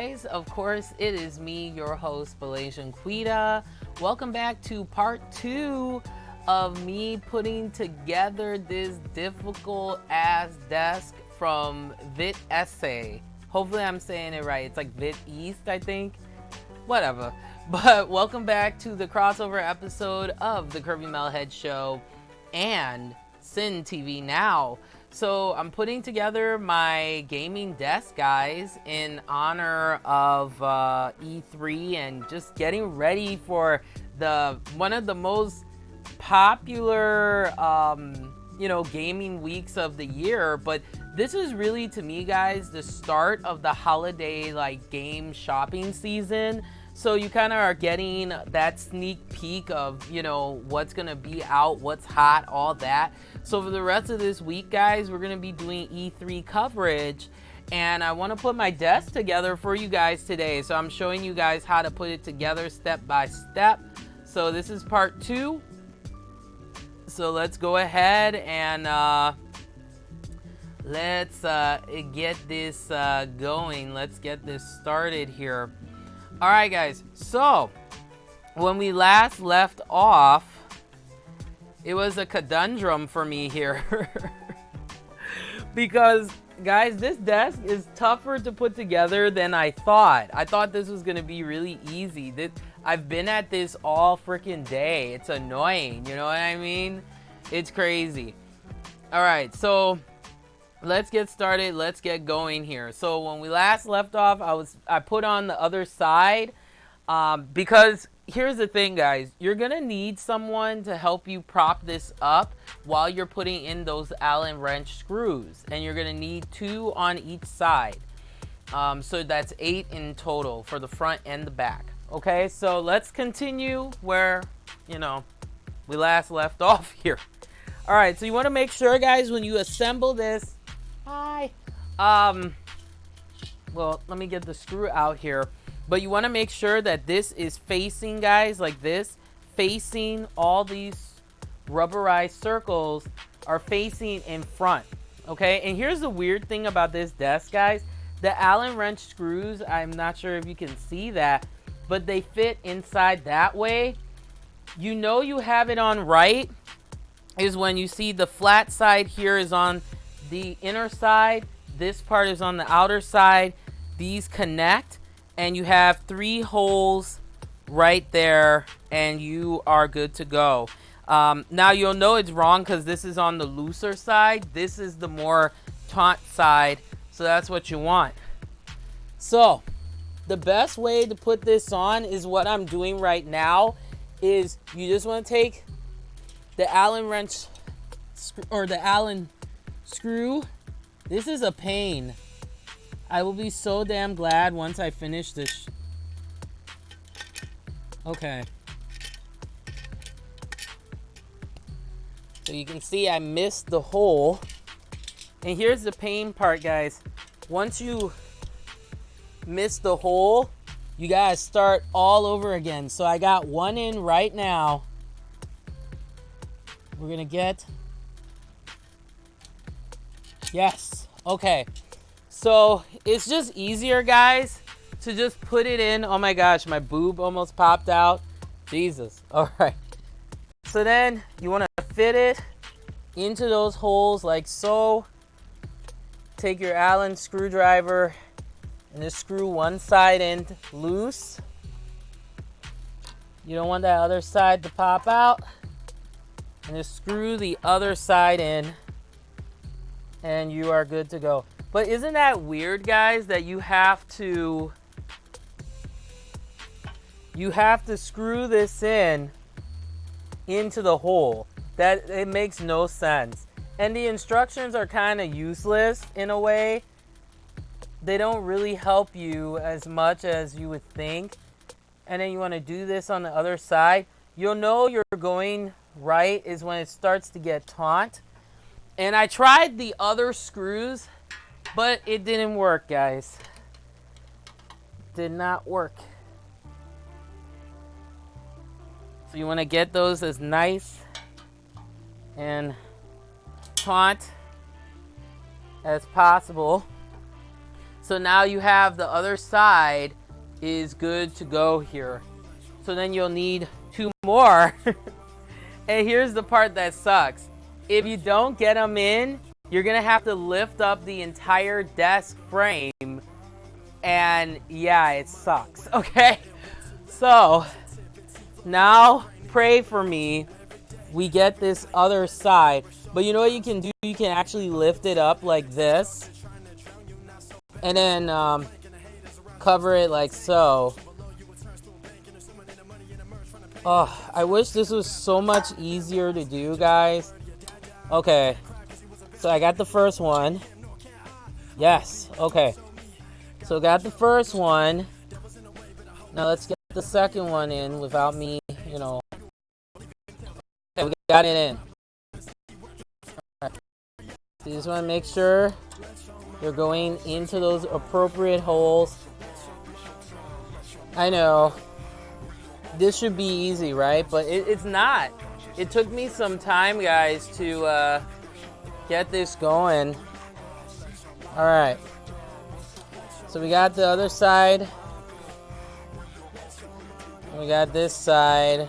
guys? Of course, it is me, your host, Malaysian Quita. Welcome back to part 2 of me putting together this difficult ass desk from Vitesse. Hopefully I'm saying it right. It's like Vit East, I think. Whatever. But welcome back to the crossover episode of the Curvy Melhead Show and Sin TV Now. So I'm putting together my gaming desk, guys, in honor of E3 and just getting ready for one of the most popular gaming weeks of the year. But this is really, to me, guys, the start of the holiday game shopping season. So you kind of are getting that sneak peek of, what's going to be out, what's hot, all that. So for the rest of this week, guys, we're going to be doing E3 coverage. And I want to put my desk together for you guys today. So I'm showing you guys how to put it together step by step. So this is part 2. So let's go ahead and let's get this going. Let's get this started here. All right, guys. So when we last left off, it was a conundrum for me here because, guys, this desk is tougher to put together than I thought. I thought this was going to be really easy. I've been at this all freaking day. It's annoying. You know what I mean? It's crazy. All right. So let's get started. Let's get going here. So when we last left off, I put on the other side because here's the thing, guys. You're going to need someone to help you prop this up while you're putting in those Allen wrench screws. And you're going to need 2 on each side. So that's 8 in total for the front and the back. Okay, so let's continue where, we last left off here. All right, so you want to make sure, guys, when you assemble this, well, let me get the screw out here. But you want to make sure that this is facing, guys, like this, facing all these rubberized circles are facing in front, okay? And here's the weird thing about this desk, guys. The Allen wrench screws, I'm not sure if you can see that, but they fit inside that way. You have it on right is when you see the flat side here is on the inner side. This part is on the outer side. These connect and you have 3 holes right there and you are good to go. Now you'll know it's wrong because this is on the looser side. This is the more taut side. So that's what you want. So the best way to put this on is what I'm doing right now is you just want to take the Allen wrench or the Allen screw. This is a pain. I will be so damn glad once I finish this. Okay. So you can see I missed the hole. And here's the pain part, guys. Once you miss the hole, you gotta start all over again. So I got 1 in right now. We're gonna get... Yes. Okay. So it's just easier, guys, to just put it in. Oh my gosh, my boob almost popped out. Jesus. All right. So then you want to fit it into those holes like so. Take your Allen screwdriver and just screw one side in loose. You don't want that other side to pop out. And just screw the other side in. And you are good to go. But isn't that weird, guys, that you have to screw this into the hole? That it makes no sense. And the instructions are kind of useless in a way. They don't really help you as much as you would think. And then you want to do this on the other side. You'll know you're going right is when it starts to get taut. And I tried the other screws, but it didn't work, guys. Did not work. So you want to get those as nice and taut as possible. So now you have the other side is good to go here. So then you'll need 2 more. And here's the part that sucks. If you don't get them in, you're gonna have to lift up the entire desk frame. And yeah, it sucks, okay? So now pray for me. We get this other side. But you know what you can do? You can actually lift it up like this. And then cover it like so. Oh, I wish this was so much easier to do, guys. Okay. So I got the first one. Yes. Okay. So got the first one. Now let's get the second one in without me, you know. Okay, we got it in. All right. So you just want to make sure you're going into those appropriate holes. I know. This should be easy, right? But it's not. It took me some time, guys, to get this going. All right. So we got the other side. And we got this side.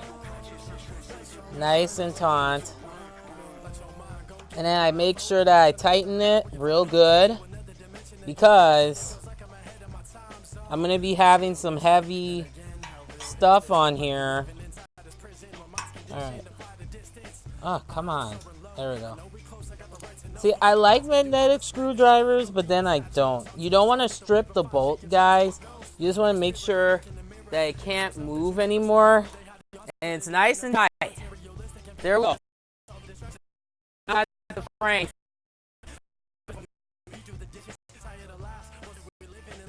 Nice and taut. And then I make sure that I tighten it real good, because I'm going to be having some heavy stuff on here. Alright. Oh, come on. There we go. See, I like magnetic screwdrivers, but then I don't. You don't want to strip the bolt, guys. You just want to make sure that it can't move anymore. And it's nice and tight. There we go. Not the frame.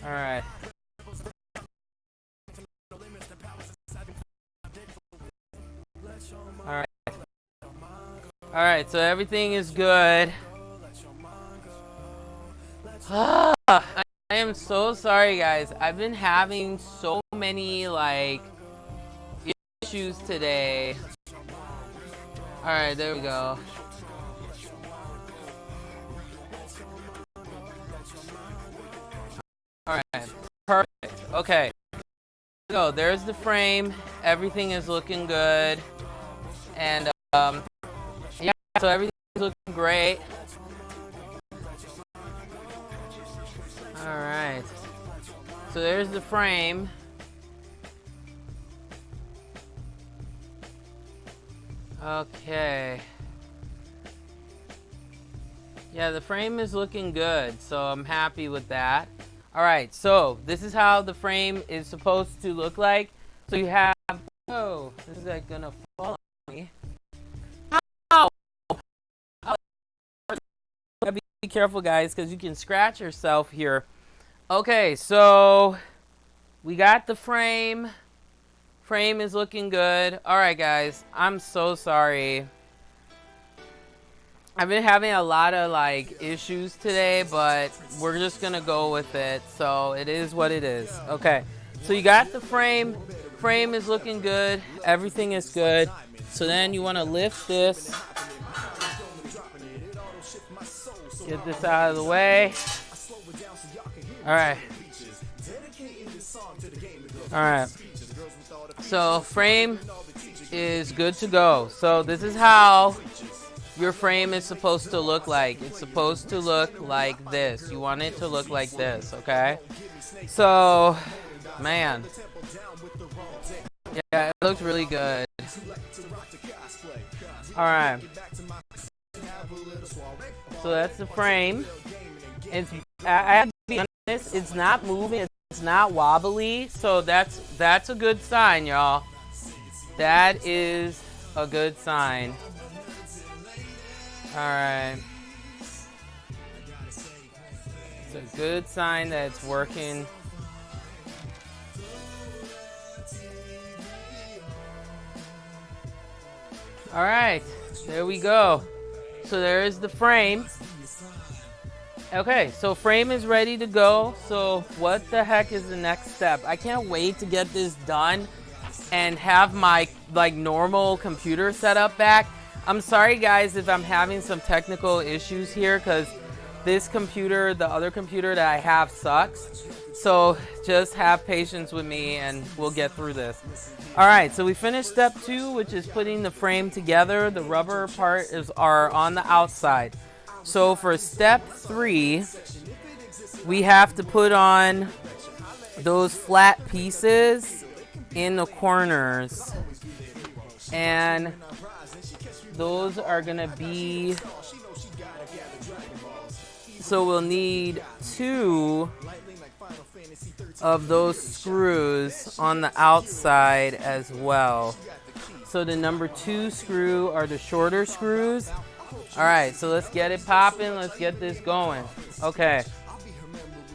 Alright. Alright, so everything is good. I am so sorry, guys. I've been having so many, like, issues today. Alright, there we go. Alright, perfect. Okay. So there's the frame. Everything is looking good. And, yeah, so everything's looking great. Alright. So there's the frame. Okay. Yeah, the frame is looking good, so I'm happy with that. Alright, so this is how the frame is supposed to look like. So you have... Oh, this is like gonna fall on me. Ow! Be careful, guys, because you can scratch yourself here. Okay, so we got the frame. Frame is looking good. Alright, guys, I'm so sorry. I've been having a lot of like issues today, but we're just gonna go with it. So it is what it is. Okay, so you got the frame. Frame is looking good. Everything is good. So then you want to lift this. Get this out of the way. All right. All right. So frame is good to go. So this is how your frame is supposed to look like. It's supposed to look like this. You want it to look like this, okay? So, man. Yeah, it looks really good. Alright. So that's the frame. It's, I have to be honest, it's not moving. It's not wobbly. So that's a good sign, y'all. That is a good sign. Alright. It's a good sign that it's working. Alright, there we go. So there is the frame. Okay, so frame is ready to go. So what the heck is the next step? I can't wait to get this done and have my like normal computer setup back. I'm sorry, guys, if I'm having some technical issues here, because this computer, the other computer that I have sucks. So just have patience with me and we'll get through this. All right, so we finished step 2, which is putting the frame together. The rubber part are on the outside. So for step 3, we have to put on those flat pieces in the corners. And those are gonna be, so we'll need 2 of those screws on the outside as well. So the number 2 screw are the shorter screws. All right, so let's get it popping. Let's get this going. Okay.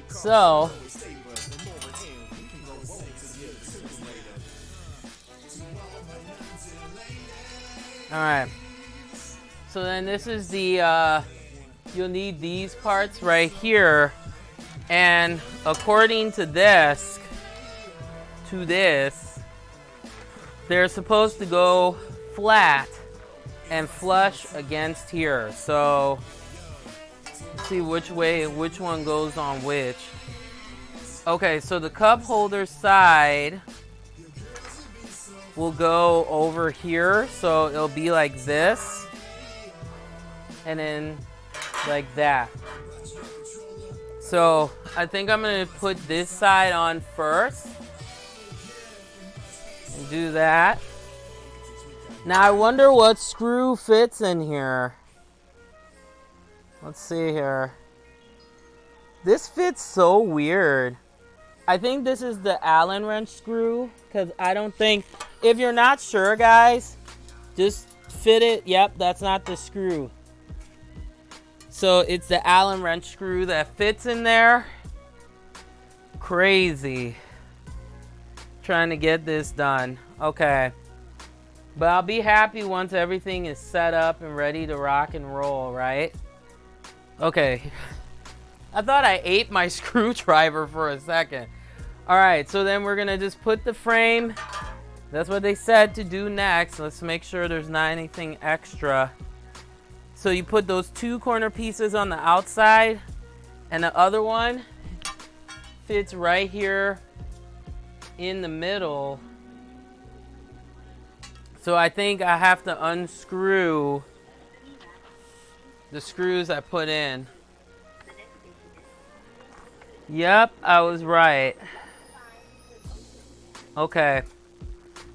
So all right. So then this is the you'll need these parts right here. And according to this, they're supposed to go flat and flush against here. So let's see which one goes on which. Okay, so the cup holder side will go over here. So it'll be like this. And then like that. So I think I'm gonna put this side on first. And do that. Now I wonder what screw fits in here. Let's see here. This fits so weird. I think this is the Allen wrench screw, because I don't think, if you're not sure guys, just fit it. Yep, that's not the screw. So it's the Allen wrench screw that fits in there. Crazy. Trying to get this done. Okay. But I'll be happy once everything is set up and ready to rock and roll, right? Okay. I thought I ate my screwdriver for a second. All right, so then we're gonna just put the frame. That's what they said to do next. Let's make sure there's not anything extra. So you put those 2 corner pieces on the outside, and the other one fits right here in the middle. So I think I have to unscrew the screws I put in. Yep, I was right. Okay.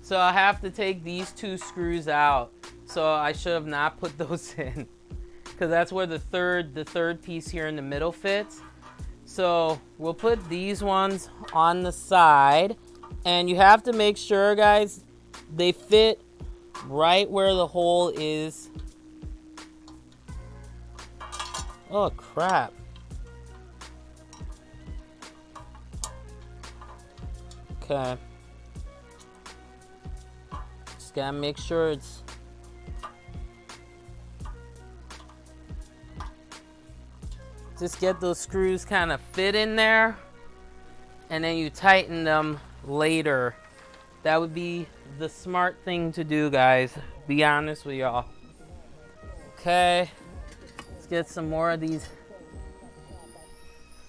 So I have to take these 2 screws out. So I should have not put those in, because that's where the third piece here in the middle fits. So we'll put these ones on the side, and you have to make sure guys they fit right where the hole is. Oh crap. Okay. Just gotta make sure it's just get those screws kind of fit in there, and then you tighten them later. That would be the smart thing to do, guys. Be honest with y'all. Okay, let's get some more of these.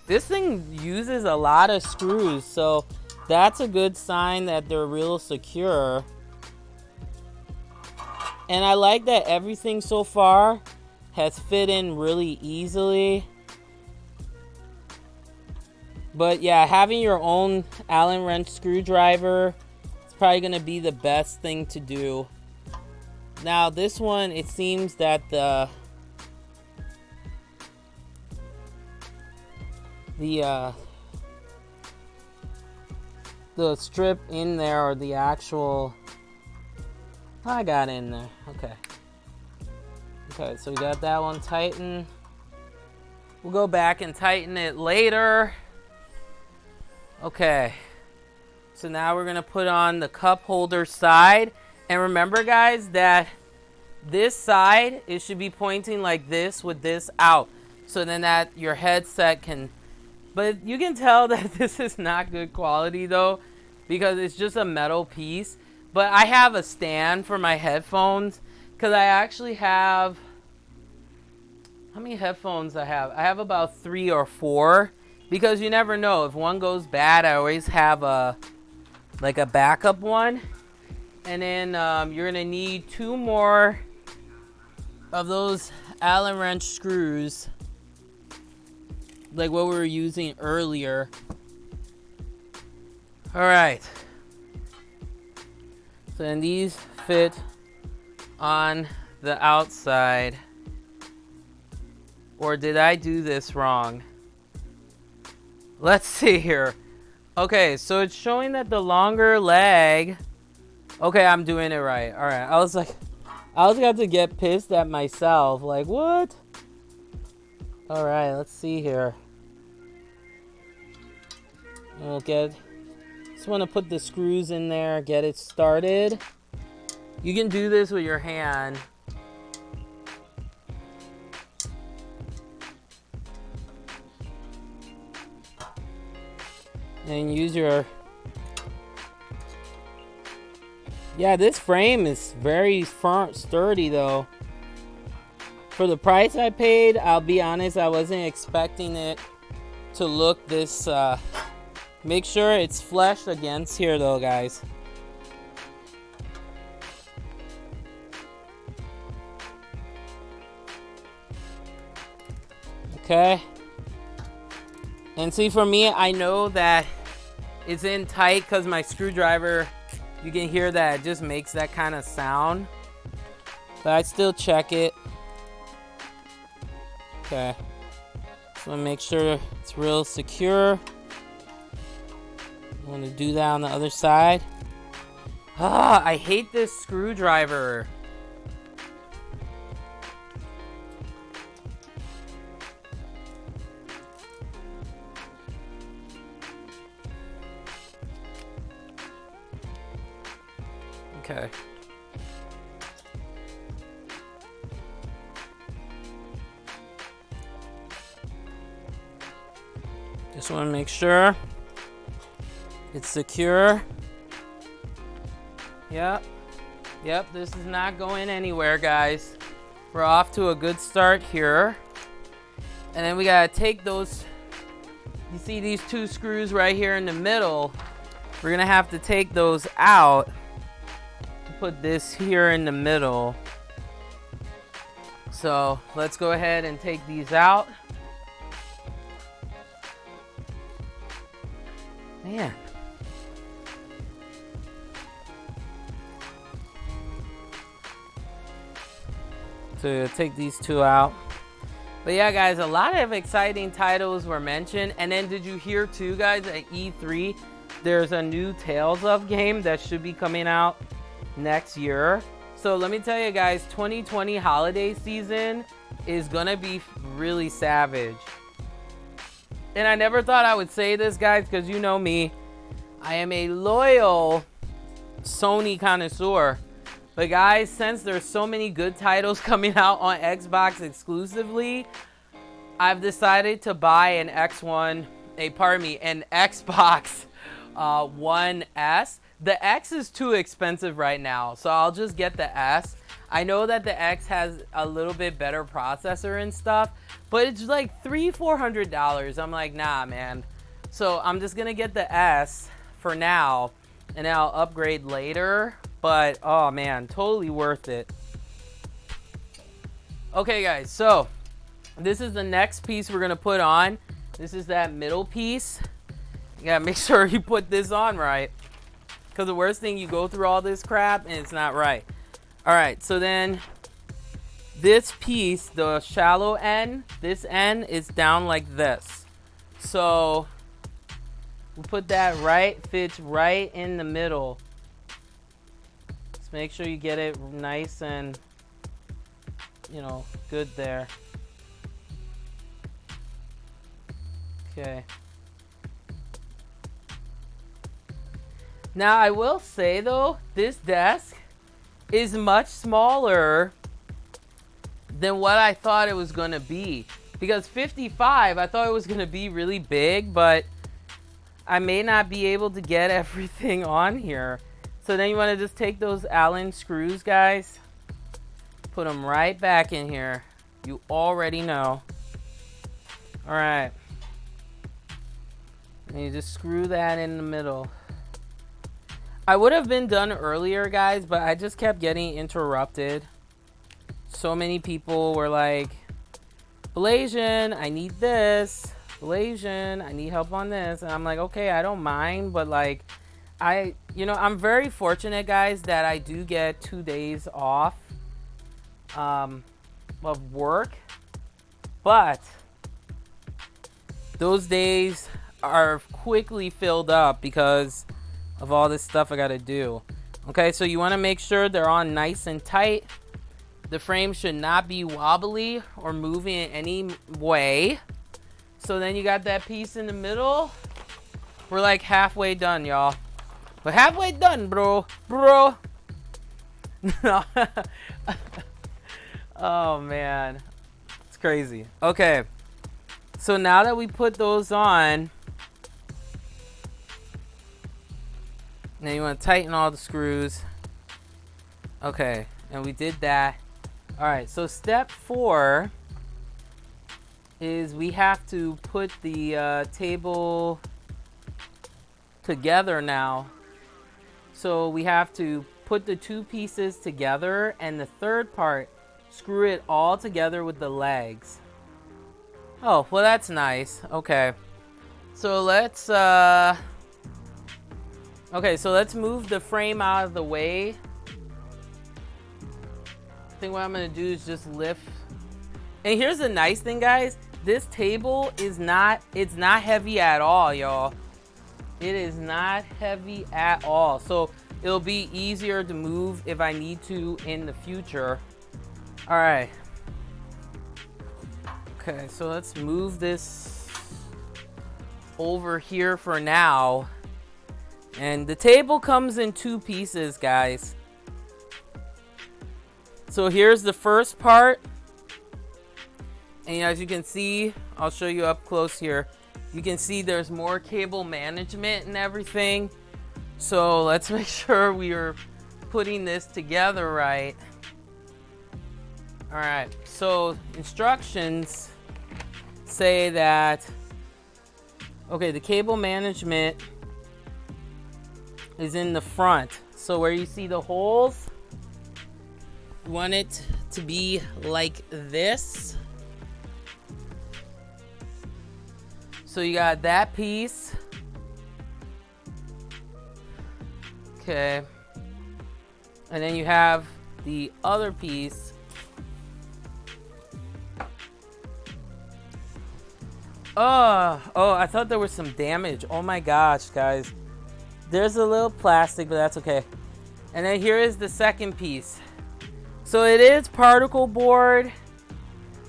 This thing uses a lot of screws, so that's a good sign that they're real secure. And I like that everything so far has fit in really easily. But yeah, having your own Allen wrench screwdriver is probably going to be the best thing to do. Now this one, it seems that the strip in there, or the actual, I got in there. Okay, so we got that one tightened. We'll go back and tighten it later. Okay, so now we're gonna put on the cup holder side. And remember guys that this side, it should be pointing like this with this out, so then that your headset can, but you can tell that this is not good quality though, because it's just a metal piece. But I have a stand for my headphones, because I actually have, how many headphones I have? I have about 3 or 4, because you never know. If one goes bad, I always have a backup one. And then you're gonna need 2 more of those Allen wrench screws, like what we were using earlier. All right. So then these fit on the outside. Or did I do this wrong? Let's see here. Okay, so it's showing that the longer leg. Okay, I'm doing it right. All right. I was got to get pissed at myself. Like, what? All right, let's see here. Just want to put the screws in there, get it started. You can do this with your hand. And use your... Yeah, this frame is very sturdy though. For the price I paid, I'll be honest, I wasn't expecting it to look this... Make sure it's flush against here though, guys. Okay. And see, for me, I know that it's in tight because my screwdriver, you can hear that it just makes that kind of sound. But I still check it. Okay. So make sure it's real secure. I'm gonna do that on the other side. Ah, I hate this screwdriver. Okay. Just want to make sure it's secure. Yep, this is not going anywhere, guys. We're off to a good start here. And then we gotta take those, you see these 2 screws right here in the middle? We're gonna have to take those out. Put this here in the middle. So let's go ahead and take these out. Man. So take these 2 out. But yeah, guys, a lot of exciting titles were mentioned. And then did you hear too, guys, at E3, there's a new Tales of game that should be coming out next year. So let me tell you guys, 2020 holiday season is gonna be really savage. And I never thought I would say this, guys, because you know me, I am a loyal Sony connoisseur. But guys, since there's so many good titles coming out on Xbox exclusively, I've decided to buy an Xbox One S. The X is too expensive right now, so I'll just get the S. I know that the X has a little bit better processor and stuff, but it's like $300-400. I'm like, nah, man. So I'm just gonna get the S for now, and I'll upgrade later. But oh man, totally worth it. Okay, guys, so this is the next piece we're gonna put on. This is that middle piece. You gotta make sure you put this on right, because the worst thing, you go through all this crap and it's not right. All right, so then this piece, the shallow end, this end is down like this. So we put that right, fits right in the middle. Just make sure you get it nice and, you know, good there. Okay. Now I will say though, this desk is much smaller than what I thought it was gonna be. Because 55, I thought it was gonna be really big, but I may not be able to get everything on here. So then you wanna just take those Allen screws, guys, put them right back in here. You already know. All right. And you just screw that in the middle. I would have been done earlier, guys, but I just kept getting interrupted. So many people were like, Blasian, I need this. Blasian, I need help on this. And I'm like, okay, I don't mind, but like, I'm very fortunate, guys, that I do get 2 days off of work, but those days are quickly filled up because of all this stuff I gotta do. Okay, so you want to make sure they're on nice and tight. The frame should not be wobbly or moving in any way. So then you got that piece in the middle. We're like halfway done, y'all. We're halfway done, bro. No. Oh, man. It's crazy. Okay. So now that we put those on, now you want to tighten all the screws. Okay. And we did that. All right. So step 4 is we have to put the table together now. So we have to put the 2 pieces together, and the third part, screw it all together with the legs. Oh, well, that's nice. Okay. So let's move the frame out of the way. I think what I'm gonna do is just lift. And here's the nice thing, guys. This table is not heavy at all, y'all. It is not heavy at all. So it'll be easier to move if I need to in the future. All right. Okay, so let's move this over here for now. And the table comes in 2 pieces, guys. So here's the first part. And as you can see, I'll show you up close here. You can see there's more cable management and everything. So let's make sure we are putting this together right. All right, so instructions say that, okay, the cable management is in the front. So where you see the holes, you want it to be like this. So you got that piece. Okay. And then you have the other piece. Oh, I thought there was some damage. Oh my gosh, guys. There's a little plastic, but that's okay. And then here is the second piece. So it is particle board.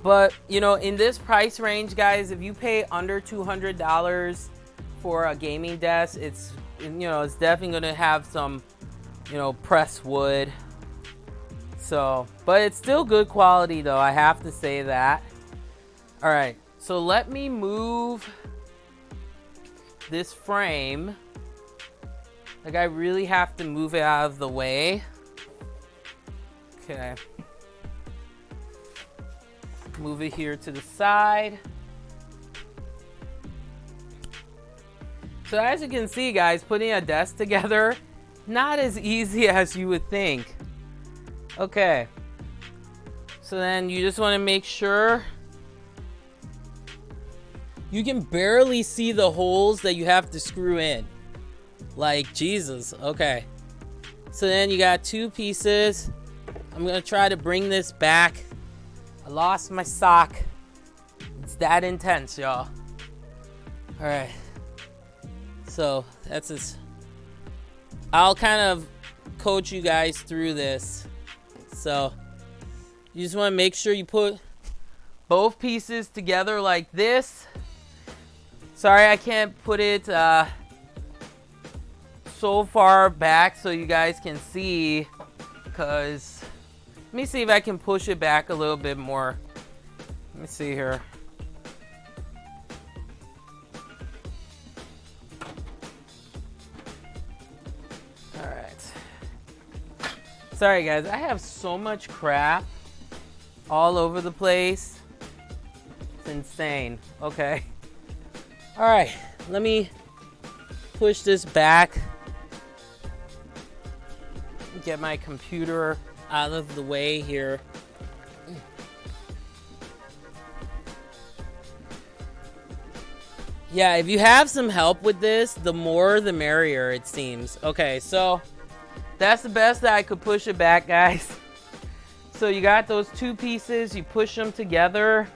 But, in this price range, guys, if you pay under $200 for a gaming desk, it's definitely going to have some, pressed wood. So, but it's still good quality, though. I have to say that. All right. So let me move this frame. Like, I really have to move it out of the way. Okay. Move it here to the side. So as you can see, guys, putting a desk together, not as easy as you would think. Okay. So then you just want to make sure you can barely see the holes that you have to screw in. Like, Jesus. Okay. So then you got 2 pieces. I'm going to try to bring this back. I lost my sock. It's that intense, y'all. All right. So that's this. I'll kind of coach you guys through this. So you just want to make sure you put both pieces together like this. Sorry, I can't put it so far back so you guys can see, because let me see if I can push it back a little bit more. Let me see here. All right. Sorry, guys. I have so much crap all over the place. It's insane. Okay. All right, let me push this back. Get my computer out of the way here. Yeah, if you have some help with this, the more the merrier, it seems. Okay, so that's the best that I could push it back, guys. So you got those two pieces, you push them together.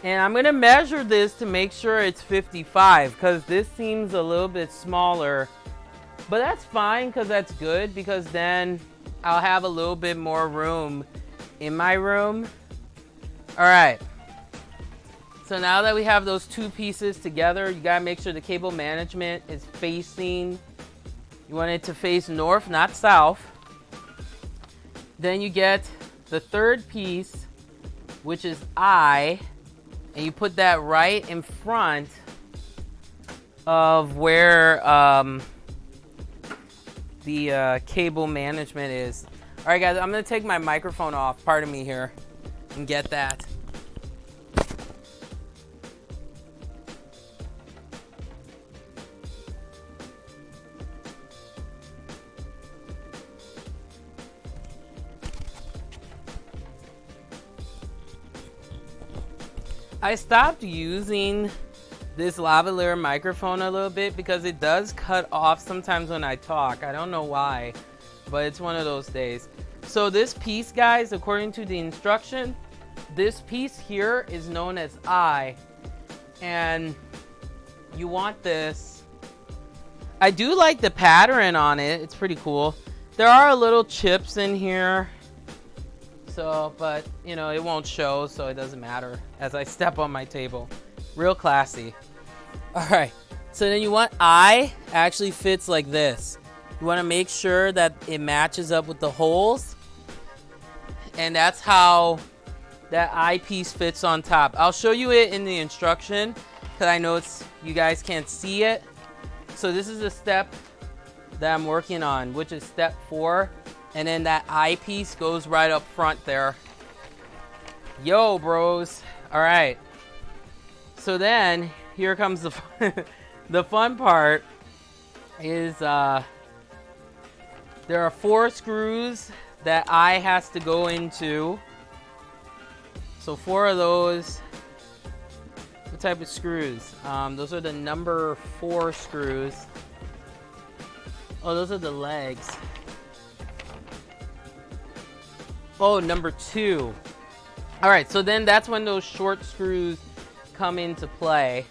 And I'm gonna measure this to make sure it's 55, because this seems a little bit smaller. But that's fine, because that's good, because then I'll have a little bit more room in my room. All right. So now that we have those two pieces together, you gotta make sure the cable management is facing, you want it to face north, not south. Then you get the third piece, which is I, and you put that right in front of where the cable management is. All right, guys, I'm gonna take my microphone off, pardon me here, and get that. I stopped using this lavalier microphone a little bit because it does cut off sometimes when I talk. I don't know why, but it's one of those days. So this piece, guys, according to the instruction, this piece here is known as I, and you want this. I do like the pattern on it. It's pretty cool. There are little chips in here. So, but you know, it won't show, so it doesn't matter as I step on my table. Real classy. All right, so then you want I actually fits like this. You want to make sure that it matches up with the holes, and that's how that I piece fits on top. I'll show you it in the instruction because I know you guys can't see it. So this is the step that I'm working on, which is step 4. And then that eyepiece goes right up front there. Yo, bros. All right. So then here comes the fun, the fun part is there are 4 screws that eye has to go into. So 4 of those. What type of screws? Those are the number 4 screws. Oh, those are the legs. Oh, number 2. All right, so then that's when those short screws come into play.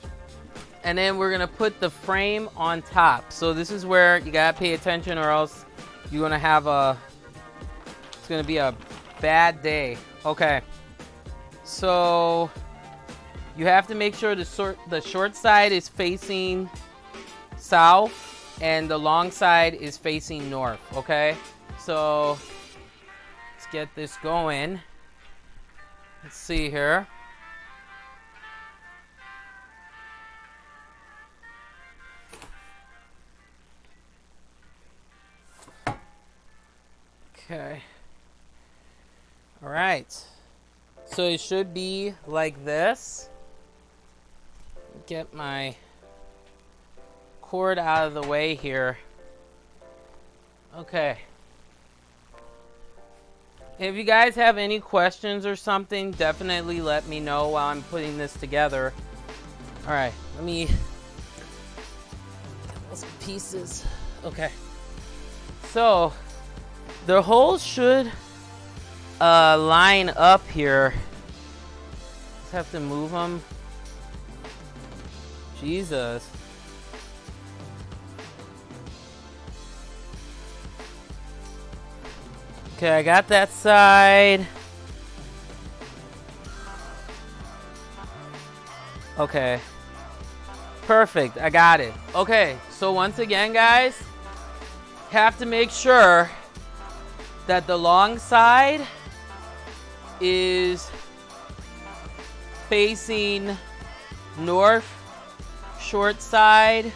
And then we're gonna put the frame on top. So this is where you gotta pay attention, or else you're gonna have it's gonna be a bad day. Okay, so you have to make sure the short side is facing south and the long side is facing north, okay? So get this going. Let's see here. Okay. All right. So it should be like this. Get my cord out of the way here. Okay. If you guys have any questions or something, definitely let me know while I'm putting this together. All right, let me get those pieces. Okay. So the holes should line up here. Just have to move them. Jesus. Okay, I got that side. Okay. Perfect, I got it. Okay, so once again, guys, have to make sure that the long side is facing north, short side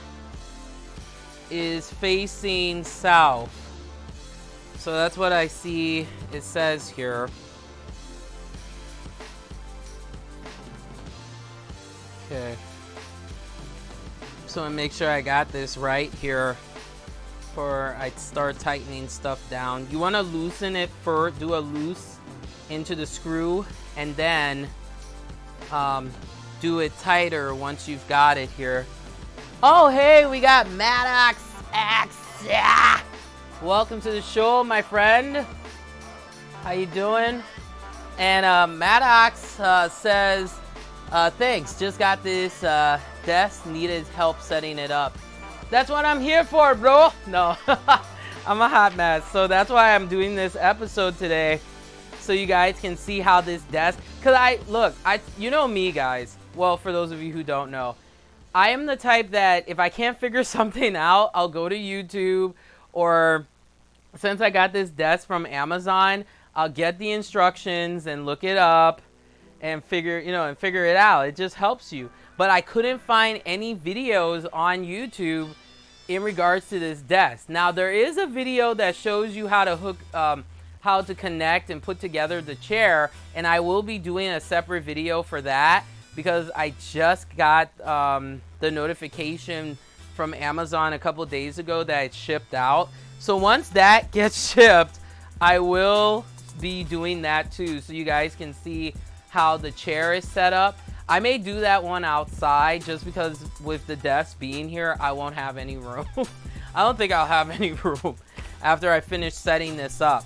is facing south. So that's what I see it says here. So I make sure I got this right here before I start tightening stuff down. You want to loosen it first, do a loose into the screw, and then do it tighter once you've got it here. Oh, hey, we got Maddox X. Yeah. Welcome to the show, my friend. How you doing? And Maddox says, thanks, just got this desk, needed help setting it up. That's what I'm here for, bro. No, I'm a hot mess. So that's why I'm doing this episode today, so you guys can see how this desk, because you know me, guys. Well, for those of you who don't know, I am the type that if I can't figure something out, I'll go to YouTube, or since I got this desk from Amazon, I'll get the instructions and look it up and figure it out. It just helps you. But I couldn't find any videos on YouTube in regards to this desk. Now, there is a video that shows you how to hook, how to connect and put together the chair, and I will be doing a separate video for that, because I just got the notification from Amazon a couple days ago that it shipped out. So once that gets shipped, I will be doing that too, so you guys can see how the chair is set up. I may do that one outside, just because with the desk being here, I won't have any room. I don't think I'll have any room after I finish setting this up.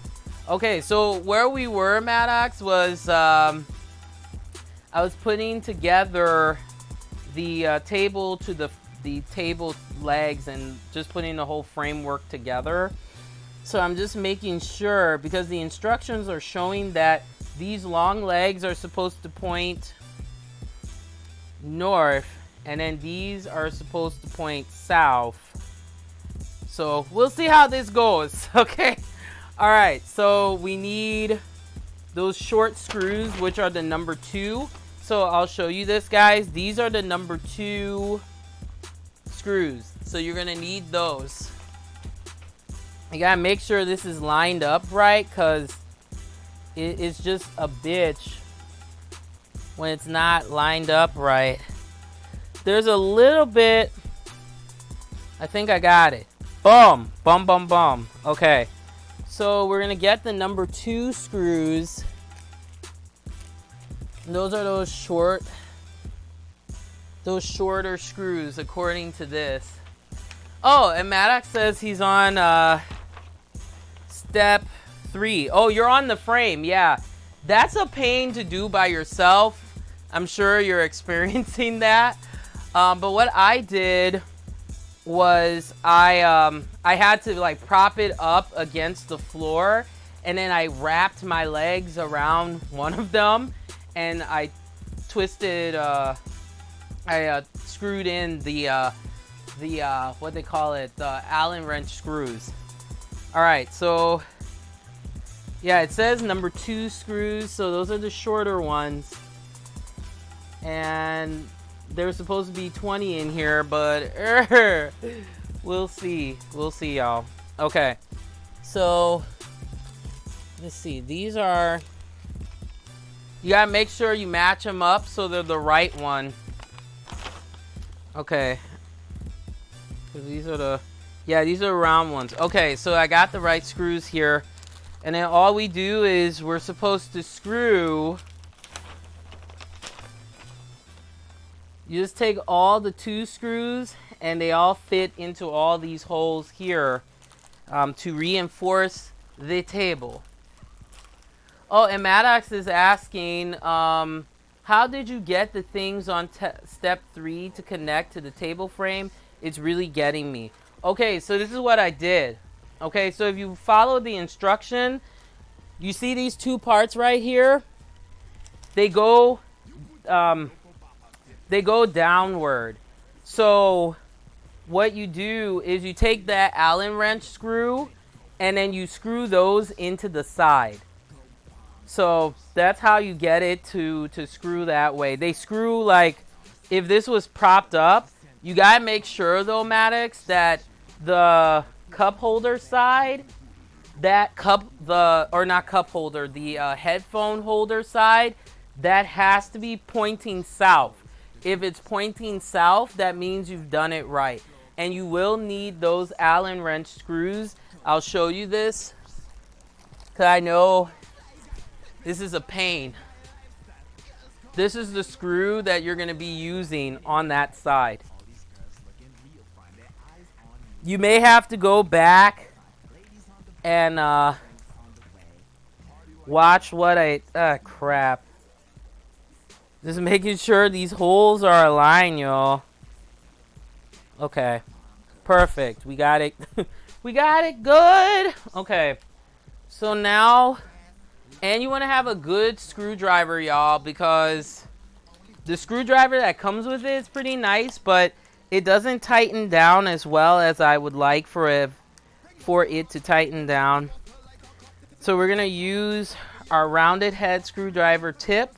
Okay, so where we were, Maddox, was I was putting together the table to the table legs and just putting the whole framework together. So I'm just making sure, because the instructions are showing that these long legs are supposed to point north, and then these are supposed to point south. So we'll see how this goes. Okay. All right. So we need those short screws, which are the number 2. So I'll show you this, guys. These are the number 2 screws. So you're going to need those. You got to make sure this is lined up right, because it's just a bitch when it's not lined up right. There's a little bit. I think I got it. Boom. Bum, bum, bum. Okay. So we're going to get the number 2 screws. Those are those shorter screws, according to this. Oh, and Maddox says he's on step 3. Oh, you're on the frame. Yeah, that's a pain to do by yourself. I'm sure you're experiencing that. But what I did was I had to like prop it up against the floor, and then I wrapped my legs around one of them, and I twisted, I screwed in the what they call it, the Allen wrench screws. All right, so yeah, it says number 2 screws, so those are the shorter ones, and there's supposed to be 20 in here, but we'll see, y'all. Okay, so let's see. These are, you gotta make sure you match them up so they're the right one. Okay, these are the, yeah, these are the round ones. Okay, so I got the right screws here, and then all we do is we're supposed to screw. You just take all the 2 screws, and they all fit into all these holes here to reinforce the table. Oh, and Maddox is asking, how did you get the things on step 3 to connect to the table frame? It's really getting me. Okay, so this is what I did. Okay, so if you follow the instruction, you see these 2 parts right here? They go downward. So what you do is you take that Allen wrench screw, and then you screw those into the side. So that's how you get it to screw that way. They screw, like, if this was propped up, you gotta make sure though, Maddox, that the cup holder side, the headphone holder side, that has to be pointing south. If it's pointing south, that means you've done it right. And you will need those Allen wrench screws. I'll show you this, because I know this is a pain. This is the screw that you're going to be using on that side. You may have to go back and watch what crap. Just making sure these holes are aligned, y'all. Okay. Perfect. We got it. We got it good. Okay. So now, and you want to have a good screwdriver, y'all, because the screwdriver that comes with it is pretty nice, but it doesn't tighten down as well as I would like for it to tighten down. So we're going to use our rounded head screwdriver tip.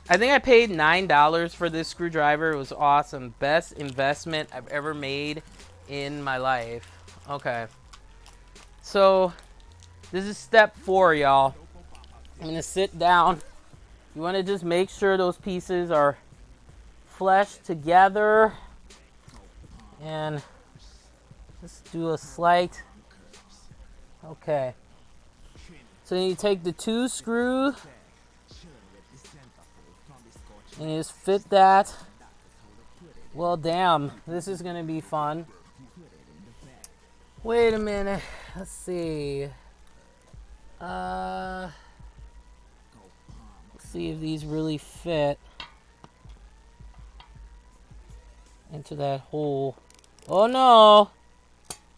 I think I paid $9 for this screwdriver. It was awesome. Best investment I've ever made in my life. Okay. So this is step 4, y'all. I'm going to sit down. You want to just make sure those pieces are flush together. And just do a slight. Okay. So then you take the 2 screws and you just fit that. Well, damn. This is going to be fun. Wait a minute. Let's see. See if these really fit into that hole. Oh no!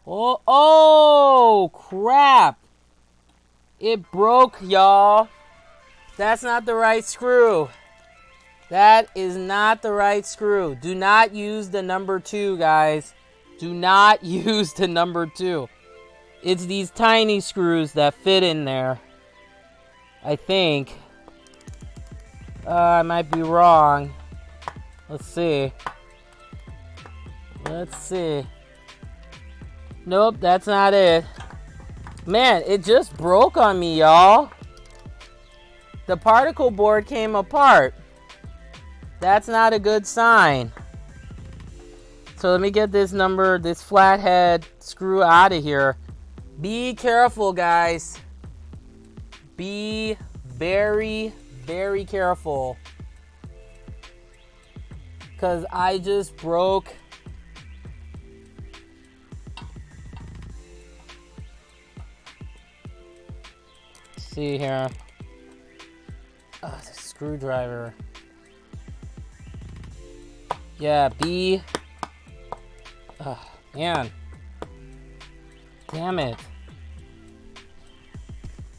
Oh crap! It broke, y'all. That's not the right screw. That is not the right screw. Do not use the number 2, guys. Do not use the number 2. It's these tiny screws that fit in there. I think. I might be wrong. Let's see. Let's see. Nope, that's not it. Man, it just broke on me, y'all. The particle board came apart. That's not a good sign. So let me get this flathead screw out of here. Be careful, guys. Be very, very careful. Because I just broke. Let's see here. Oh, the screwdriver. Yeah, be. Oh, man. Damn it.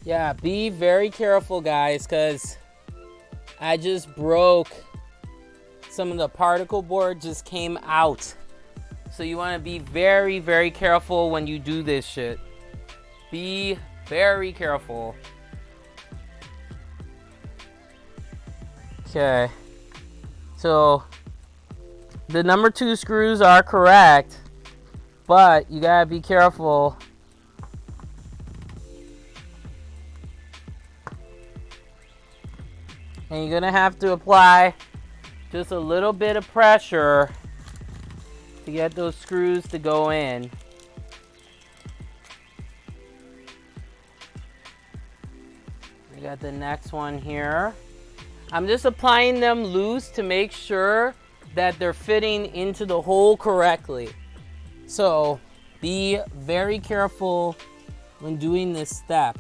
Yeah, be very careful, guys, because I just broke. Some of the particle board just came out. So you want to be very, very careful when you do this shit. Be very careful. Okay. So the number 2 screws are correct, but you gotta be careful. And you're gonna have to apply just a little bit of pressure to get those screws to go in. We got the next one here. I'm just applying them loose to make sure that they're fitting into the hole correctly. So be very careful when doing this step.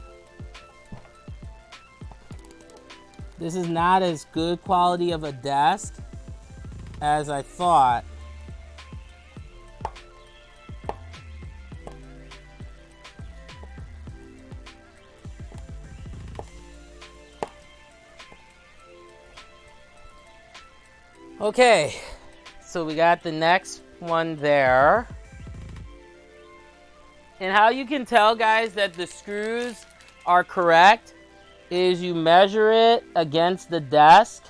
This is not as good quality of a desk as I thought. Okay, so we got the next one there. And how you can tell, guys, that the screws are correct is you measure it against the desk.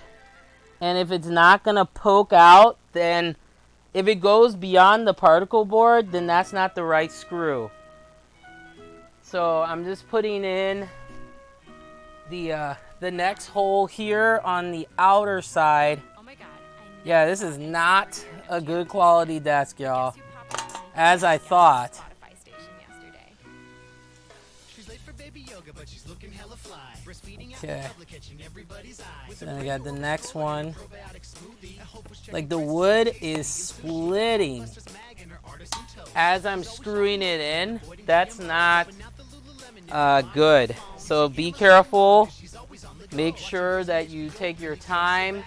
And if it's not going to poke out, then if it goes beyond the particle board, then that's not the right screw. So I'm just putting in the the next hole here on the outer side. Yeah, this is not a good quality desk, y'all, as I thought. Okay. So then I got the next one. Like the wood is splitting as I'm screwing it in. That's not good. So be careful. Make sure that you take your time.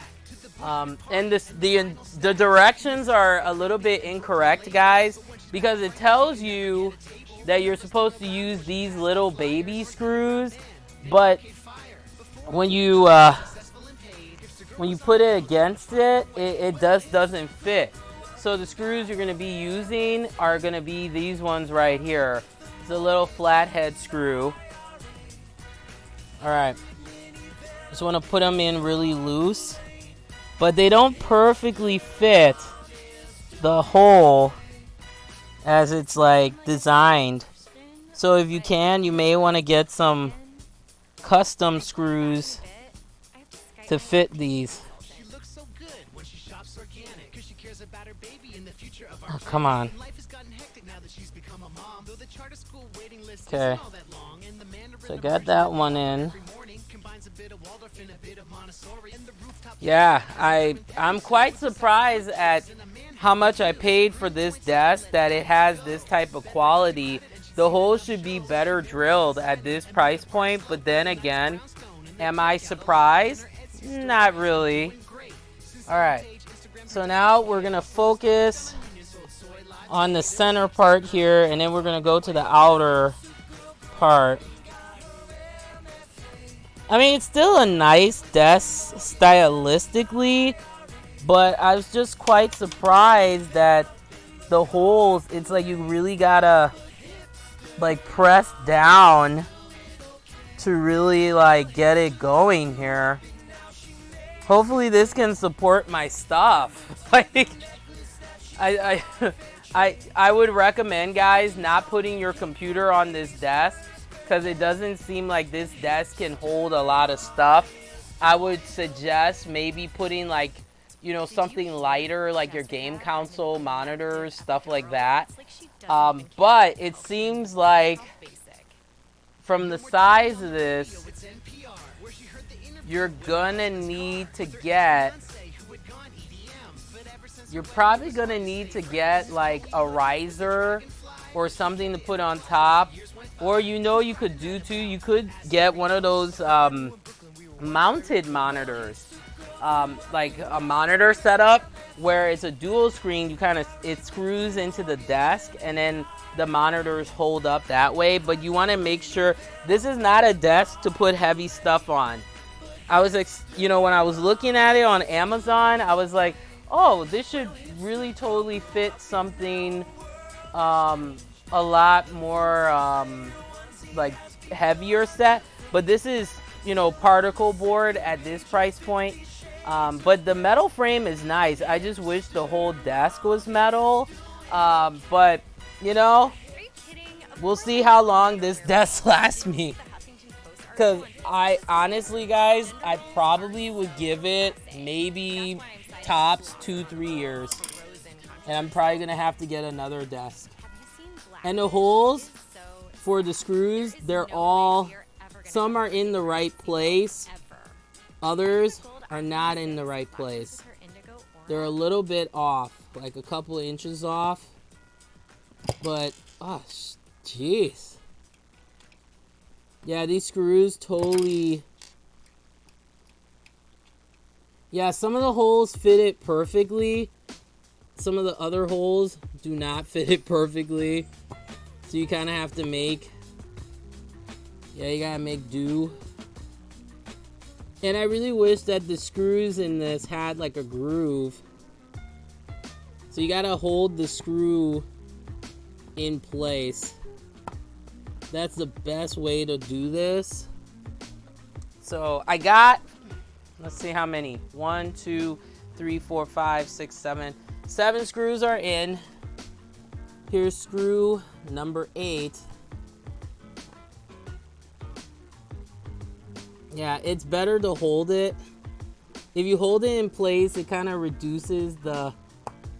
And the directions are a little bit incorrect, guys, because it tells you that you're supposed to use these little baby screws, but when you put it against it, it doesn't fit. So the screws you're going to be using are going to be these ones right here. It's a little flathead screw. All right. Just want to put them in really loose, but they don't perfectly fit the hole as it's like designed. So if you can, you may want to get some custom screws to fit these. Oh, come on. Okay. So I got that one in. Yeah, I'm quite surprised at how much I paid for this desk, that it has this type of quality. The holes should be better drilled at this price point, but then again, am I surprised? Not really. Alright, so now we're going to focus on the center part here, and then we're going to go to the outer part. I mean, it's still a nice desk stylistically, but I was just quite surprised that the holes, it's like you really gotta like press down to really like get it going here. Hopefully this can support my stuff. Like I would recommend, guys, not putting your computer on this desk, because it doesn't seem like this desk can hold a lot of stuff. I would suggest maybe putting like, you know, something lighter, like your game console, monitors, stuff like that. But it seems like from the size of this, you're gonna need to get, you're probably gonna need to get like a riser or something to put on top. Or, you know, you could do too, you could get one of those mounted monitors. Like a monitor setup where it's a dual screen. You it screws into the desk and then the monitors hold up that way. But you want to make sure this is not a desk to put heavy stuff on. I was, when I was looking at it on Amazon, I was like, oh, this should really totally fit something a lot more like heavier set. But this is, particle board at this price point. But the metal frame is nice. I just wish the whole desk was metal. But, we'll see how long this desk lasts me. Because I honestly, guys, I probably would give it maybe tops 2-3 years. And I'm probably going to have to get another desk. And the holes for the screws, some are in the right place. Others are not in the right place. They're a little bit off, like a couple inches off. But, oh, jeez. Yeah, these screws totally... Yeah, some of the holes fit it perfectly. Some of the other holes do not fit it perfectly. So you kind of have to make... Yeah, you gotta make do. And I really wish that the screws in this had like a groove. So you gotta hold the screw in place. That's the best way to do this. So I got, let's see how many. 1, 2, 3, 4, 5, 6, 7. 7 screws are in. Here's screw number 8. Yeah, it's better to hold it. If you hold it in place, it kind of reduces the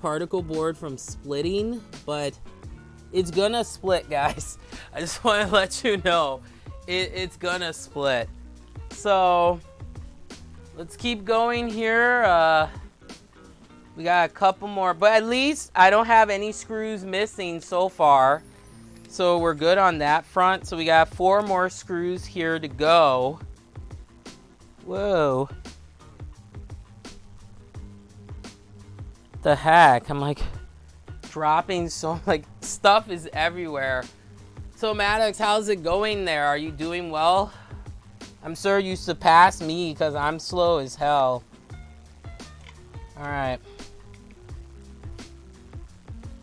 particle board from splitting, but it's gonna split, guys. I just want to let you know it's gonna split. So let's keep going here. We got a couple more, but at least I don't have any screws missing so far, so we're good on that front. So we got 4 more screws here to go. Whoa, the heck, I'm like dropping so, like, stuff is everywhere. So Maddox, how's it going there? Are you doing well? I'm sure you surpassed me because I'm slow as hell. All right.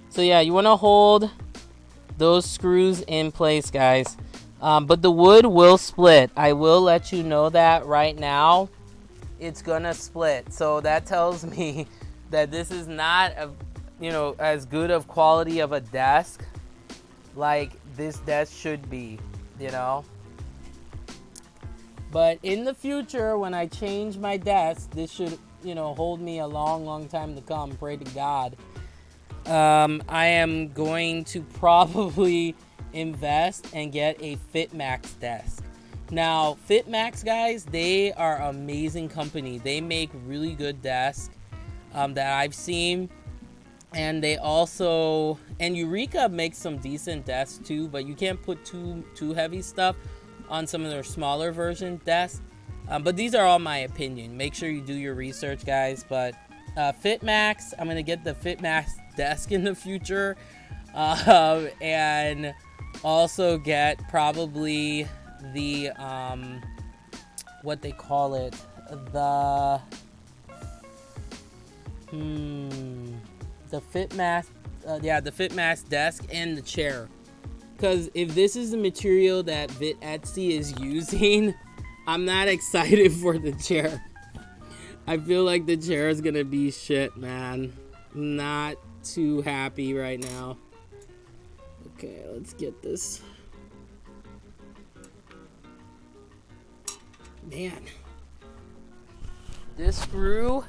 So yeah, you want to hold those screws in place, guys. But the wood will split. I will let you know that right now. It's gonna split. So that tells me that this is not a, as good of quality of a desk like this desk should be, But in the future, when I change my desk, this should, hold me a long time to come. Pray to God. I am going to probably invest and get a FitMax desk. Now, FitMax, guys, they are an amazing company. They make really good desks that I've seen. And they also, and Eureka makes some decent desks too, but you can't put too heavy stuff on some of their smaller version desks. But these are all my opinion. Make sure you do your research, guys. But FitMax, I'm gonna get the FitMax desk in the future, and also get probably the what they call it, the FitMax, the FitMax desk and the chair. Because if this is the material that Vitesse is using, I'm not excited for the chair. I feel like the chair is gonna be shit, man. Not too happy right now. Okay, let's get this. Man, this screw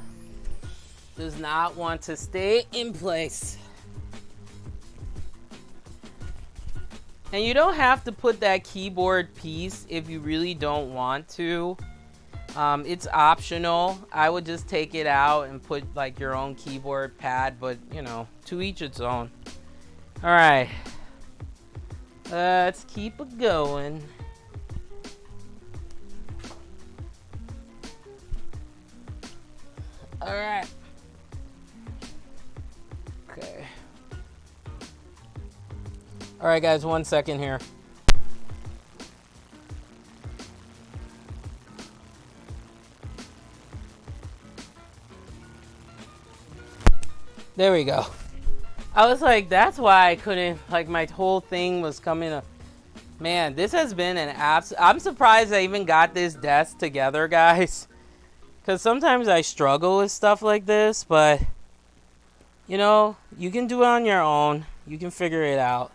does not want to stay in place. And you don't have to put that keyboard piece if you really don't want to. It's optional. I would just take it out and put like your own keyboard pad, but to each its own. All right, let's keep it going. All right. Okay. All right, guys, 1 second here. There we go. I was like, that's why I couldn't, like, my whole thing was coming up. Man, this has been an I'm surprised I even got this desk together, guys. Because sometimes I struggle with stuff like this, but, you can do it on your own. You can figure it out.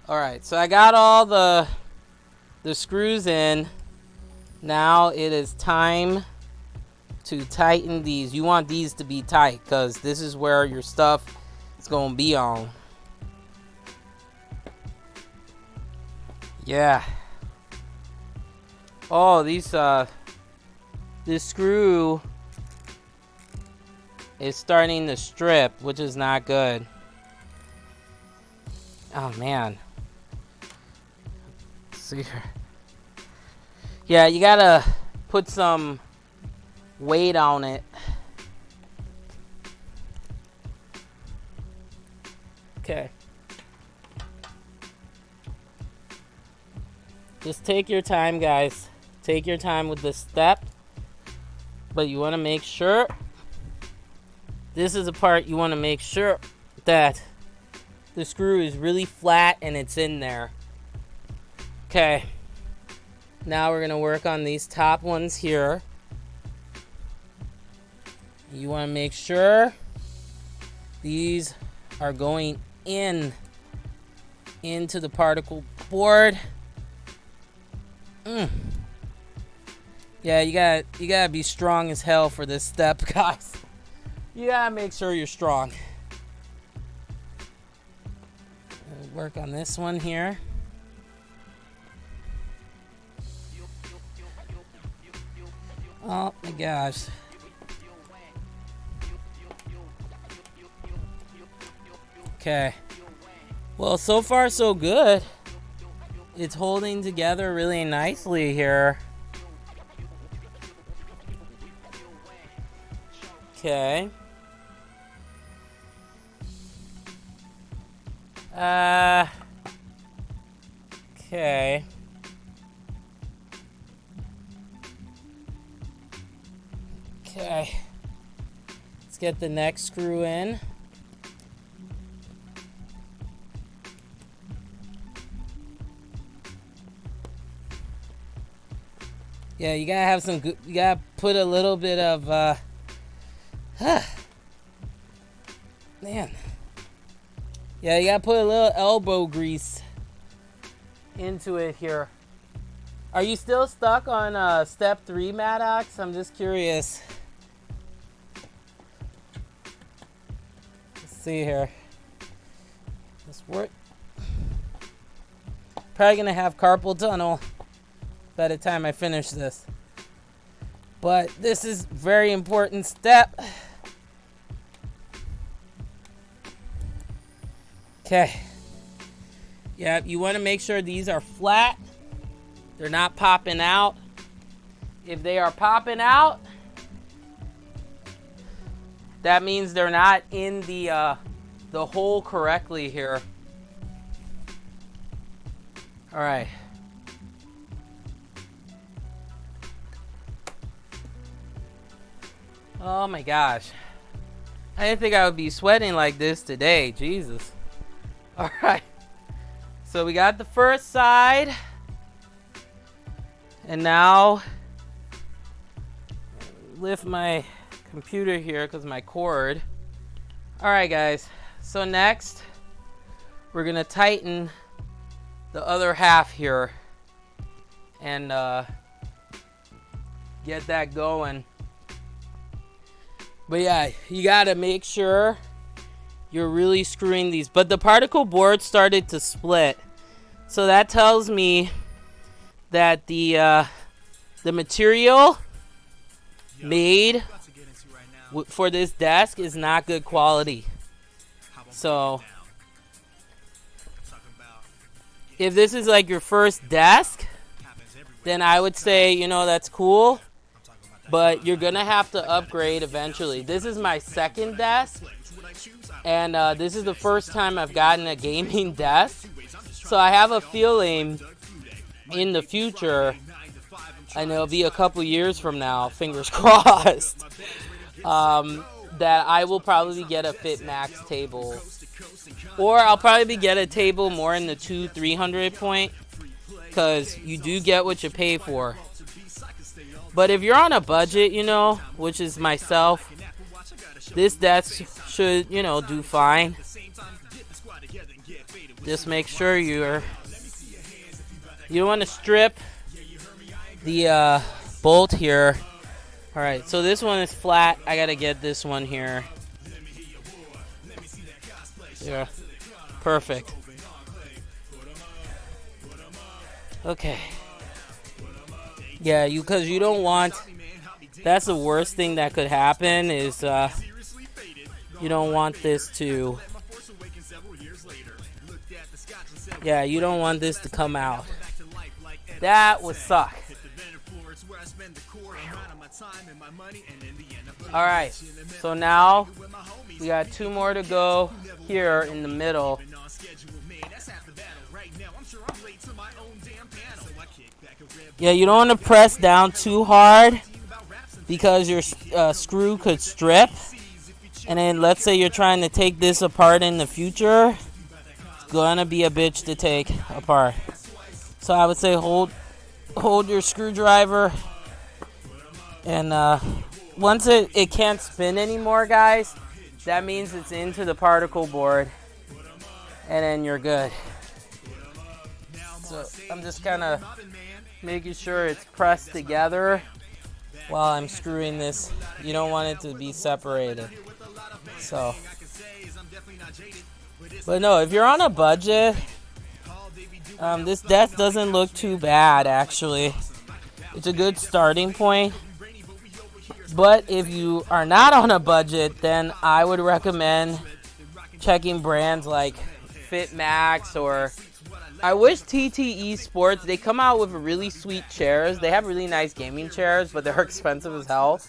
All right, so I got all the screws in. Now it is time to tighten these. You want these to be tight because this is where your stuff is going to be on. Yeah. Oh, this screw is starting to strip, which is not good. Oh, man. Let's see here. Yeah, you gotta put some weight on it. Okay. Just take your time, guys. Take your time with this step. But you want to make sure. This is a part you want to make sure that the screw is really flat and it's in there. Okay. Now we're going to work on these top ones here. You want to make sure these are going into the particle board. Yeah, you gotta be strong as hell for this step, guys. You gotta make sure you're strong. Work on this one here. Oh my gosh. Okay. Well, so far so good. It's holding together really nicely here. Okay. Okay. Okay. Let's get the next screw in. Yeah, you gotta have some good, you gotta put a little bit of, man. Yeah, you gotta put a little elbow grease into it here. Are you still stuck on step 3, Maddox? I'm just curious. Let's see here. This work. Probably gonna have carpal tunnel by the time I finish this. But this is very important step. Okay. Yeah, you want to make sure these are flat. They're not popping out. If they are popping out, that means they're not in the hole correctly here. All right. Oh my gosh. I didn't think I would be sweating like this today. Jesus. All right. So we got the first side. And now lift my computer here because my cord. All right, guys. So next, we're going to tighten the other half here and get that going. But yeah, you gotta make sure you're really screwing these. But the particle board started to split, so that tells me that the material made for this desk is not good quality. So if this is like your first desk, then I would say, you know, that's cool. But you're going to have to upgrade eventually. This is my second desk. And this is the first time I've gotten a gaming desk. So I have a feeling in the future, and it'll be a couple years from now, fingers crossed, that I will probably get a FitMax table. Or I'll probably get a table more in the 200-300 point. Because you do get what you pay for. But if you're on a budget, you know, which is myself, this desk should, you know, do fine. Just make sure you don't want to strip the bolt here. All right, so this one is flat. I got to get this one here. Yeah, perfect. Okay. Yeah, because you don't want, that's the worst thing that could happen is you don't want this to, yeah, you don't want this to come out. That would suck. Alright, so now we got 2 more to go here in the middle. Yeah, you don't want to press down too hard because your screw could strip. And then let's say you're trying to take this apart in the future. It's gonna be a bitch to take apart. So I would say hold your screwdriver. And once it can't spin anymore, guys, that means it's into the particle board. And then you're good. So I'm just kind of making sure it's pressed together while I'm screwing this. You don't want it to be separated. So, but no, if you're on a budget, this desk doesn't look too bad actually. It's a good starting point. But if you are not on a budget, then I would recommend checking brands like FitMax, or I wish TTE Sports, they come out with really sweet chairs. They have really nice gaming chairs, but they're expensive as hell.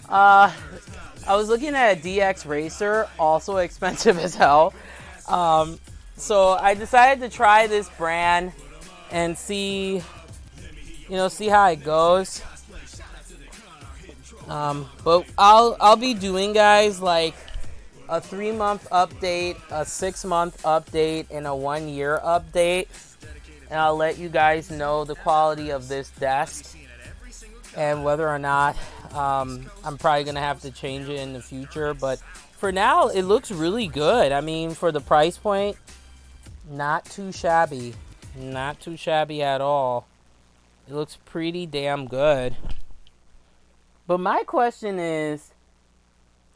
I was looking at a DX Racer, also expensive as hell. So I decided to try this brand and see how it goes. But I'll be doing, guys, like a 3-month update, a 6-month update, and a 1-year update, and I'll let you guys know the quality of this desk and whether or not I'm probably gonna have to change it in the future. But for now, it looks really good. I mean, for the price point, not too shabby, not too shabby at all. It looks pretty damn good. But my question is,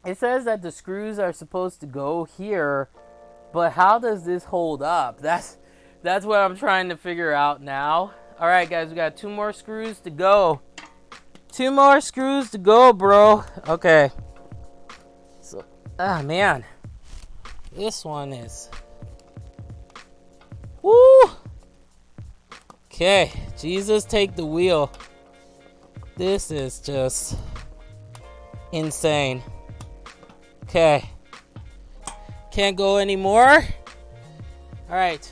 it says that the screws are supposed to go here, but how does this hold up? That's what I'm trying to figure out now. All right, guys, we got 2 more screws to go. 2 more screws to go, bro. Okay. So, man. This one is... Woo! Okay, Jesus, take the wheel. This is just insane. Okay. Can't go anymore. All right.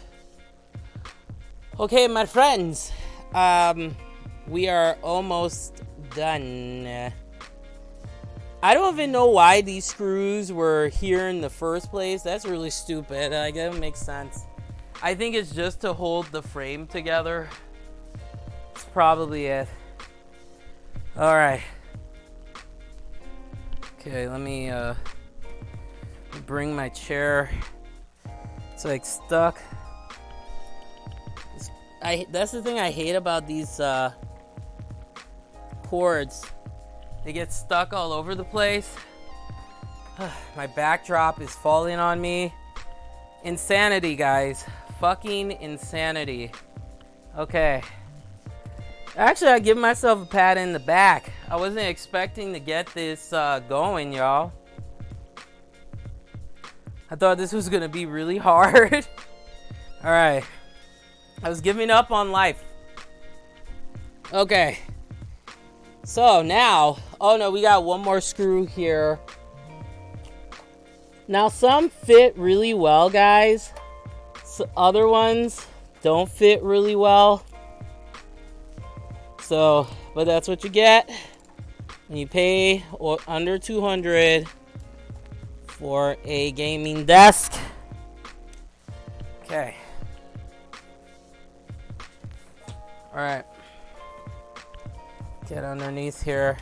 Okay, my friends. We are almost done. I don't even know why these screws were here in the first place. That's really stupid. That doesn't make sense. I think it's just to hold the frame together. That's probably it. All right. Okay, let me bring my chair. It's like stuck. That's the thing I hate about these cords. They get stuck all over the place. My backdrop is falling on me. Insanity, guys. Fucking insanity. Okay. Actually, I give myself a pat in the back. I wasn't expecting to get this going, y'all. I thought this was gonna be really hard. All right. I was giving up on life. Okay. So now, oh no, we got 1 more screw here. Now some fit really well, guys. So other ones don't fit really well. So, but that's what you get when you pay under $200 for a gaming desk. Okay. All right. Get underneath here.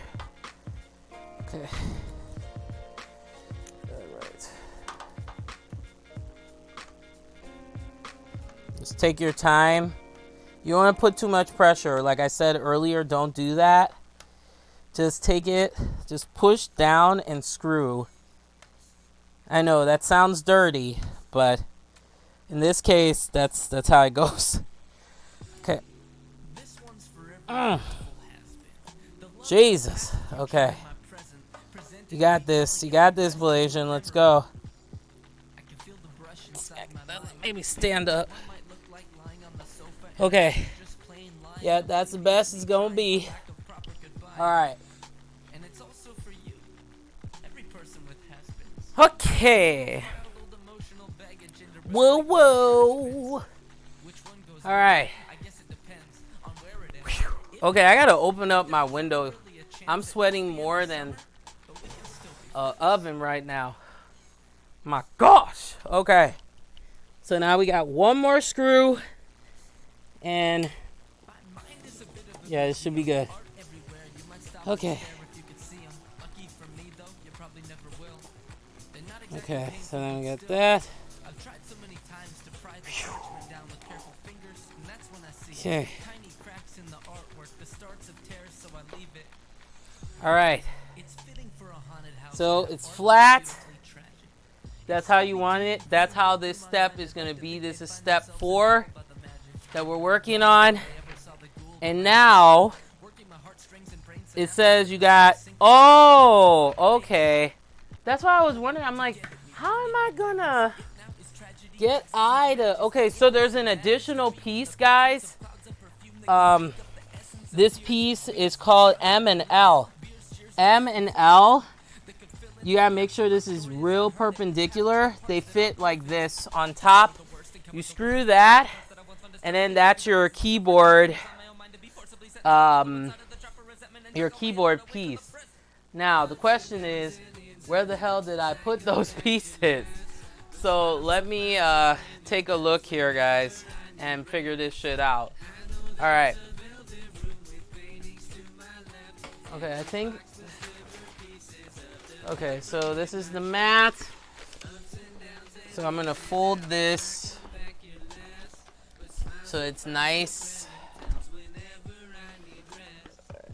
Okay. All right. Just take your time. You don't want to put too much pressure. Like I said earlier, don't do that. Just take it, just push down and screw. I know that sounds dirty, but in this case, that's how it goes. Okay. Jesus. Okay. You got this. You got this, Blasian. Let's go. Maybe stand up. Okay. Yeah, that's the best it's gonna be. Alright. Okay. Whoa, whoa. Alright. Okay, I gotta open up my window. I'm sweating more than an oven right now. My gosh. Okay. So now we got 1 more screw. And yeah, this should be good. Okay. Okay, so then we got that. Okay. All right. So it's flat. That's how you want it. That's how this step is going to be. This is step 4 that we're working on. And now it says you got, oh, okay. That's why I was wondering. I'm like, how am I going to get I to, okay, so there's an additional piece, guys. This piece is called M and L. M and L, you gotta make sure this is real perpendicular. They fit like this on top. You screw that, and then that's your keyboard, piece. Now the question is, where the hell did I put those pieces? So let me take a look here, guys, and figure this shit out. All right. Okay, I think. Okay, so this is the mat. So I'm gonna fold this so it's nice.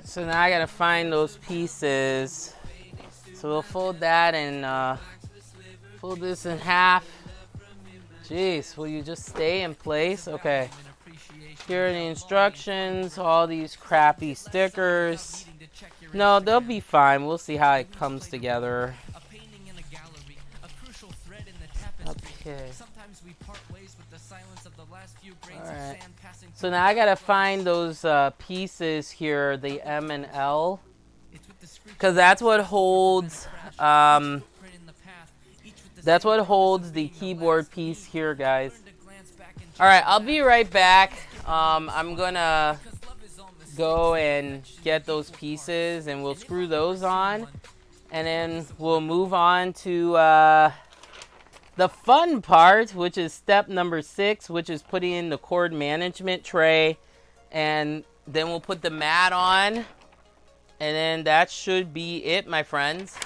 So now I gotta find those pieces. So we'll fold that and fold this in half. Jeez, will you just stay in place? Okay. Here are the instructions, all these crappy stickers. No, they'll be fine. We'll see how it comes together. Okay. Alright. So now I gotta find those pieces here, the M and L. Because that's what holds the keyboard piece here, guys. Alright, I'll be right back. I'm gonna go and get those pieces and we'll screw those on, and then we'll move on to the fun part, which is step number 6, which is putting in the cord management tray, and then we'll put the mat on, and then that should be it, my friends.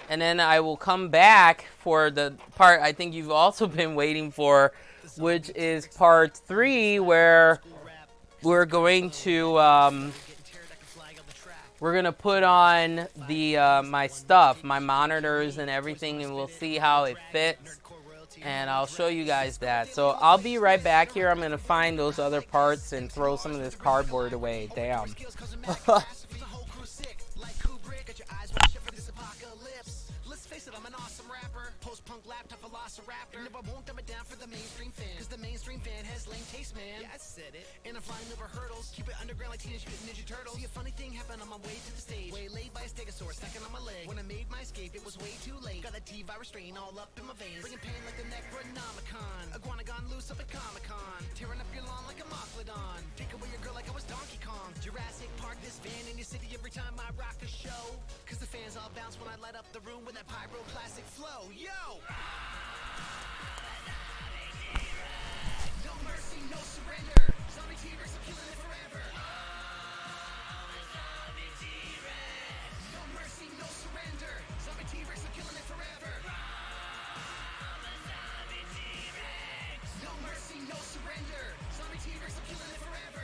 And then I will come back for the part I think you've also been waiting for, which is part 3, where we're going to put on the my stuff, my monitors and everything, and we'll see how it fits, and I'll show you guys that. So I'll be right back here. I'm gonna find those other parts and throw some of this cardboard away. Damn. Never won't dumb it down for the mainstream fan, cause the mainstream fan has lame taste, man. Yeah, I said it. And I'm flying over hurdles, keep it underground like Teenage Mutant Ninja Turtles. See a funny thing happen on my way to the stage, waylaid by a stegosaurus stacking on my leg. When I made my escape, it was way too late. Got that T-virus strain all up in my veins, bringing pain like the Necronomicon. Iguanagon loose up at Comic-Con, tearing up your lawn like a Mochlodon. Take away your girl like I was Donkey Kong. Jurassic Park this van in your city every time I rock a show, cause the fans all bounce when I light up the room with that pyroclastic flow. Yo! No mercy, no surrender. Zombie T-Rex, I'm killing it forever. Zombie T-Rex. No mercy, no surrender. Zombie T-Rex, I'm killing it forever. Zombie T-Rex. No mercy, no surrender. Zombie T-Rex, I'm killing it forever.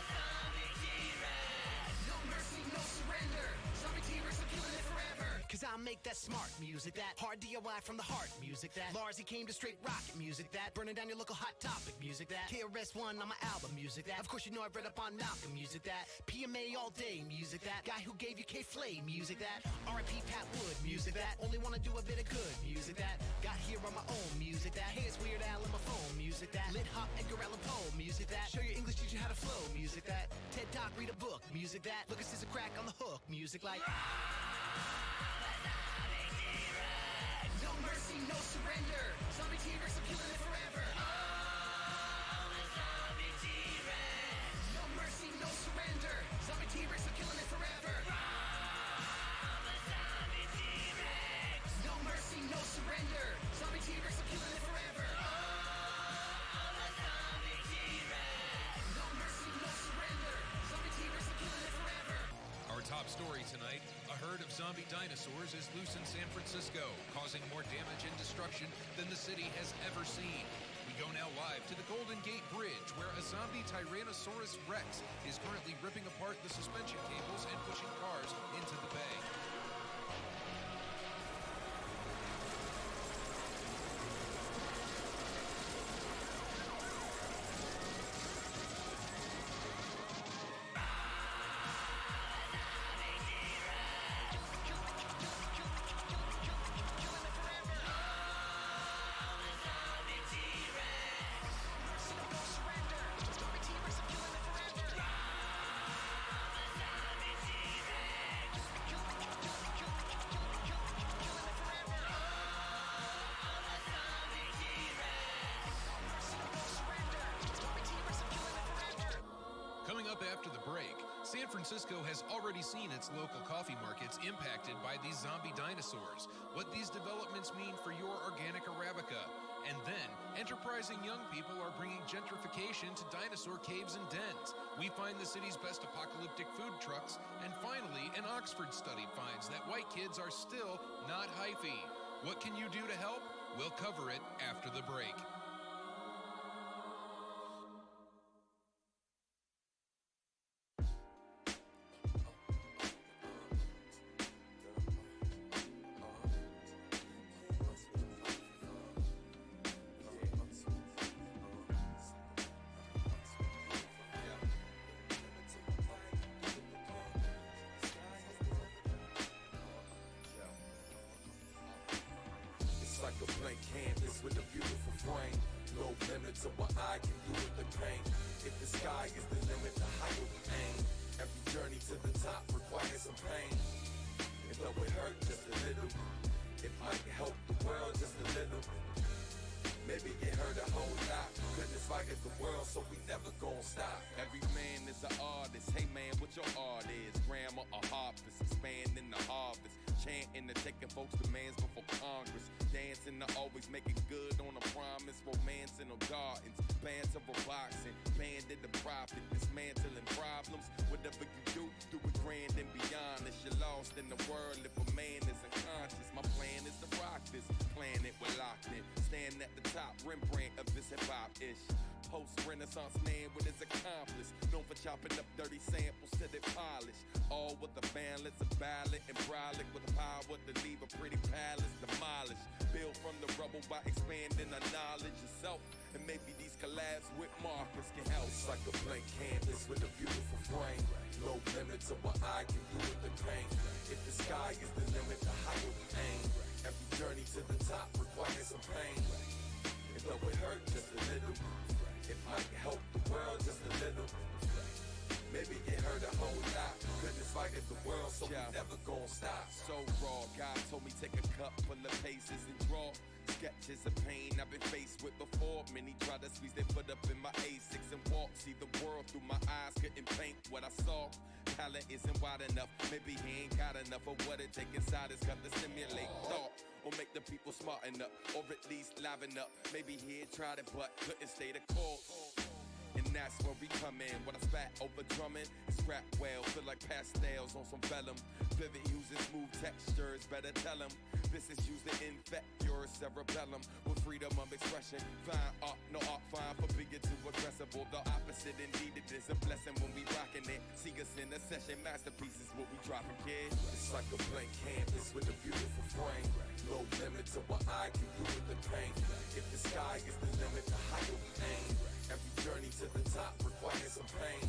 Zombie T-Rex. No mercy, no surrender. Zombie T-Rex, I'm killing it forever. Cause I'll make that smart music, that hard DIY from the heart music, that Lars, he came to straight rocket music, that burning down your local hot topic music, that KRS-One on my album music, that of course you know I've read up on Malcolm music, that PMA all day music, that guy who gave you K-Flay music, that R.I.P. Pat Wood music, that only wanna do a bit of good music, that got here on my own music, that hey, it's Weird Al on my phone music, that lit hop Edgar Allan Poe music, that show your English teacher how to flow music, that TED Talk read a book music, that look at Scissor Crack on the hook music, like no mercy, no surrender. Zombie T-Rex, I'm killing it forever. Zombie T-Rex. No mercy, no surrender. Zombie T-Rex, I'm killing it forever. Zombie T-Rex. No mercy, no surrender. Zombie T-Rex, I'm killing it forever. Zombie T-Rex. No mercy, no surrender. Zombie T-Rex, I'm killing it forever. Our top story tonight, a herd of zombie dinosaurs is loose in San Francisco, causing more damage and destruction than the city has ever seen. We Go now live to the Golden Gate Bridge, where a zombie Tyrannosaurus Rex is currently ripping apart the suspension cables and pushing cars into the bay. Coming up after the break, San Francisco has already seen its local coffee markets impacted by these zombie dinosaurs, what these developments mean for your organic Arabica, and then enterprising young people are bringing gentrification to dinosaur caves and dens. We find the city's best apocalyptic food trucks, and finally, an Oxford study finds that white kids are still not hyphy. What can you do to help? We'll cover it after the break. Like a blank canvas with a beautiful frame. No limit to what I can do with the pain. If the sky is the limit, the height will be aim. Every journey to the top requires some pain. And though it hurt just a little, it might help the world just a little. Maybe it hurt a whole lot. Goodness fight at the world, so we never gon' stop. Every man is an artist. Hey man, what your art is? Grammar or harvest, expanding the harvest. Chanting and taking folks' demands before Congress. Dancing to always make it good on a promise. Romancing on gardens. Bands of boxing. Bandit the profit. Dismantling problems. Whatever you do, do it grand and beyond. If you're lost in the world, if a man is unconscious, my plan is to rock this planet we're locked in. Stand at the top, Rembrandt of this hip-hop-ish. Post-Renaissance man with his accomplice. Known for chopping up dirty samples till they polish. All with a balance of ballad and brolic with the power to leave a pretty palace demolished. Build from the rubble by expanding the knowledge yourself. And maybe these collabs with Marcus can help. It's like a blank canvas with a beautiful frame. No limit to what I can do with the pain. If the sky is the limit, the height will be aim. Every journey to the top requires some pain. And though it hurt just a little, it might help the world just a little. Maybe it hurt a whole lot. Goodness fight at the world, so we never gon' stop. So raw, God told me take a cup full of paces and draw sketches of pain I've been faced with before. Many try to squeeze their foot up in my A6 and walk. See the world through my eyes, couldn't paint what I saw. Palette isn't wide enough, maybe he ain't got enough of what it take inside his gut to stimulate thought. Or make the people smarten up, or at least liven up. Maybe he had tried it but couldn't stay the course. And that's where we come in. When I spat over drumming, it's rap well, feel like pastels on some vellum. Vivid using smooth textures, better tell him. This is used to infect your cerebellum with freedom of expression. Fine art, no art, fine for bigger too aggressive. Or the opposite, indeed it is a blessing when we rockin' it. See us in a session, masterpieces what we dropping, kid. It's like a blank canvas with a beautiful frame. No limit to what I can do with the pain. If the sky is the limit, the height will be aim. Every journey to the top requires some pain.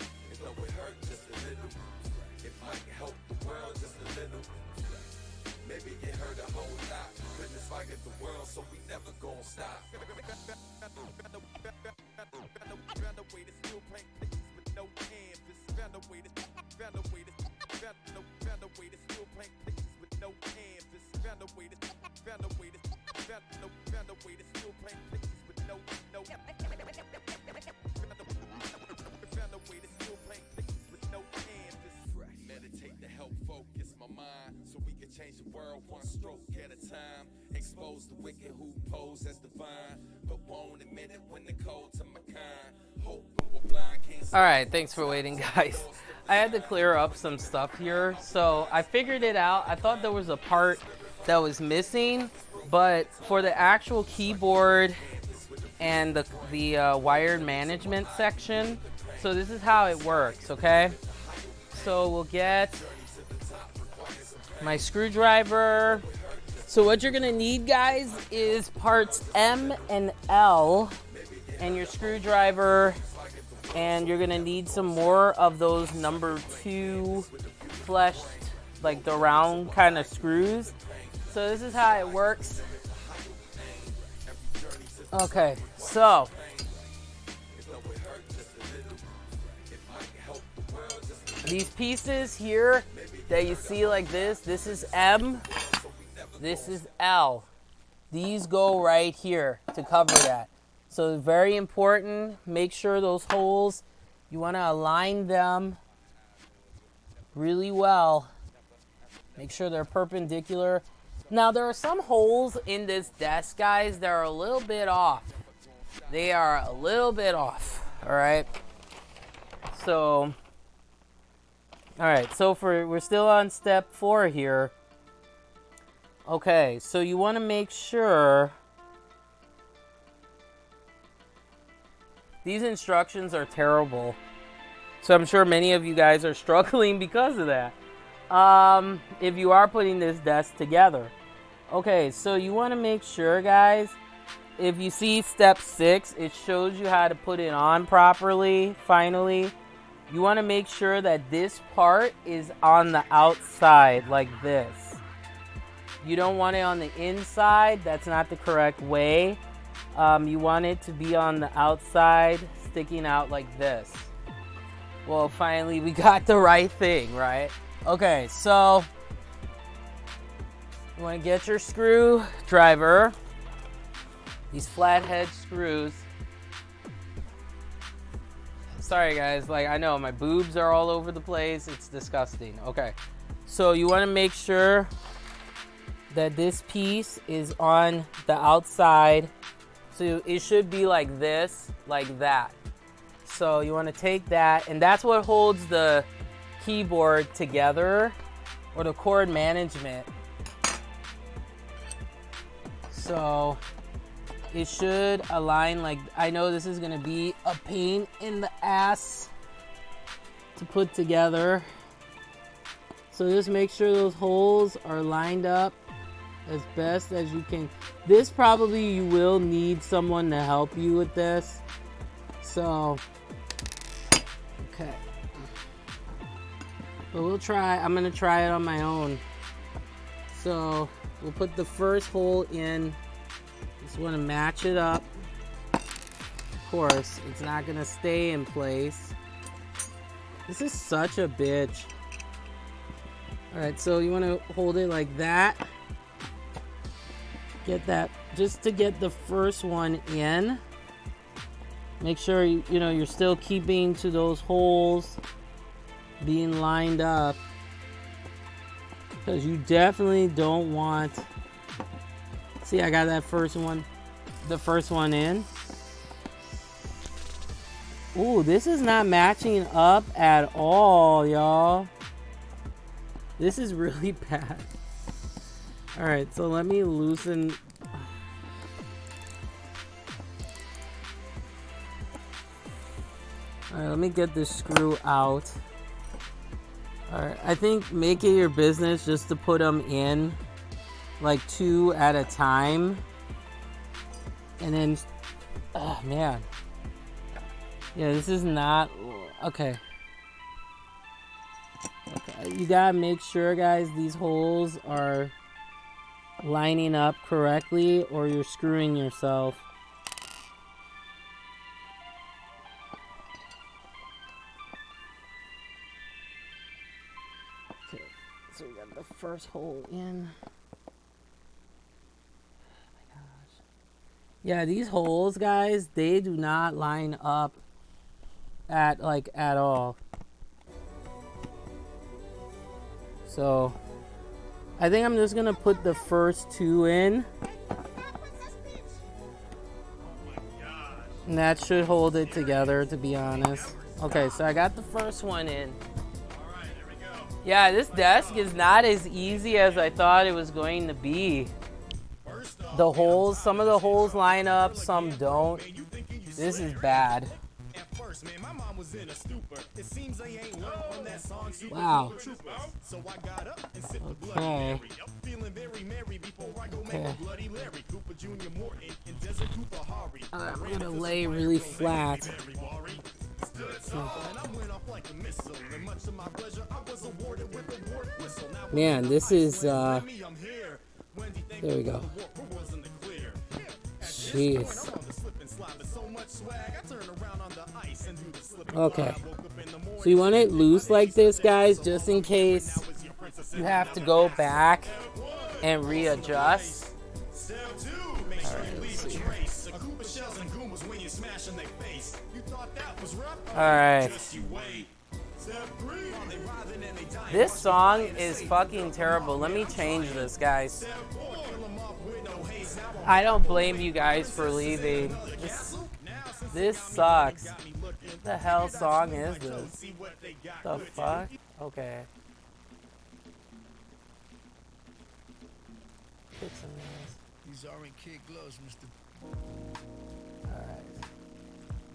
And though it hurt just a little, it might help the world just a little. Maybe it hurt a whole lot. Goodness fight at the world, so we never gon' stop. Found a way to still paint pictures with no canvas. Found a way to still paint pictures with no canvas. Found a way to still paint pictures with no. Found a way to still paint pictures with no canvas. Meditate to help focus my mind, so we can change the world one stroke at a time. Expose the wicked who pose as divine, but won't admit it when they're cold to my kind. Hope we're blind, can't see. All right, thanks for waiting, guys. I had to clear up some stuff here, so I figured it out. I thought there was a part that was missing, but for the actual keyboard and the wired management section. So this is how it works, okay? So we'll get my screwdriver. So what you're gonna need, guys, is parts M and L and your screwdriver, and you're gonna need some more of those number 2 fleshed, like the round kind of screws. So this is how it works. Okay, so these pieces here that you see like this is M, this is L. These go right here to cover that. So very important, make sure those holes, you want to align them really well. Make sure they're perpendicular. Now there are some holes in this desk, guys, that are a little bit off. They are a little bit off, all right? So, all right, so we're still on step 4 here. Okay, so you want to make sure these instructions are terrible. So I'm sure many of you guys are struggling because of that. If you are putting this desk together. Okay, so you want to make sure, guys, if you see step 6, it shows you how to put it on properly, finally. You want to make sure that this part is on the outside, like this. You don't want it on the inside. That's not the correct way. You want it to be on the outside, sticking out like this. Well, finally, we got the right thing, right? Okay, so you want to get your screwdriver, these flathead screws. Sorry, guys, like I know my boobs are all over the place. It's disgusting. Okay, so you want to make sure that this piece is on the outside. So it should be like this, like that. So you want to take that, and that's what holds the keyboard together, or the cord management. So it should align like, I know this is going to be a pain in the ass to put together. So just make sure those holes are lined up as best as you can. This probably you will need someone to help you with this. So, okay. But we'll try, I'm going to try it on my own. So we'll put the first hole in. Just want to match it up. Of course, it's not going to stay in place. This is such a bitch. Alright, so you want to hold it like that. Get that, just to get the first one in. Make sure you're still keeping to those holes being lined up, because you definitely don't want, see, I got that first one, the first one in. Ooh, this is not matching up at all, y'all. This is really bad. All right, so let me loosen. All right, let me get this screw out. All right, I think make it your business just to put them in like 2 at a time. And then, oh man. Yeah, this is not, okay. Okay, you gotta make sure, guys, these holes are lining up correctly or you're screwing yourself. Okay, so we got the first hole in. Oh my gosh. Yeah, these holes, guys, they do not line up at all. So I think I'm just gonna put the first 2 in. And that should hold it together, to be honest. Okay, so I got the first one in. Yeah, this desk is not as easy as I thought it was going to be. The holes, some of the holes line up, some don't. This is bad. Wow. Okay. Okay. I'm gonna lay really flat. Man, this is there we go. Jeez. Okay. So you want it loose like this, guys, just in case you have to go back and readjust. Alright, let's see here. Alright. This song is fucking terrible. Let me change this, guys. I don't blame you guys for leaving. This sucks. What the hell song is this? The fuck? Okay. Fixing this. These aren't kid gloves, Mr. Alright.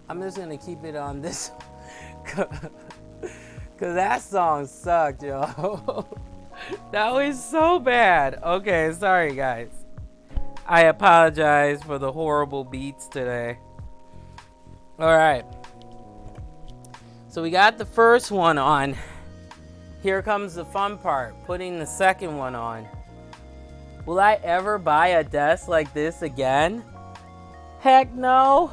I'm just gonna keep it on this. Cause that song sucked, yo. That was so bad. Okay, sorry guys. I apologize for the horrible beats today. Alright. So we got the first one on. Here comes the fun part, putting the second one on. Will I ever buy a desk like this again? Heck no.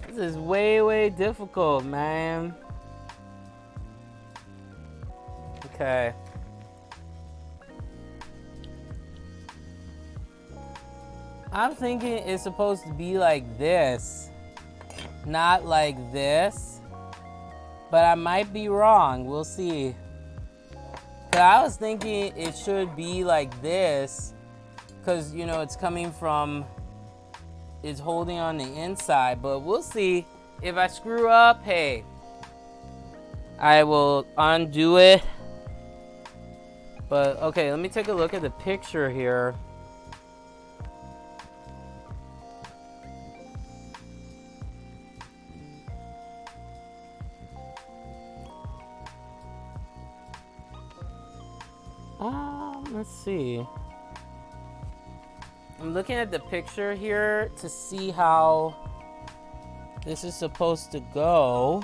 This is way, way difficult, man. Okay. I'm thinking it's supposed to be like this, not like this. But I might be wrong. We'll see. 'Cause I was thinking it should be like this, because you know it's coming from, it's holding on the inside. But we'll see. If I screw up, hey, I will undo it. But okay, let me take a look at the picture here. Let's see. I'm looking at the picture here to see how this is supposed to go.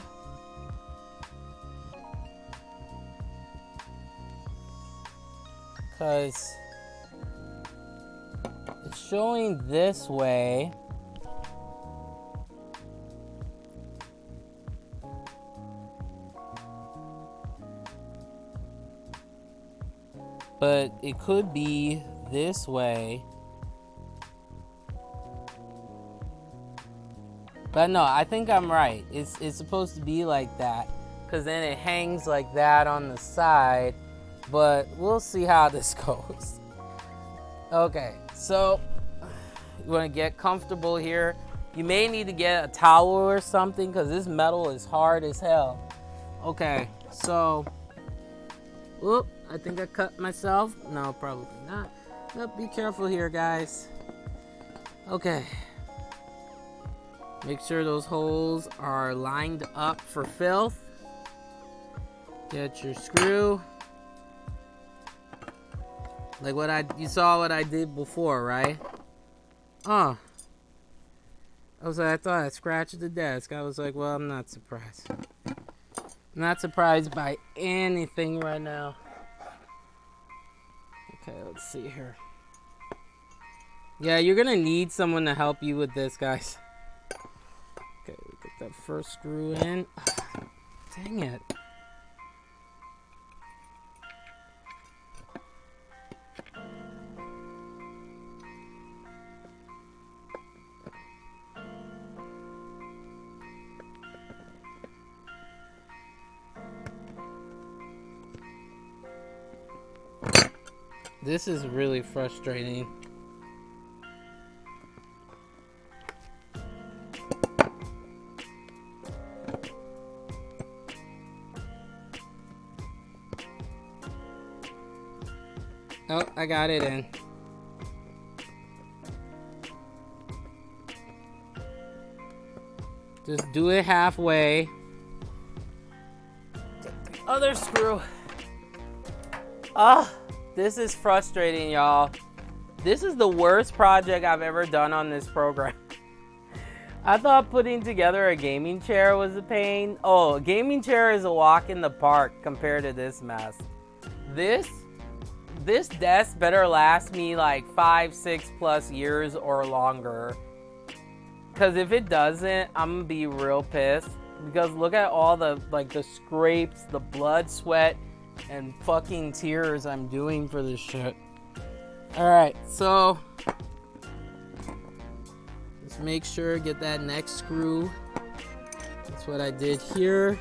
Because it's showing this way. But it could be this way. But no, I think I'm right. It's supposed to be like that, because then it hangs like that on the side. But we'll see how this goes. Okay, so you want to get comfortable here. You may need to get a towel or something, because this metal is hard as hell. Okay, so whoop, I think I cut myself. No, probably not. Nope, be careful here, guys. Okay. Make sure those holes are lined up for filth. Get your screw. Like you saw what I did before, right? Oh. I thought I scratched the desk. I was like, well, I'm not surprised. I'm not surprised by anything right now. Okay, let's see here. Yeah, you're gonna need someone to help you with this, guys. Okay, we get that first screw in. Dang it. This is really frustrating. Oh, I got it in. Just do it halfway. Other screw. This is frustrating, y'all. This is the worst project I've ever done on this program. I thought putting together a gaming chair was a pain. Oh, a gaming chair is a walk in the park compared to this mess. This desk better last me like 5-6+ years or longer. Because if it doesn't, I'm gonna be real pissed. Because look at all the scrapes, the blood, sweat, and fucking tears I'm doing for this shit. Alright, so just make sure get that next screw. That's what I did here.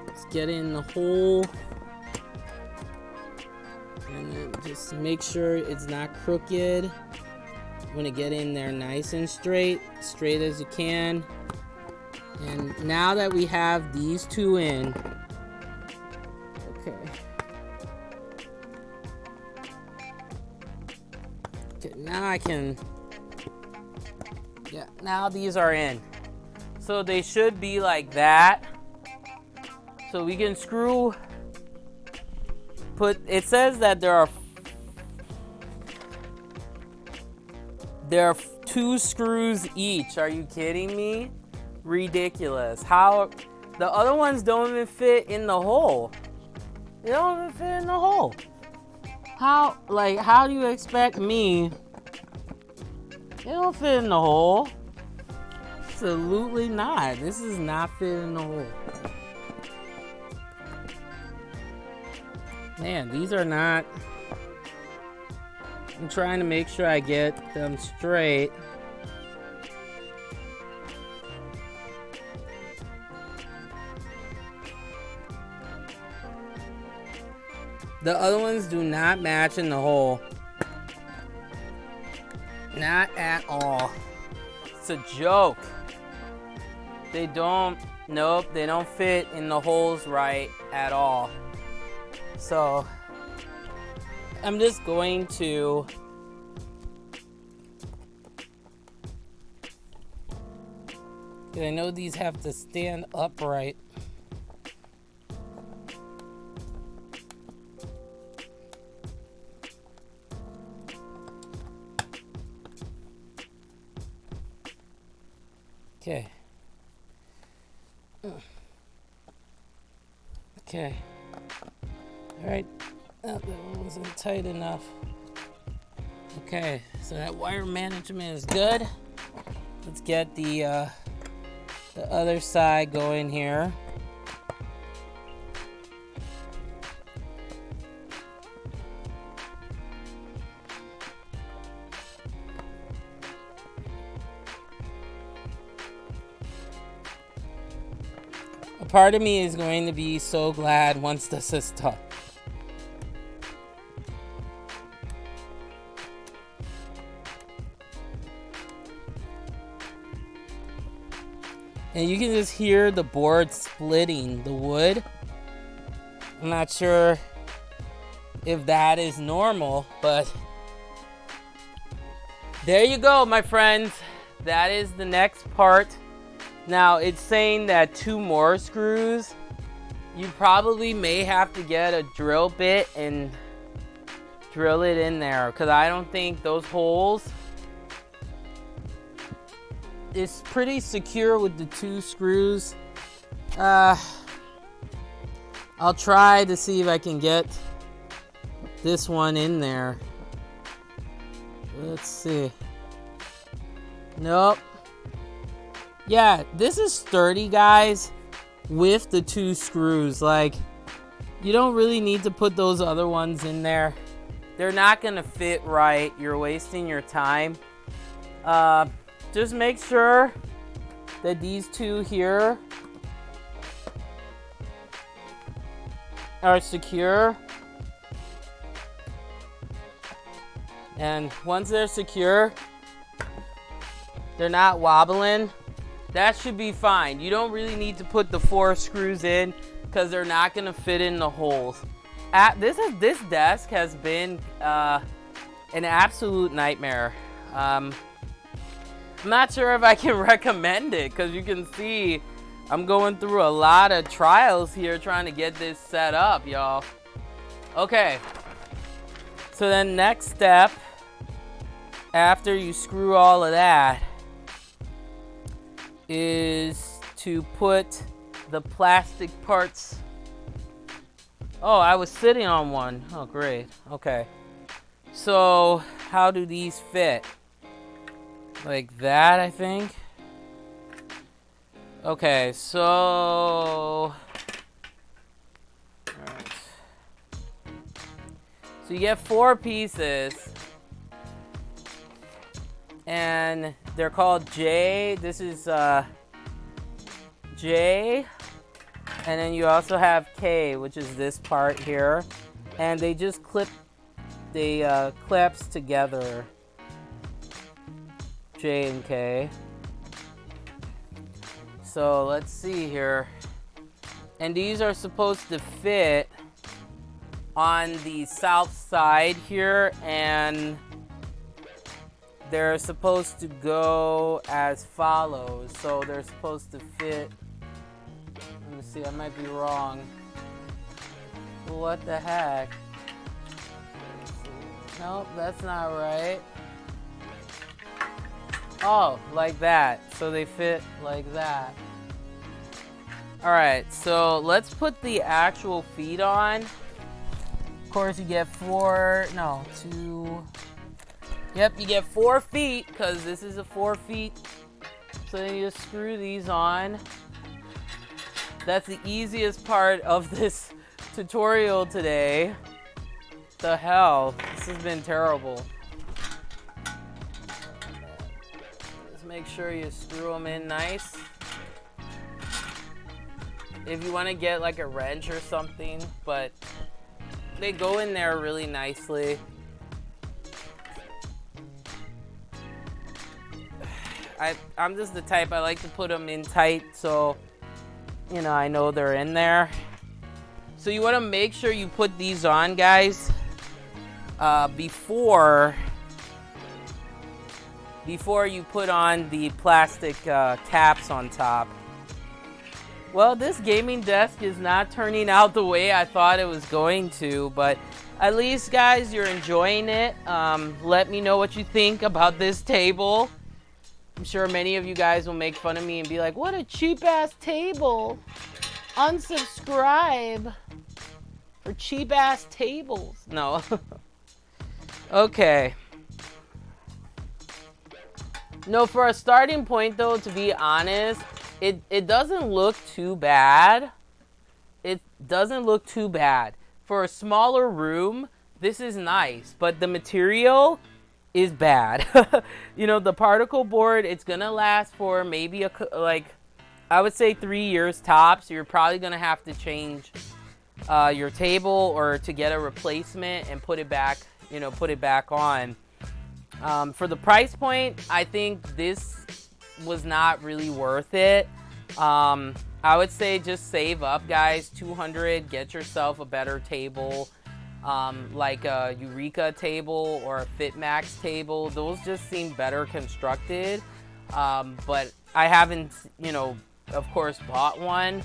Let's get in the hole. And then just make sure it's not crooked. I'm gonna get in there nice and straight as you can. And now that we have these two in, okay, now I can, yeah, now these are in. So they should be like that. So we can screw, it says that there are 2 screws each. Are you kidding me? Ridiculous. How the other ones don't even fit in the hole. They don't even fit in the hole. How do you expect me? They don't fit in the hole. Absolutely not. This is not fit in the hole. Man, these are not. I'm trying to make sure I get them straight. The other ones do not match in the hole. Not at all. It's a joke. They don't, nope, they don't fit in the holes right at all. So, I'm just going to I know these have to stand upright. Okay. Okay. All right. Oh, that one wasn't tight enough. Okay, so that wire management is good. Let's get the other side going here. A part of me is going to be so glad once this is done. And you can just hear the board splitting the wood. I'm not sure if that is normal, but there you go, my friends. That is the next part. Now, it's saying that 2 more screws. You probably may have to get a drill bit and drill it in there, because I don't think those holes. It's pretty secure with the 2 screws. I'll try to see if I can get this one in there. Let's see. Nope. Yeah, this is sturdy, guys, with the 2 screws. Like, you don't really need to put those other ones in there. They're not gonna fit right. You're wasting your time. Just make sure that these 2 here are secure. And once they're secure, they're not wobbling, that should be fine. You don't really need to put the 4 screws in because they're not going to fit in the holes. This desk has been an absolute nightmare. I'm not sure if I can recommend it because you can see I'm going through a lot of trials here trying to get this set up, y'all. Okay. So then next step, after you screw all of that, is to put the plastic parts. Oh, I was sitting on one. Oh, great. Okay. So how do these fit? Like that, I think. Okay, so all right. So you get 4 pieces, and they're called J. This is J, and then you also have K, which is this part here, and they just clamps together. J and K. So let's see here. And these are supposed to fit on the south side here, and they're supposed to go as follows. So they're supposed to fit. Let me see, I might be wrong. What the heck? Nope, that's not right. Oh, like that. So they fit like that. Alright, so let's put the actual feet on. Of course, you get 2. Yep, you get 4 feet because this is a 4 feet. So then you just screw these on. That's the easiest part of this tutorial today. The hell? This has been terrible. Make sure you screw them in nice. If you want to get like a wrench or something, but they go in there really nicely. I'm just the type, I like to put them in tight so, you know, I know they're in there. So you want to make sure you put these on, guys, before you put on the plastic caps on top. Well, this gaming desk is not turning out the way I thought it was going to, but at least, guys, you're enjoying it. Let me know what you think about this table. I'm sure many of you guys will make fun of me and be like, what a cheap-ass table. Unsubscribe for cheap-ass tables. No. Okay. No, for a starting point, though, to be honest, it doesn't look too bad. It doesn't look too bad. For a smaller room, this is nice, but the material is bad. You know, the particle board, it's going to last for maybe, I would say 3 years tops. You're probably going to have to change your table or to get a replacement and put it back, on. For the price point, I think this was not really worth it. I would say just save up, guys. $200, get yourself a better table, like a Eureka table or a FitMax table. Those just seem better constructed. But I haven't, of course, bought one.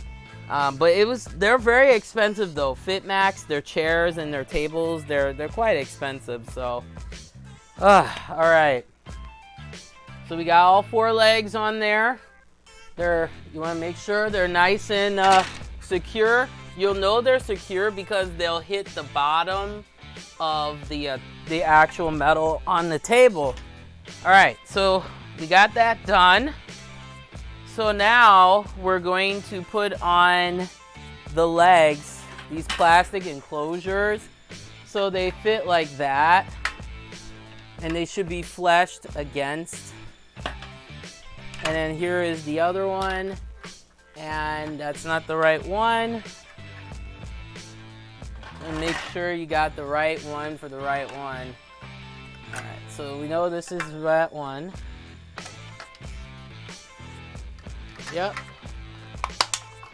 But they're very expensive though. FitMax, their chairs and their tables, they're quite expensive. So, all right. So we got all 4 legs on there. You want to make sure they're nice and secure. You'll know they're secure because they'll hit the bottom of the actual metal on the table. All right, so we got that done. So now we're going to put on the legs, these plastic enclosures, so they fit like that, and they should be fleshed against. And then here is the other one, and that's not the right one. And make sure you got the right one for the right one. All right, so we know this is that one. Yep.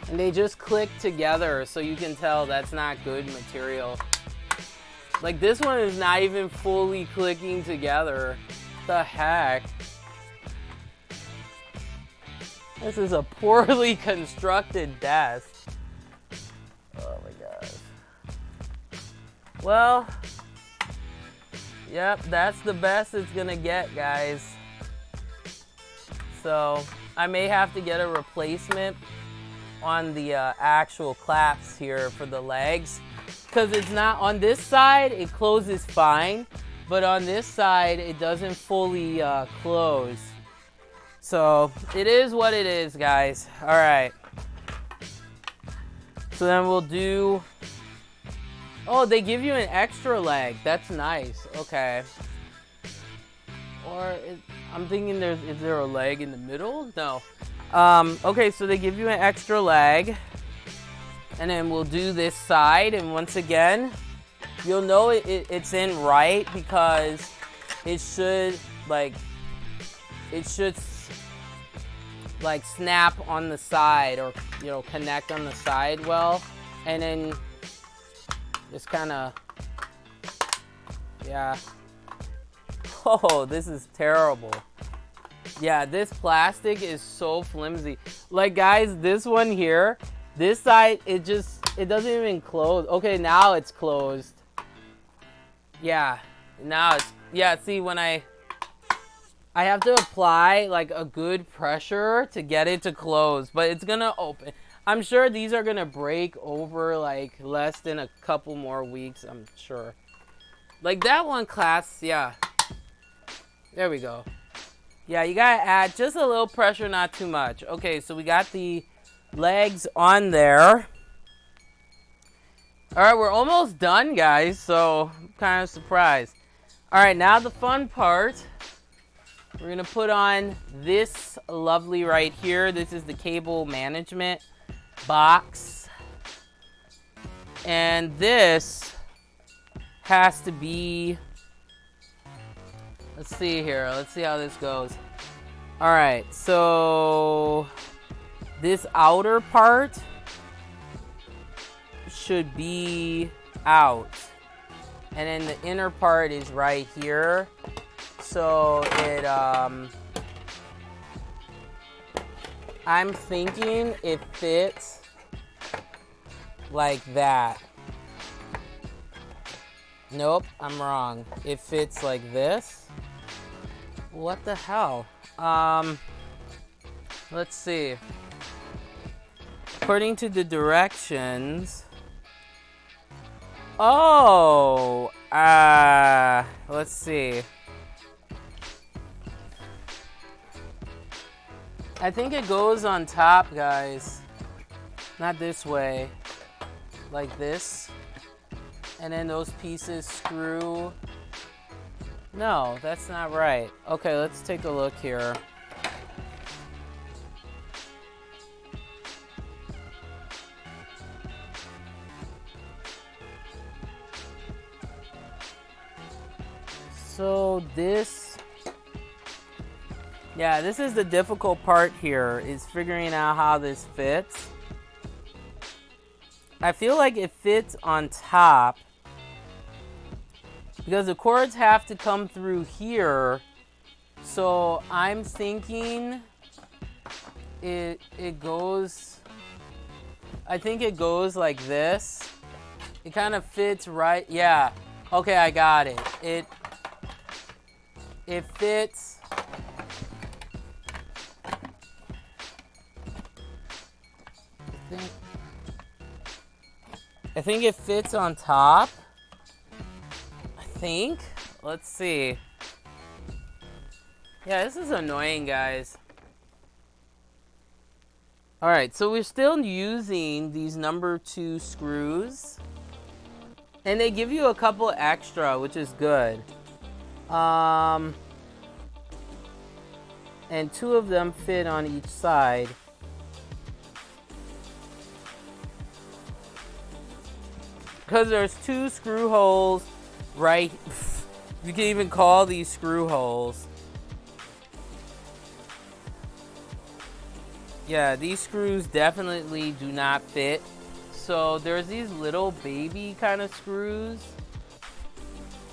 And they just click together, so you can tell that's not good material. Like this one is not even fully clicking together. What the heck? This is a poorly constructed desk. Oh my gosh. Well, yep, that's the best it's gonna get, guys. So I may have to get a replacement on the actual claps here for the legs, because it's not on this side, it closes fine, but on this side it doesn't fully close. So it is what it is, guys. All right, so then we'll do, oh, they give you an extra leg. That's nice. Okay. Or I'm thinking is there a leg in the middle? No. Okay, so they give you an extra leg. And then we'll do this side. And once again, you'll know it's in right because it should like snap on the side, or connect on the side well. And then just kind of, yeah. Oh, this is terrible. Yeah, this plastic is so flimsy. Like, guys, this one here, this side, it doesn't even close. Okay, now it's closed. Yeah, now it's, yeah, see, when I have to apply like a good pressure to get it to close, but it's gonna open. I'm sure these are gonna break over like less than a couple more weeks, I'm sure. Like that one class, yeah. There we go. Yeah, you gotta add just a little pressure, not too much. Okay, so we got the legs on there. All right, we're almost done, guys, so I'm kind of surprised. All right, now the fun part. We're gonna put on this lovely right here. This is the cable management box. And this has to be, let's see here. Let's see how this goes. All right, so this outer part should be out. And then the inner part is right here. So it, I'm thinking it fits like that. Nope, I'm wrong. It fits like this. What the hell? Let's see. According to the directions. Oh, let's see. I think it goes on top, guys. Not this way. Like this. And then those pieces screw. No, that's not right. Okay, let's take a look here. So this, yeah, this is the difficult part here, is figuring out how this fits. I feel like it fits on top because the cords have to come through here. So I'm thinking it goes, I think it goes like this. It kind of fits right. Yeah. Okay, I got it. It fits. I think it fits on top. I think. Let's see. Yeah, this is annoying, guys. Alright, so we're still using these number 2 screws. And they give you a couple extra, which is good. And 2 of them fit on each side. Because there's 2 screw holes right. You can even call these screw holes. Yeah, these screws definitely do not fit. So there's these little baby kind of screws.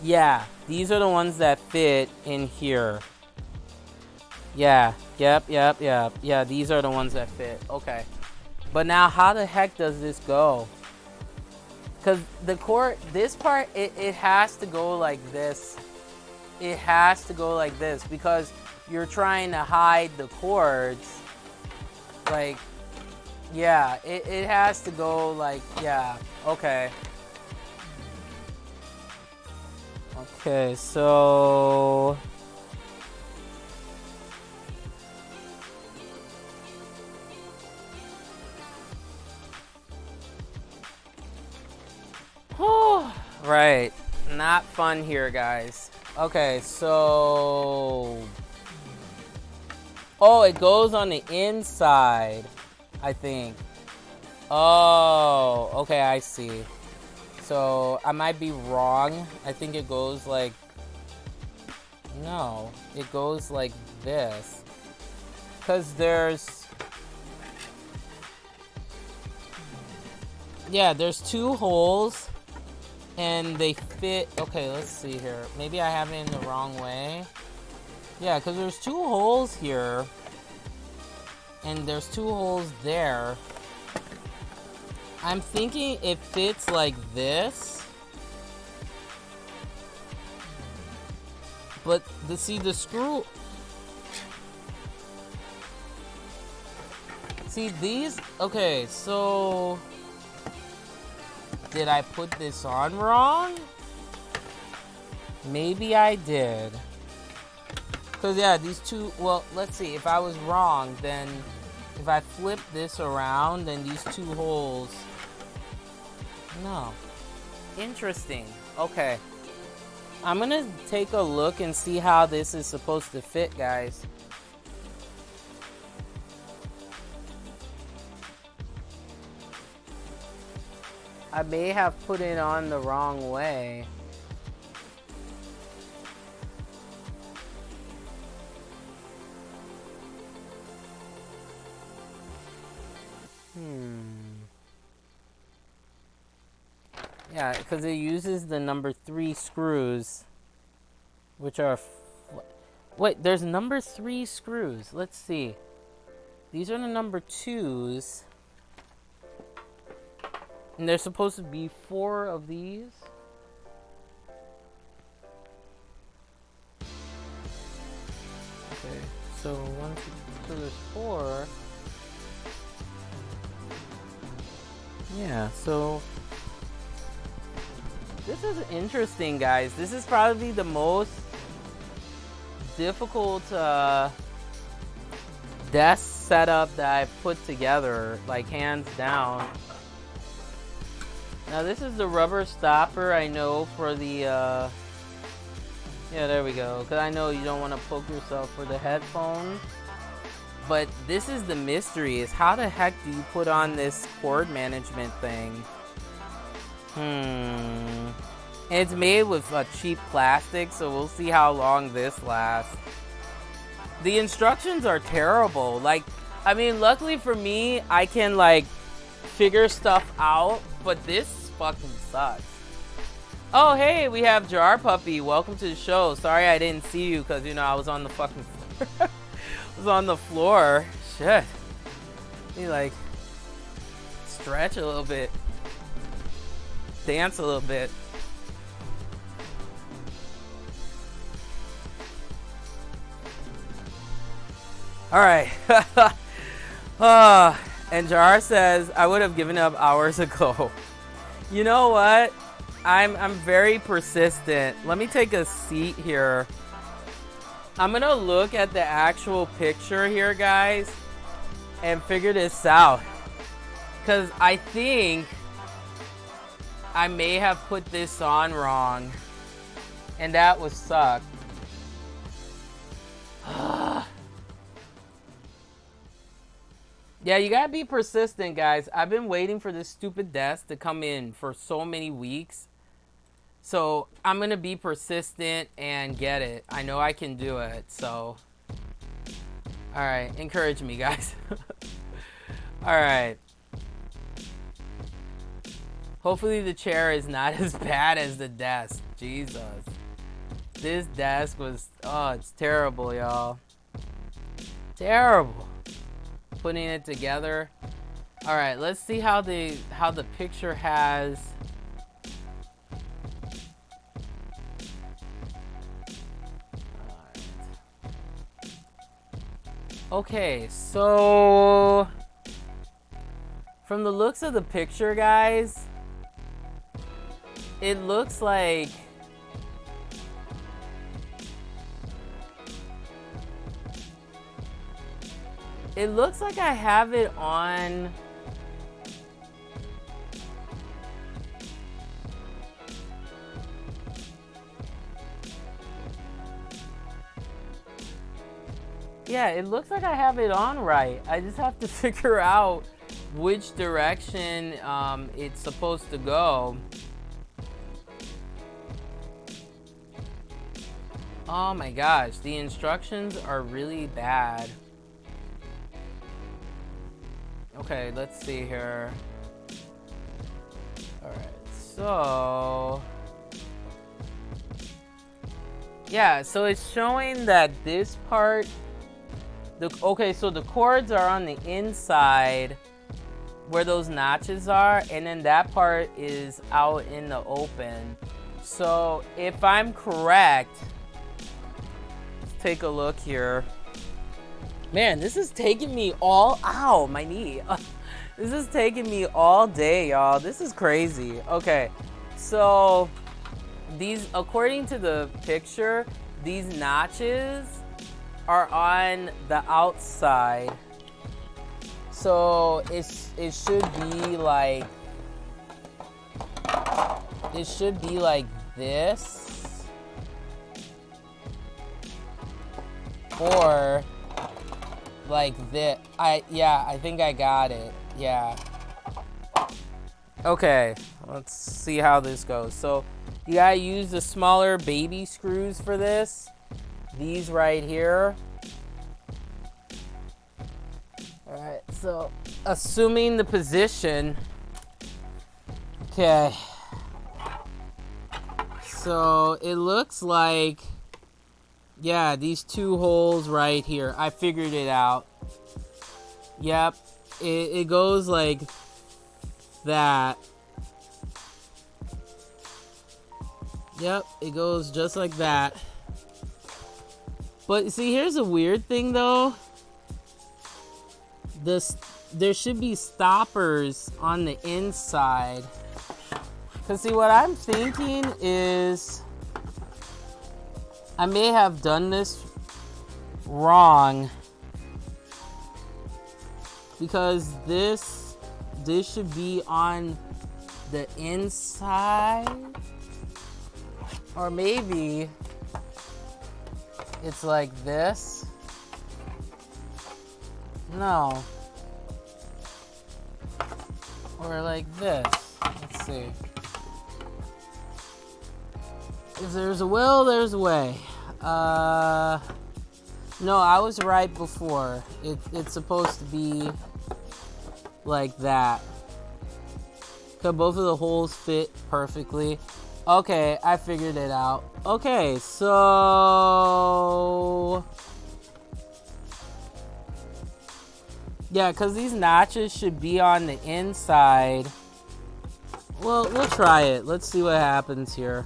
Yeah, these are the ones that fit in here. Yeah, Yep. Yeah, these are the ones that fit. Okay. But now how the heck does this go? Because the cord, this part, it has to go like this. It has to go like this because you're trying to hide the cords. Like, yeah, it has to go like, yeah, okay. Okay, so... Right, not fun here, guys. Okay, so... Oh, it goes on the inside, I think. Oh, okay, I see. So, I might be wrong. I think it goes like... No, it goes like this. Because there's... Yeah, there's 2 holes. And they fit... Okay, let's see here. Maybe I have it in the wrong way. Yeah, because there's 2 holes here. And there's 2 holes there. I'm thinking it fits like this. But see the screw... See these... Okay, so... Did I put this on wrong? Maybe I did. Because, yeah, these 2... Well, let's see. If I was wrong, then... If I flip this around, then these 2 holes... No. Interesting. Okay. I'm gonna take a look and see how this is supposed to fit, guys. I may have put it on the wrong way. Yeah, because it uses the number 3 screws, which are... Wait, there's number 3 screws. Let's see. These are the number 2s. And there's supposed to be 4 of these. Okay, so 1, 2, so there's 4. Yeah, so... This is interesting, guys. This is probably the most difficult desk setup that I've put together, like hands down. Now this is the rubber stopper, I know, for the yeah, there we go, because I know you don't want to poke yourself for the headphones. But this is the mystery, is how the heck do you put on this cord management thing? And it's made with cheap plastic, so we'll see how long this lasts. The instructions are terrible. Like, I mean, luckily for me, I can, like, figure stuff out, but this fucking sucks. Oh, hey, we have Jar Puppy. Welcome to the show. Sorry I didn't see you, because, you know, I was on the fucking floor. I was on the floor. Shit. You, like, stretch a little bit. Dance a little bit. Alright. And Jar says, I would have given up hours ago. You know what? I'm very persistent. Let me take a seat here. I'm gonna look at the actual picture here, guys, and figure this out. Because I think I may have put this on wrong, and that would suck. Yeah, you gotta be persistent, guys. I've been waiting for this stupid desk to come in for so many weeks. So I'm gonna be persistent and get it. I know I can do it, so. Alright, encourage me, guys. Alright. Hopefully the chair is not as bad as the desk. Jesus. This desk was, oh, it's terrible, y'all. Terrible. Putting it together. All right, let's see how the picture has. Okay, so from the looks of the picture, guys, it looks like I have it on. Yeah, it looks like I have it on right. I just have to figure out which direction it's supposed to go. Oh my gosh, the instructions are really bad. Okay, let's see here. Alright, so yeah, so it's showing that this part, okay, so the cords are on the inside where those notches are, and then that part is out in the open. So if I'm correct, let's take a look here. Man, this is taking me ow, my knee. This is taking me all day, y'all. This is crazy. Okay, so these, according to the picture, these notches are on the outside. So it should be like this, or like this. I think I got it. Yeah. Okay, let's see how this goes. So you gotta use the smaller baby screws for this. These right here. Alright, so assuming the position. Okay. So it looks like, yeah, these two holes right here. I figured it out. Yep. It goes like that. Yep, it goes just like that. But see, here's a weird thing though. There should be stoppers on the inside. Cause see, what I'm thinking is I may have done this wrong, because this should be on the inside, or maybe it's like this. No. Or like this. Let's see. If there's a will, there's a way. No, I was right before. It's supposed to be like that. Cause both of the holes fit perfectly. Okay, I figured it out. Okay, so yeah, cause these notches should be on the inside. Well, we'll try it. Let's see what happens here.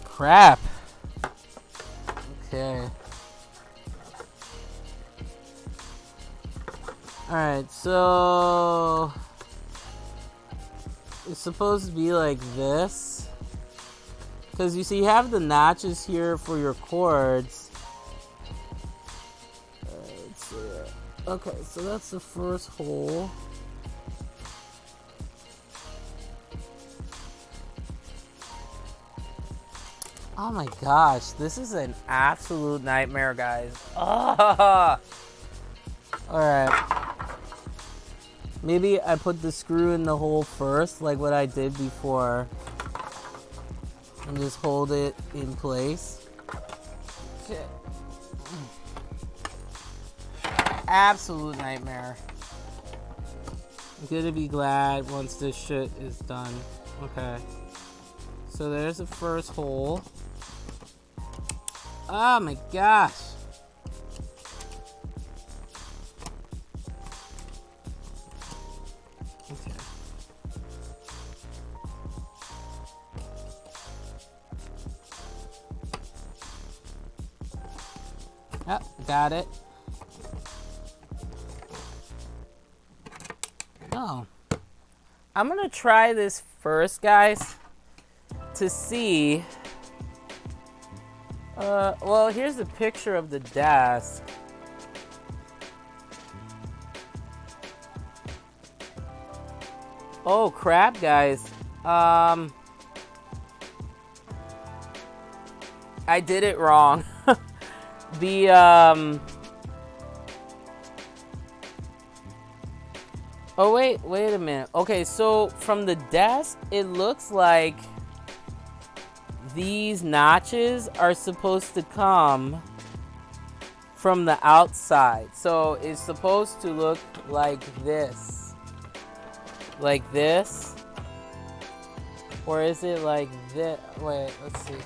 Crap. Okay. Alright, so it's supposed to be like this. Because you see, you have the notches here for your cords. Let's see. Okay, so that's the first hole. Oh my gosh, this is an absolute nightmare, guys. Oh. Alright. Maybe I put the screw in the hole first, like what I did before. And just hold it in place. Okay. Absolute nightmare. I'm gonna be glad once this shit is done. Okay. So there's the first hole. Oh my gosh. at it. Oh. I'm gonna try this first, guys, to see. Well, here's a picture of the desk. Oh crap, guys. I did it wrong. Oh wait a minute. Okay, so from the desk, it looks like these notches are supposed to come from the outside. So it's supposed to look like this. Like this. Or is it like this? Wait, let's see here.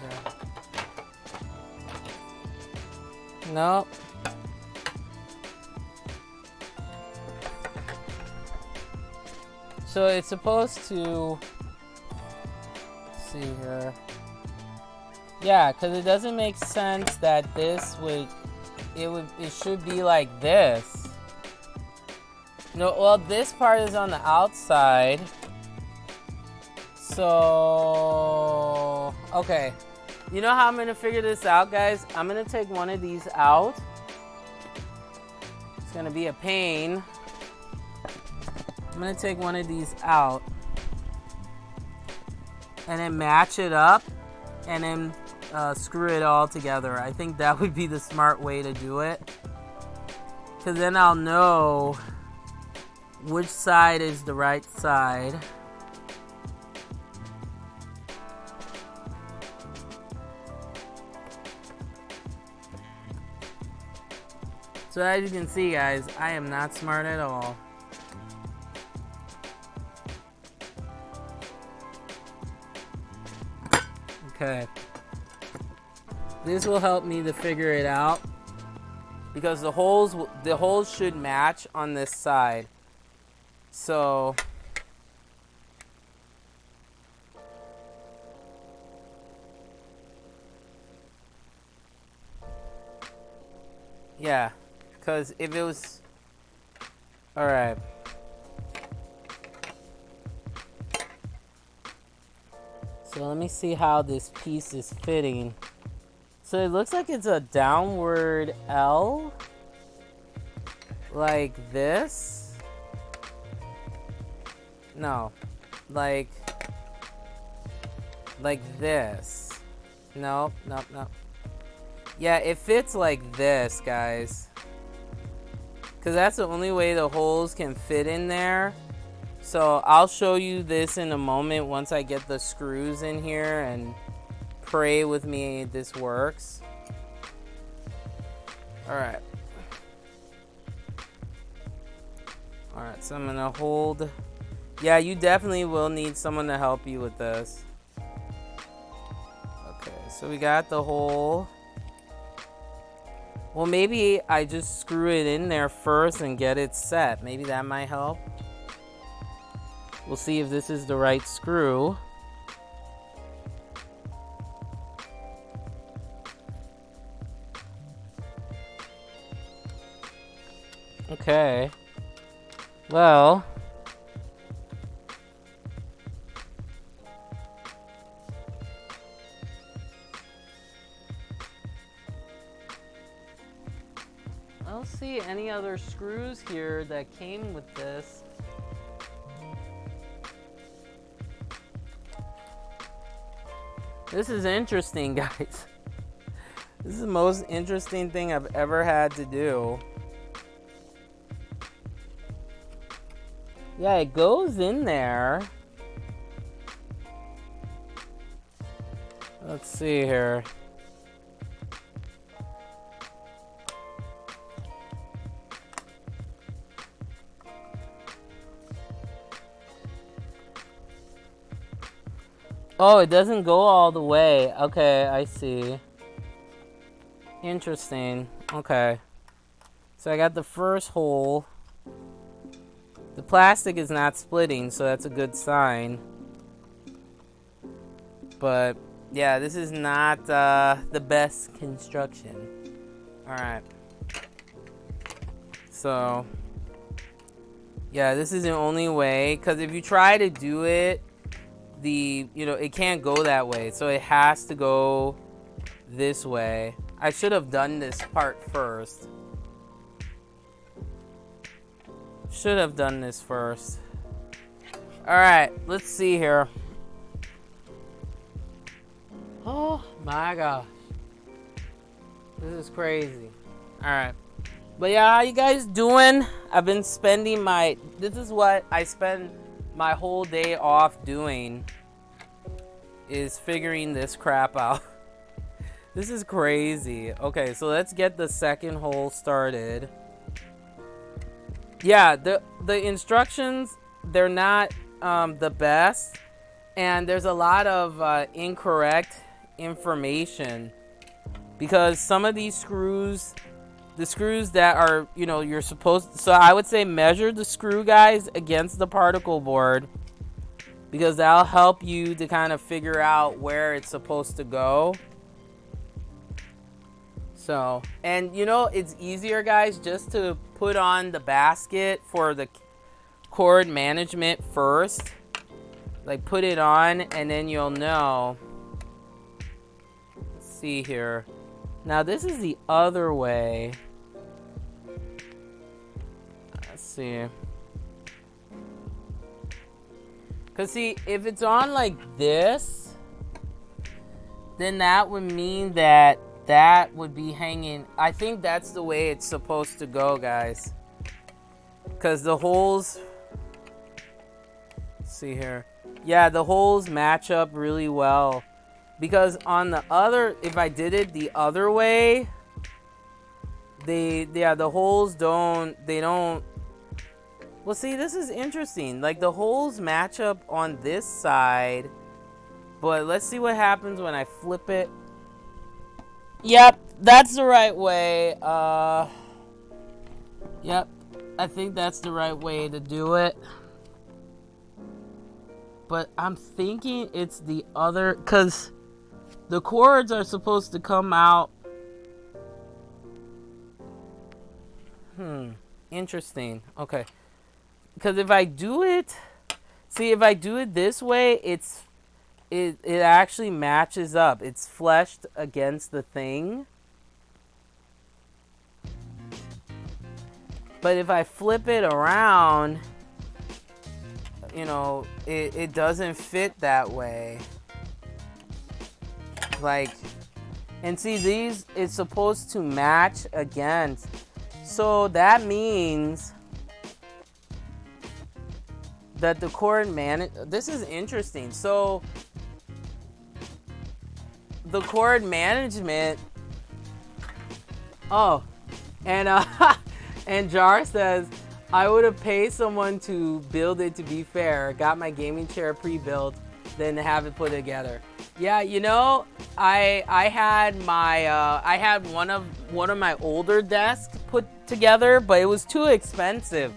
Nope. So it's supposed to, let's see here. Yeah, because it doesn't make sense that this would, it should be like this. No, well, this part is on the outside. So, okay. You know how I'm going to figure this out, guys? I'm going to take one of these out. It's going to be a pain. I'm going to take one of these out. And then match it up. And then screw it all together. I think that would be the smart way to do it. Because then I'll know which side is the right side. So as you can see, guys, I am not smart at all. Okay. This will help me to figure it out because the holes should match on this side. So yeah. Because if it was... Alright. So let me see how this piece is fitting. So it looks like it's a downward L. Like this. No. Like this. Nope, nope, nope. Yeah, it fits like this, guys. Because that's the only way the holes can fit in there. So I'll show you this in a moment once I get the screws in here, and pray with me this works. Alright. Alright, so I'm going to hold. Yeah, you definitely will need someone to help you with this. Okay, so we got the hole. Well, maybe I just screw it in there first and get it set. Maybe that might help. We'll see if this is the right screw. Okay. Well. I don't see any other screws here that came with this. This is interesting, guys. This is the most interesting thing I've ever had to do. Yeah, it goes in there. Let's see here. Oh, it doesn't go all the way. Okay, I see. Interesting. Okay. So I got the first hole. The plastic is not splitting, so that's a good sign. But, yeah, this is not the best construction. Alright. So yeah, this is the only way, because if you try to do it, it can't go that way, so it has to go this way. I should have done this part first. Should have done this first. Alright, let's see here. Oh my gosh. This is crazy. Alright. But yeah, how you guys doing? I've been spending this is what I spend my whole day off doing, is figuring this crap out. This is crazy. Okay, so let's get the second hole started. Yeah, the instructions, they're not the best, and there's a lot of incorrect information, because some of these screws, the screws that are, you're supposed to, so I would say measure the screw guys against the particle board, because that'll help you to kind of figure out where it's supposed to go. So, and it's easier, guys, just to put on the basket for the cord management first. Like, put it on, and then you'll know. Let's see here. Now, this is the other way. Let's see. Because, see, if it's on like this, then that would mean that would be hanging. I think that's the way it's supposed to go, guys. Because the holes, let's see here. Yeah, the holes match up really well. Because on the other, if I did it the other way, the holes don't. Well, see, this is interesting. Like, the holes match up on this side. But let's see what happens when I flip it. Yep, that's the right way. Yep, I think that's the right way to do it. But I'm thinking it's the other, because the cords are supposed to come out. Interesting. Okay. Because if I do it, if I do it this way, it actually matches up. It's fleshed against the thing. But if I flip it around, it doesn't fit that way. Like, and see, these, it's supposed to match against. So that means that the cord this is interesting. So the cord management. Oh, and and Jar says, I would have paid someone to build it, to be fair. Got my gaming chair pre-built, then have it put together. Yeah, I had my I had one of my older desks put together, but it was too expensive.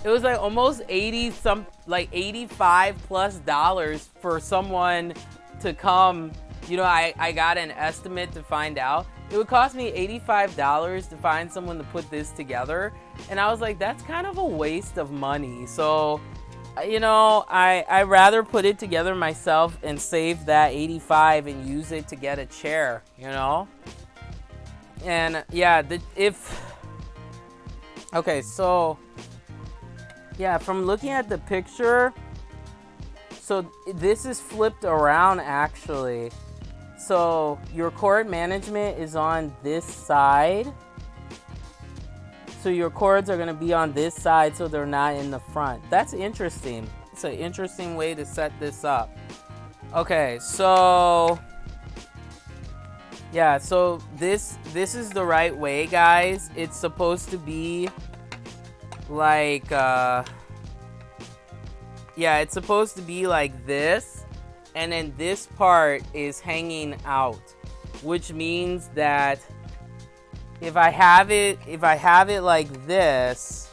It was like almost $85+ for someone to come. I got an estimate to find out. It would cost me $85 to find someone to put this together. And I was like, that's kind of a waste of money. So, I'd rather put it together myself and save that $85 and use it to get a chair, And yeah, okay, so yeah, from looking at the picture, so this is flipped around actually. So your cord management is on this side. So your cords are going to be on this side, so they're not in the front. That's interesting. It's an interesting way to set this up. Okay, so yeah, so this is the right way, guys. It's supposed to be like it's supposed to be like this, and then this part is hanging out, which means that if I have it like this,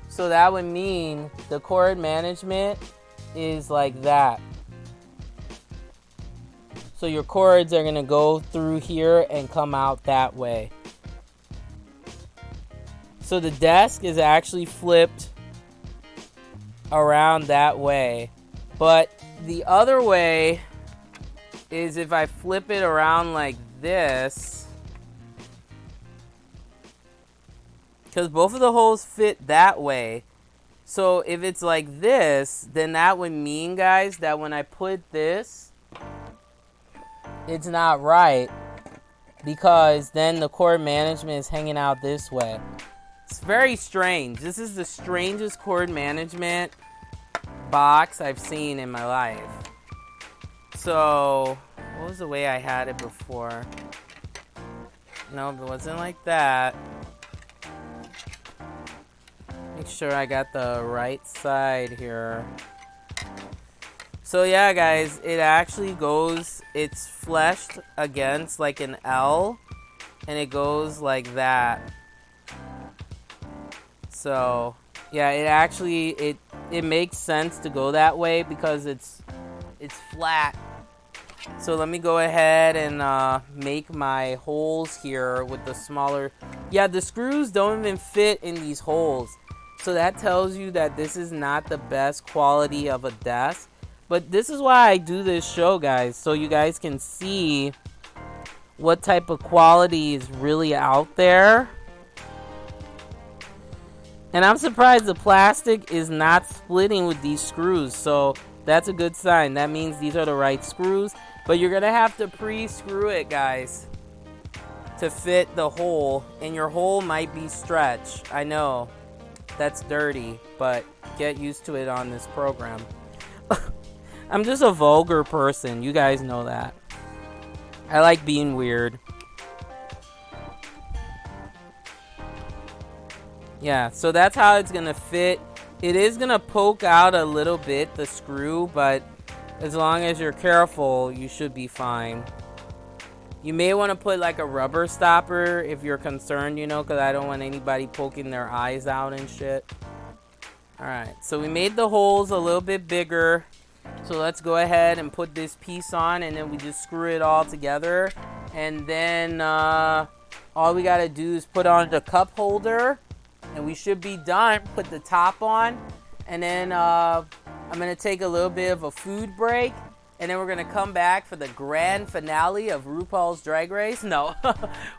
so that would mean the cord management is like that. So your cords are gonna go through here and come out that way. So the desk is actually flipped around that way. But the other way is if I flip it around like this. Because both of the holes fit that way. So if it's like this, then that would mean, guys, that when I put this, it's not right. Because then the cord management is hanging out this way. It's very strange. This is the strangest cord management box I've seen in my life. So, what was the way I had it before? No, it wasn't like that. Make sure I got the right side here. So yeah, guys, it actually goes, it's fleshed against like an L, and it goes like that. So yeah, it actually, it makes sense to go that way because it's flat. So let me go ahead and make my holes here with the smaller. Yeah, the screws don't even fit in these holes. So that tells you that this is not the best quality of a desk. But this is why I do this show, guys, so you guys can see what type of quality is really out there. And I'm surprised the plastic is not splitting with these screws. So that's a good sign. That means these are the right screws. But you're going to have to pre-screw it, guys, to fit the hole. And your hole might be stretched. I know. That's dirty, but get used to it on this program. I'm just a vulgar person. You guys know that. I like being weird. Yeah, so that's how it's going to fit. It is going to poke out a little bit, the screw, but as long as you're careful, you should be fine. You may want to put like a rubber stopper if you're concerned, you know, because I don't want anybody poking their eyes out and shit. Alright, so we made the holes a little bit bigger. So let's go ahead and put this piece on, and then we just screw it all together. And then all we got to do is put on the cup holder, and we should be done. Put the top on, and then I'm going to take a little bit of a food break. And then we're going to come back for the grand finale of RuPaul's Drag Race. No,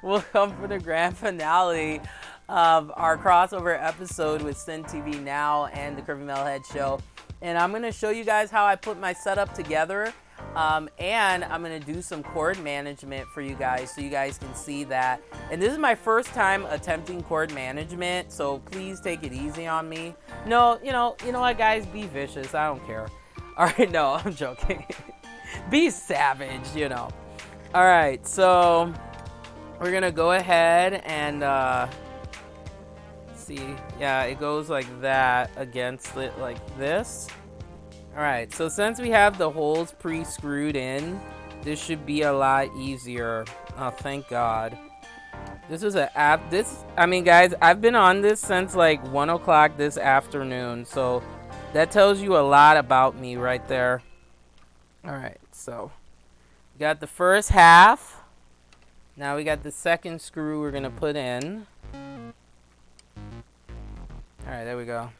we'll come for the grand finale of our crossover episode with Sin TV Now and the Curvy Metalhead Show. And I'm going to show you guys how I put my setup together. And I'm going to do some cord management for you guys so you guys can see that. And this is my first time attempting cord management, so please take it easy on me. No, you know what, guys? Be vicious. I don't care. All right, no, I'm joking. Be savage, you know. All right, so we're going to go ahead and see. Yeah, it goes like that against it like this. All right, so since we have the holes pre-screwed in, this should be a lot easier. Oh, thank God. This was an app. I mean, guys, I've been on this since like 1 o'clock this afternoon, so that tells you a lot about me right there. All right, so we got the first half. Now we got the second screw we're going to put in. All right, there we go.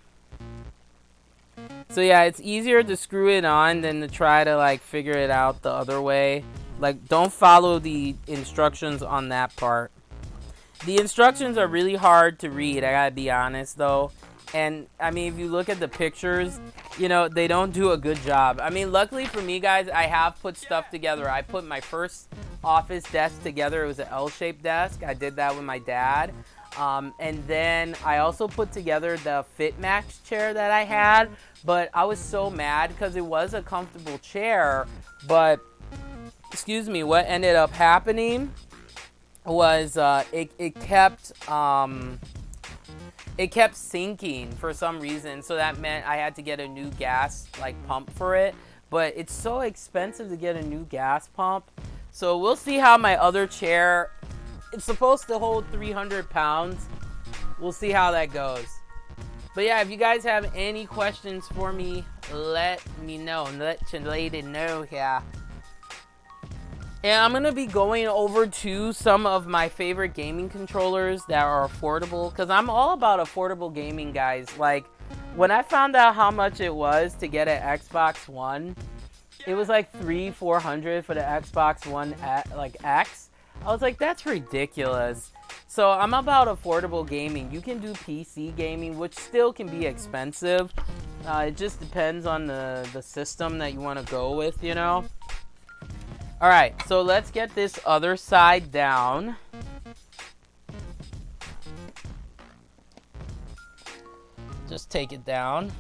So yeah, it's easier to screw it on than to try to like figure it out the other way. Like, don't follow the instructions on that part. The instructions are really hard to read, I gotta be honest though. And I mean, if you look at the pictures, you know, they don't do a good job. I mean, luckily for me, guys, I have put stuff together. I put my first office desk together. It was an L-shaped desk. I did that with my dad. And then I also put together the FitMax chair that I had. But I was so mad because it was a comfortable chair. But, excuse me, what ended up happening was it kept sinking for some reason, so that meant I had to get a new gas pump for it. But it's so expensive to get a new gas pump, so we'll see how my other chair, it's supposed to hold 300 pounds. We'll see how that goes. But yeah, if you guys have any questions for me, let me know. Let your lady know here. And I'm gonna be going over to some of my favorite gaming controllers that are affordable, because I'm all about affordable gaming, guys. Like, when I found out how much it was to get an Xbox One, it was like $300-400 for the Xbox One like X. I was like, that's ridiculous. So I'm about affordable gaming. You can do PC gaming, which still can be expensive. It just depends on the system that you want to go with, you know. All right, so let's get this other side down. Just take it down.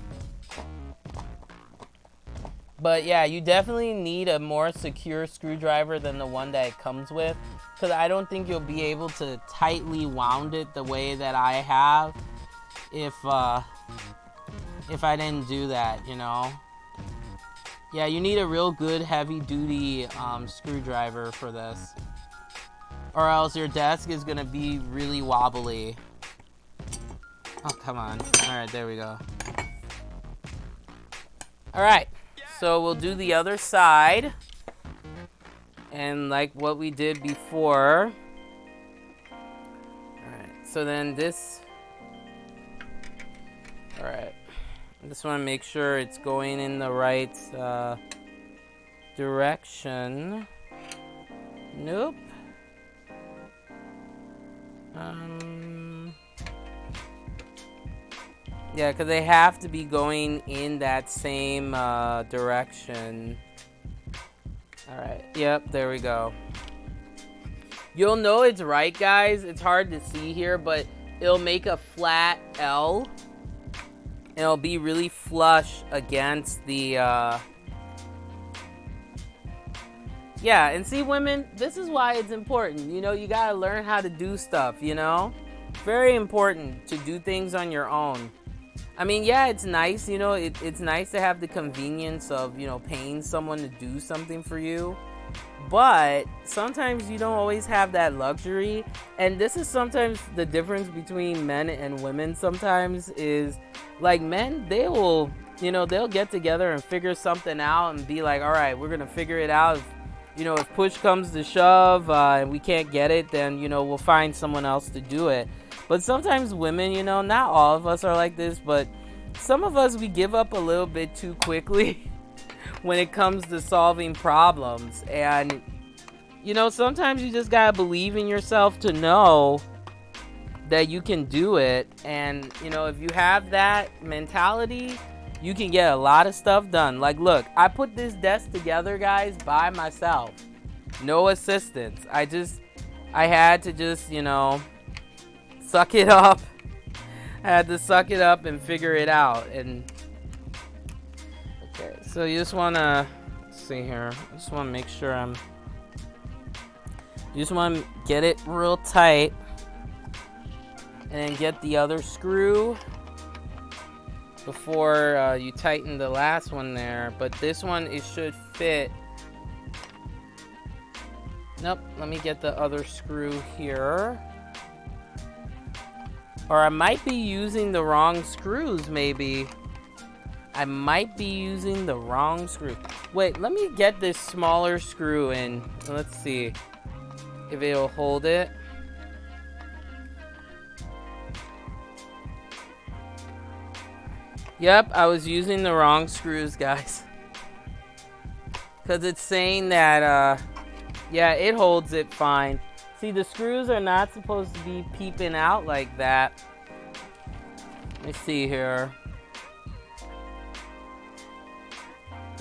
But yeah, you definitely need a more secure screwdriver than the one that it comes with, because I don't think you'll be able to tightly wound it the way that I have if I didn't do that, you know. Yeah, you need a real good heavy-duty screwdriver for this, or else your desk is gonna be really wobbly. Oh, come on. All right, there we go. All right, so we'll do the other side, and like what we did before. All right, so then this. All right. I just want to make sure it's going in the right direction. Nope. Yeah, because they have to be going in that same direction. Alright, yep, there we go. You'll know it's right, guys. It's hard to see here, but it'll make a flat L. And it'll be really flush against the, yeah, and see, women, this is why it's important. You know, you gotta learn how to do stuff, you know? Very important to do things on your own. I mean, yeah, it's nice, you know, it's nice to have the convenience of, you know, paying someone to do something for you. But sometimes you don't always have that luxury. And this is sometimes the difference between men and women sometimes is, like, men, they will, you know, they'll get together and figure something out and be like, all right, we're going to figure it out. You know, if push comes to shove and we can't get it, then, you know, we'll find someone else to do it. But sometimes women, you know, not all of us are like this, but some of us, we give up a little bit too quickly when it comes to solving problems. And, you know, sometimes you just gotta believe in yourself to know that you can do it. And, you know, if you have that mentality, you can get a lot of stuff done. Like, look, I put this desk together, guys, by myself. No assistance. I had to just, you know, suck it up. I had to suck it up and figure it out. And okay, so you just want to see here. I just want to make sure you just want to get it real tight and then get the other screw before you tighten the last one there. But this one, it should fit. Nope, let me get the other screw here. Or I might be using the wrong screws, maybe. I might be using the wrong screw. Wait, let me get this smaller screw in. Let's see if it'll hold it. Yep, I was using the wrong screws, guys. Because it's saying that, yeah, it holds it fine. See, the screws are not supposed to be peeping out like that. Let me see here.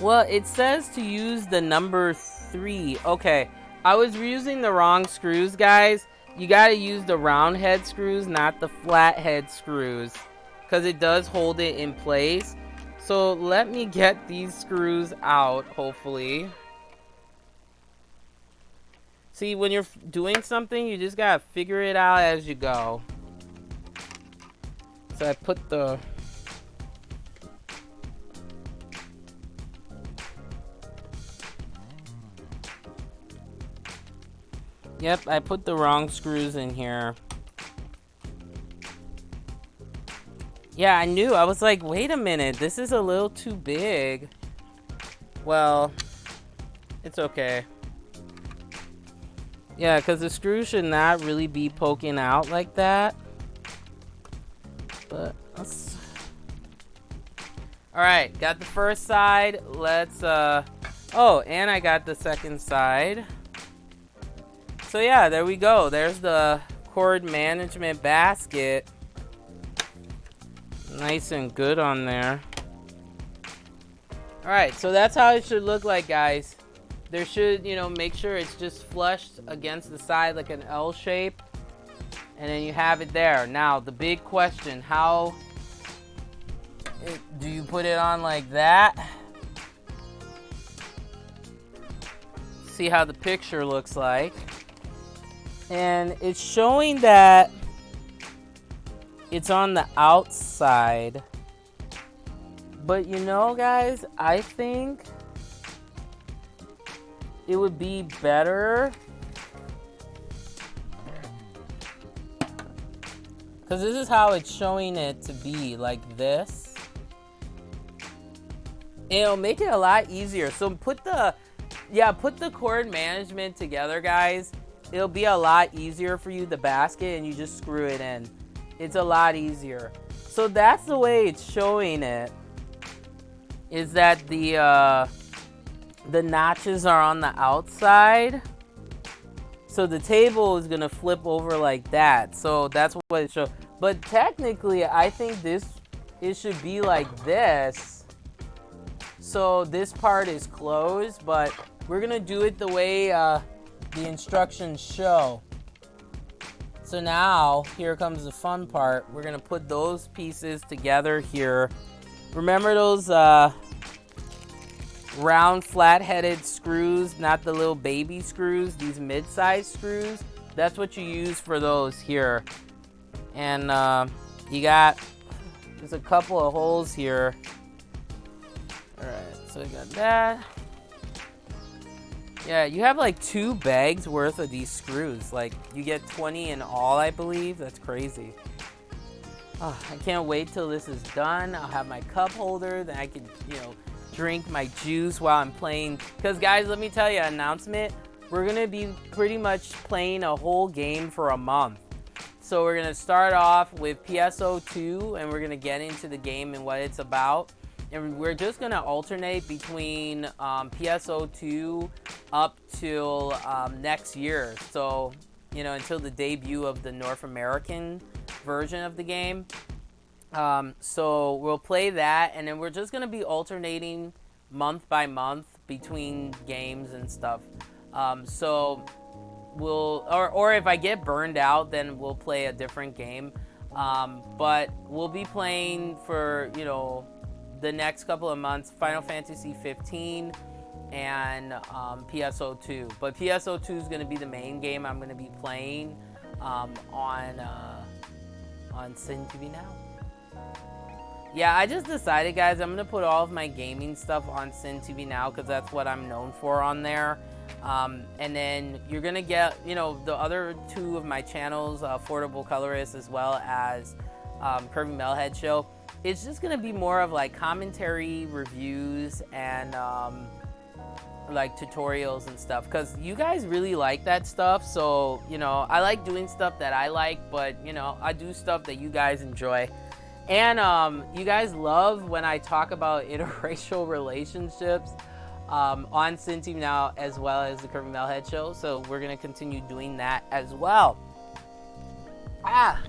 Well, it says to use the number 3. Okay, I was using the wrong screws, guys. You gotta use the round head screws, not the flat head screws, because it does hold it in place. So let me get these screws out, hopefully. See, when you're doing something, you just gotta figure it out as you go. So I put the... Yep, I put the wrong screws in here. Yeah, I knew. I was like, wait a minute. This is a little too big. Well, it's okay. Yeah, because the screw should not really be poking out like that. But let's... Alright, got the first side. Let's, oh, and I got the second side. So yeah, there we go. There's the cord management basket. Nice and good on there. Alright, so that's how it should look like, guys. There should, you know, make sure it's just flushed against the side like an L shape. And then you have it there. Now, the big question, how do you put it on like that? See how the picture looks like. And it's showing that it's on the outside. But you know, guys, I think it would be better, because this is how it's showing it to be, like this. It'll make it a lot easier. So put the cord management together, guys. It'll be a lot easier for you, the basket, and you just screw it in. It's a lot easier. So that's the way it's showing it, is that the notches are on the outside. So the table is gonna flip over like that. So that's what it shows. But technically, I think it should be like this. So this part is closed, but we're gonna do it the way the instructions show. So now, here comes the fun part. We're gonna put those pieces together here. Remember those round flat-headed screws, not the little baby screws, these mid-sized screws? That's what you use for those here. And you got, there's a couple of holes here. Alright, so we got that. Yeah, you have like 2 bags worth of these screws. Like, you get 20 in all, I believe. That's crazy. Oh, I can't wait till this is done. I'll have my cup holder, then I can, you know, drink my juice while I'm playing. Because, guys, let me tell you, announcement, we're going to be pretty much playing a whole game for a month. So we're going to start off with PSO2, and we're going to get into the game and what it's about. And we're just going to alternate between PSO2 up till next year. So, you know, until the debut of the North American version of the game. So we'll play that, and then we're just going to be alternating month by month between games and stuff. So we'll, or if I get burned out, then we'll play a different game. But we'll be playing for, you know, the next couple of months, Final Fantasy 15 and PSO2. But PSO2 is going to be the main game I'm going to be playing on Sin TV Now. Yeah, I just decided, guys, I'm going to put all of my gaming stuff on Sin TV Now because that's what I'm known for on there. And then you're going to get, you know, the other 2 of my channels, Affordable Colorist as well as Curvy Metalhead Show. It's just going to be more of like commentary, reviews, and like tutorials and stuff, because you guys really like that stuff. So, you know, I like doing stuff that I like, but, you know, I do stuff that you guys enjoy. And you guys love when I talk about interracial relationships on Sin TV Now as well as the Curvy Metalhead Show. So we're going to continue doing that as well. Ah!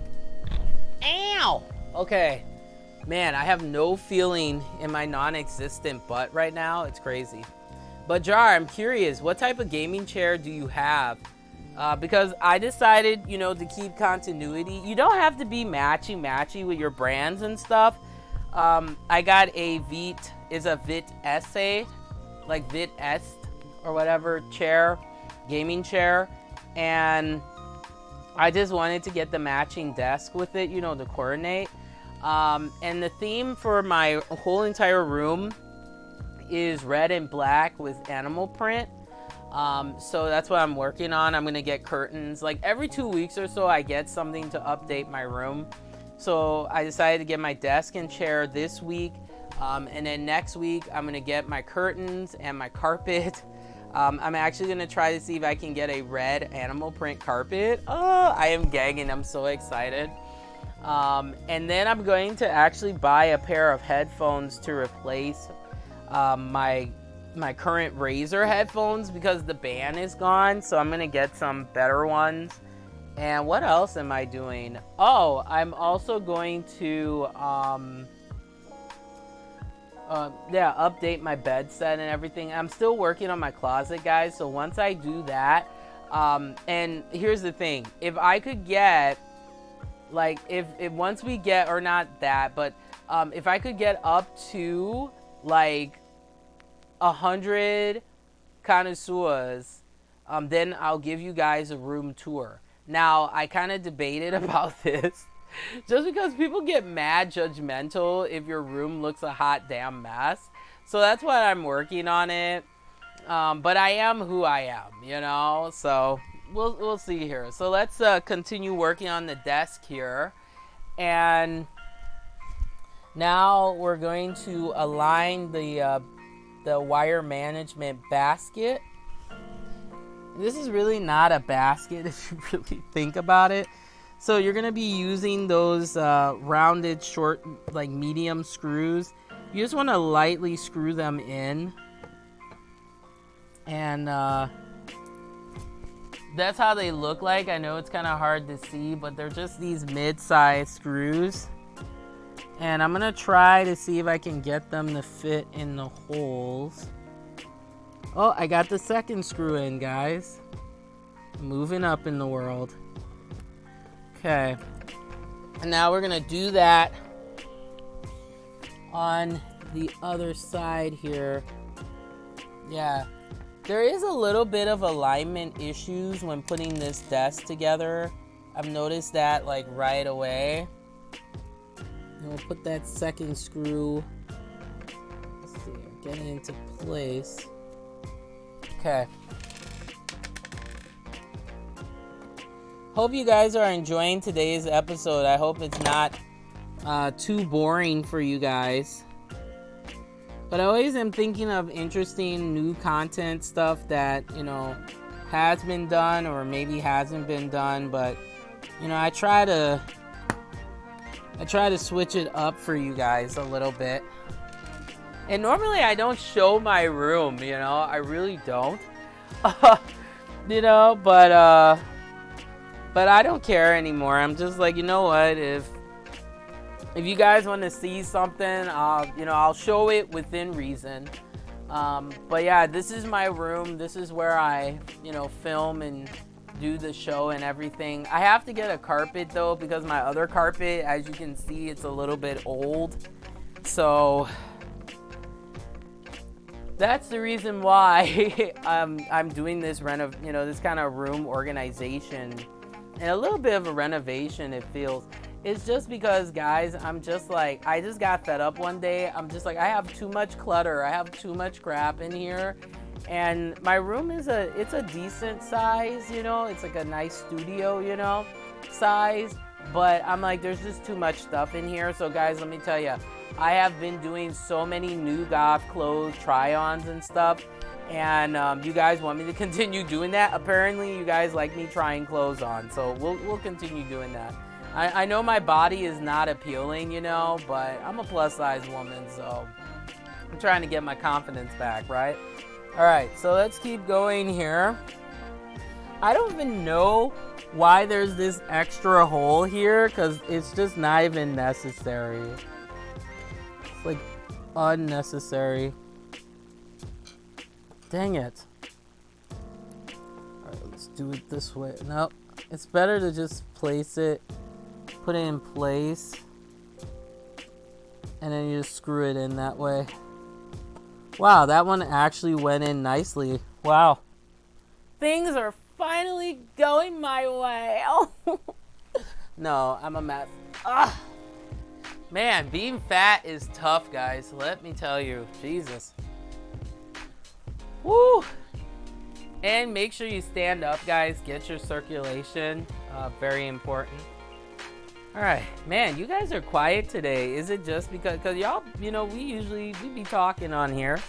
Ow! Okay. Man, I have no feeling in my non-existent butt right now. It's crazy. But Jar, I'm curious, what type of gaming chair do you have? Because I decided, you know, to keep continuity. You don't have to be matchy with your brands and stuff. I got a Vitesse, like Vitesse or whatever chair, gaming chair. And I just wanted to get the matching desk with it, you know, to coordinate. And the theme for my whole entire room is red and black with animal print. So that's what I'm working on. I'm going to get curtains. Like every 2 weeks or so, I get something to update my room. So I decided to get my desk and chair this week. And then next week, I'm going to get my curtains and my carpet. I'm actually going to try to see if I can get a red animal print carpet. Oh, I am gagging. I'm so excited. And then I'm going to actually buy a pair of headphones to replace my current Razer headphones because the band is gone. So I'm going to get some better ones. And what else am I doing? Oh, I'm also going to update my bed set and everything. I'm still working on my closet, guys. So once I do that, and here's the thing, if I could get, like, if once we get, or not that, but if I could get up to like 100 connoisseurs, then I'll give you guys a room tour. Now, I kind of debated about this just because people get mad judgmental if your room looks a hot damn mess. So that's why I'm working on it. But I am who I am, you know? So we'll see here. So let's continue working on the desk here. And now we're going to align the wire management basket. This is really not a basket if you really think about it. So you're going to be using those rounded short, like medium screws. You just want to lightly screw them in. And that's how they look like. I know it's kind of hard to see, but they're just these mid-sized screws. And I'm going to try to see if I can get them to fit in the holes. Oh, I got the second screw in, guys. Moving up in the world. Okay. And now we're going to do that on the other side here. Yeah. There is a little bit of alignment issues when putting this desk together. I've noticed that like right away. And we'll put that second screw. Let's see, getting into place. Okay. Hope you guys are enjoying today's episode. I hope it's not too boring for you guys. But I always am thinking of interesting new content stuff that, you know, has been done or maybe hasn't been done. But, you know, I try to switch it up for you guys a little bit. And normally I don't show my room, you know, I really don't. You know, but I don't care anymore. I'm just like, you know what, if you guys want to see something, I'll show it within reason. But yeah, this is my room. This is where I, film and do the show and everything. I have to get a carpet though, because my other carpet, as you can see, it's a little bit old. So that's the reason why I'm doing this this kind of room organization and a little bit of a renovation. It feels. It's just because, guys, I'm just like, I just got fed up one day. I'm just like, I have too much clutter. I have too much crap in here. And my room is it's a decent size, It's like a nice studio, size. But I'm like, there's just too much stuff in here. So, guys, let me tell you, I have been doing so many new goth clothes, try-ons and stuff. And you guys want me to continue doing that? Apparently, you guys like me trying clothes on. So we'll continue doing that. I know my body is not appealing, but I'm a plus-size woman, so I'm trying to get my confidence back, right? All right, so let's keep going here. I don't even know why there's this extra hole here, because it's just not even necessary. It's like unnecessary. Dang it. All right, let's do it this way. Nope, it's better to just place it. Put it in place, and then you just screw it in that way. Wow, that one actually went in nicely. Wow. Things are finally going my way. No, I'm a mess. Ugh. Man, being fat is tough, guys. Let me tell you. Jesus. Woo. And make sure you stand up, guys. Get your circulation. Very important. All right, man, you guys are quiet today. Is it just because y'all, we be talking on here.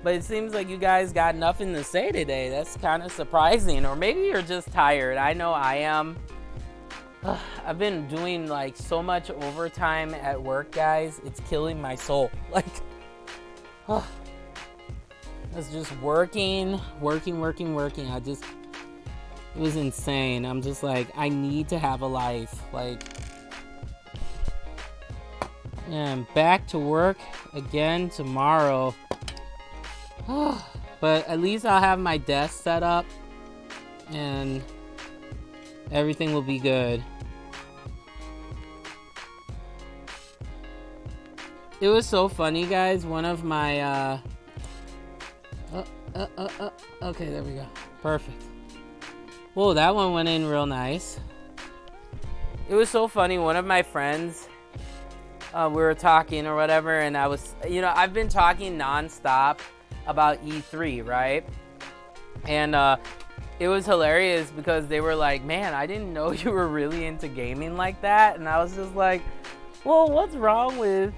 But it seems like you guys got nothing to say today. That's kind of surprising. Or maybe you're just tired. I know I am. I've been doing like so much overtime at work, guys. It's killing my soul. Like, it's just working. It was insane. I'm just like, I need to have a life. Like, yeah, I'm back to work again tomorrow. But at least I'll have my desk set up and everything will be good. It was so funny, guys. One of my okay, there we go. Perfect. Whoa, that one went in real nice. It was so funny. One of my friends, we were talking or whatever, and I was, I've been talking nonstop about E3, right? And it was hilarious because they were like, man, I didn't know you were really into gaming like that. And I was just like, well, what's wrong with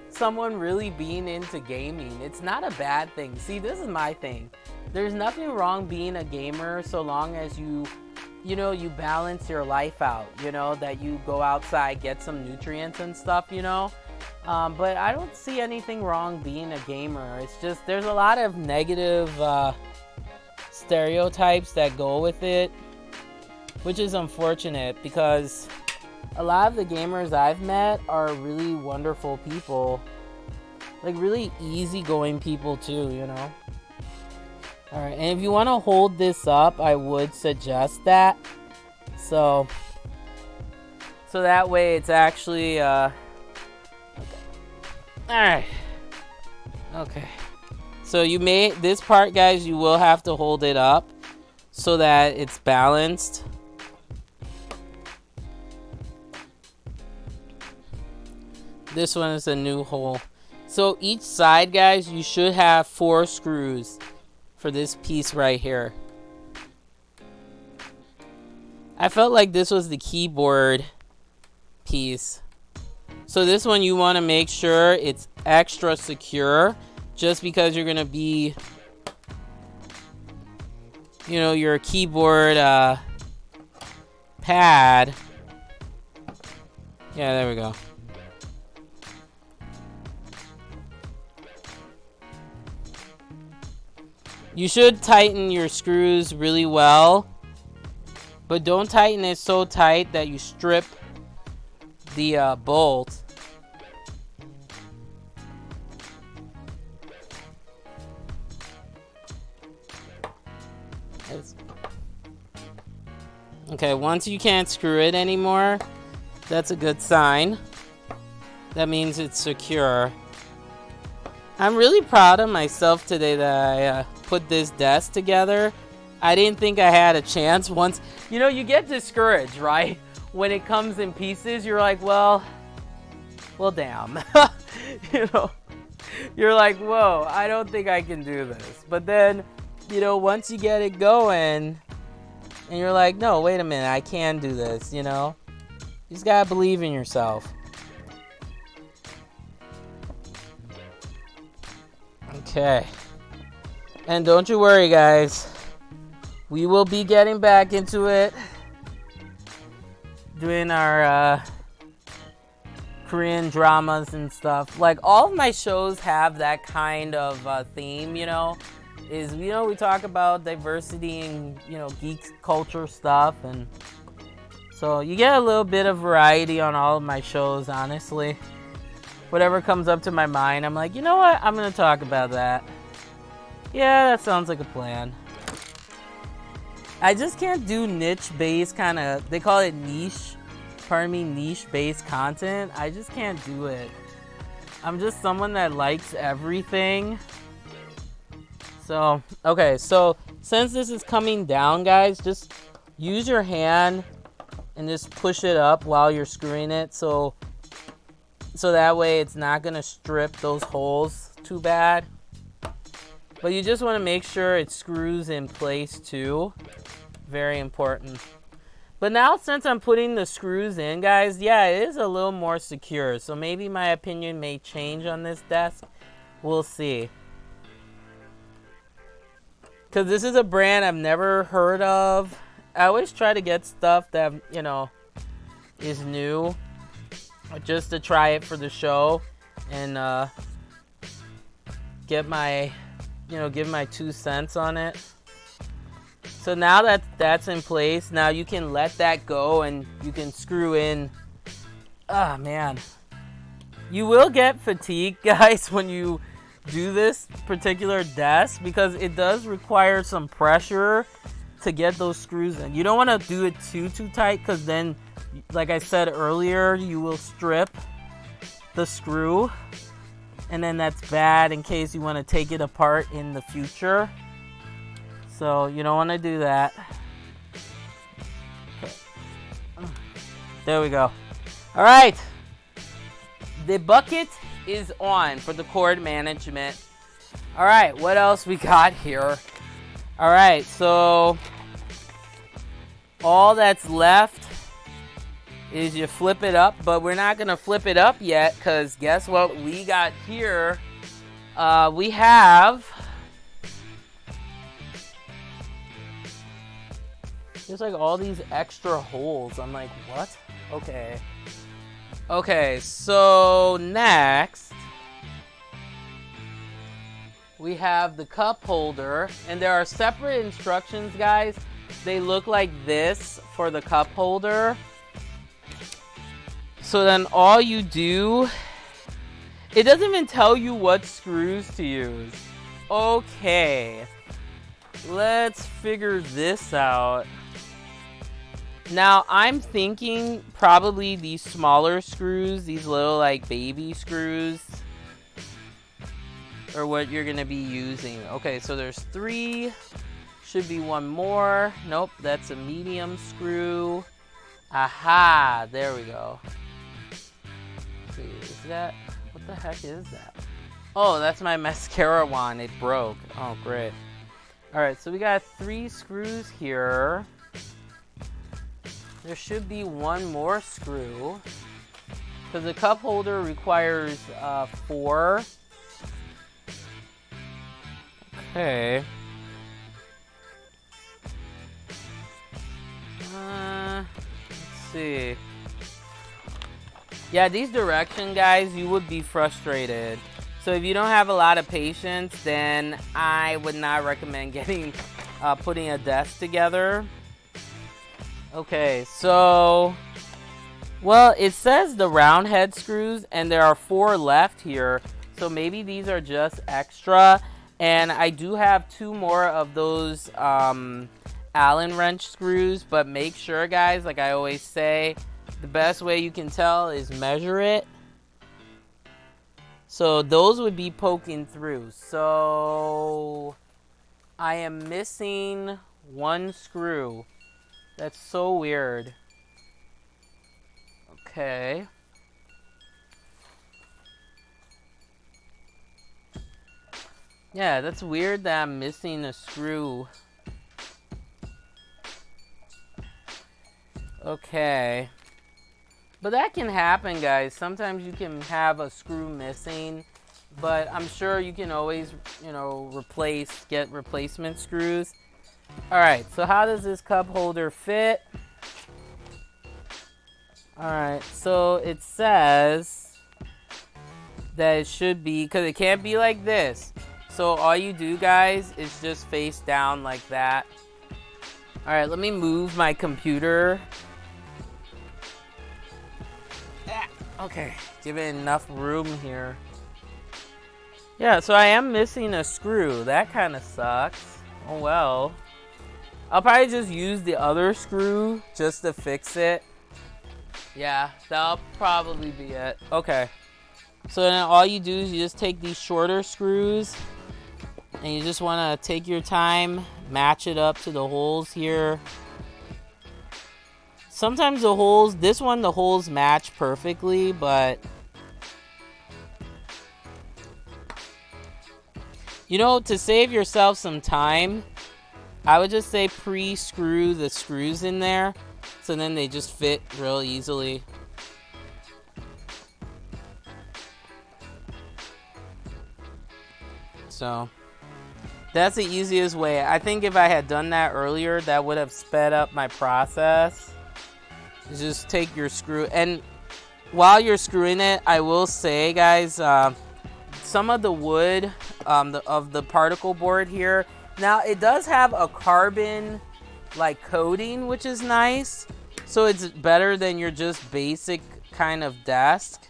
someone really being into gaming? It's not a bad thing. See, this is my thing. There's nothing wrong being a gamer so long as you balance your life out, that you go outside, get some nutrients and stuff, but I don't see anything wrong being a gamer. It's just there's a lot of negative stereotypes that go with it, which is unfortunate because a lot of the gamers I've met are really wonderful people, like really easygoing people too, Alright, and if you want to hold this up, I would suggest that. So that way it's actually, okay. Alright. Okay. So this part, guys, you will have to hold it up so that it's balanced. This one is a new hole. So each side, guys, you should have 4 screws for this piece right here. I felt like this was the keyboard piece. So this one you want to make sure it's extra secure, just because you're going to be, your keyboard pad. Yeah, there we go. You should tighten your screws really well, but don't tighten it so tight that you strip the bolt. Okay, once you can't screw it anymore, that's a good sign. That means it's secure. I'm really proud of myself today that I put this desk together. I didn't think I had a chance. Once, you get discouraged, right? When it comes in pieces, you're like, well, damn. You're like, whoa, I don't think I can do this. But then, once you get it going, and you're like, no, wait a minute, I can do this, You just gotta believe in yourself. Okay. And don't you worry, guys. We will be getting back into it. Doing our Korean dramas and stuff. Like, all of my shows have that kind of theme, Is, we talk about diversity and, geek culture stuff. And so you get a little bit of variety on all of my shows, honestly. Whatever comes up to my mind, I'm like, you know what? I'm going to talk about that. Yeah, that sounds like a plan. I just can't do niche-based kind of, they call it niche-based content. I just can't do it. I'm just someone that likes everything. So, okay, so since this is coming down, guys, just use your hand and just push it up while you're screwing it. So that way it's not going to strip those holes too bad. But you just want to make sure it screws in place too. Very important. But now, since I'm putting the screws in, guys, yeah, it is a little more secure. So maybe my opinion may change on this desk. We'll see. because this is a brand I've never heard of. I always try to get stuff that, you know, is new, just to try it for the show and get my, you know, give my 2 cents on it. So now that that's in place, now you can let that go and you can screw in. Ah, man. You will get fatigue, guys, when you do this particular desk, because it does require some pressure to get those screws in. You don't want to do it too tight, because then, like I said earlier, you will strip the screw, and then that's bad in case you want to take it apart in the future. So you don't want to do that. Okay. There we go. All right. The bucket is on for the cord management. All right. What else we got here? All right. So all that's left is you flip it up, but we're not going to flip it up yet, because guess what we got here? We have... There's like all these extra holes. I'm like, what? Okay. Okay, so next we have the cup holder, and there are separate instructions, guys. They look like this for the cup holder. So then all you do, it doesn't even tell you what screws to use. Okay, let's figure this out. Now, I'm thinking probably these smaller screws, these little like baby screws, are what you're going to be using. Okay, so there's 3. Should be 1 more. Nope, that's a medium screw. Aha, there we go. Let's see, is that, what the heck is that? Oh, that's my mascara wand. It broke. Oh, great. All right, so we got 3 screws here. There should be 1 more screw, because the cup holder requires 4. Okay. Let's see. Yeah, these direction guys, you would be frustrated. So if you don't have a lot of patience, then I would not recommend getting putting a desk together. Okay, so, well, it says the round head screws, and there are 4 left here, so maybe these are just extra. And I do have 2 more of those Allen wrench screws, but make sure, guys, like I always say, the best way you can tell is measure it. So those would be poking through. So I am missing 1 screw. That's so weird. Okay. Yeah, that's weird that I'm missing a screw. Okay. But that can happen, guys. Sometimes you can have a screw missing, but I'm sure you can always, you know, get replacement screws. Alright, so how does this cup holder fit? Alright, so it says that it should be, because it can't be like this. So all you do, guys, is just face down like that. Alright, let me move my computer. Okay, give it enough room here. Yeah, so I am missing a screw. That kind of sucks. Oh well. I'll probably just use the other screw just to fix it. Yeah, that'll probably be it. Okay. So then all you do is you just take these shorter screws, and you just want to take your time, match it up to the holes here. Sometimes the holes, this one, the holes match perfectly, but you know, to save yourself some time, I would just say pre-screw the screws in there, so then they just fit real easily. So That's the easiest way. I think if I had done that earlier, that would have sped up my process. Just take your screw, and while you're screwing it, I will say, guys, some of the wood of the particle board here, now it does have a carbon like coating, which is nice, so it's better than your just basic kind of desk.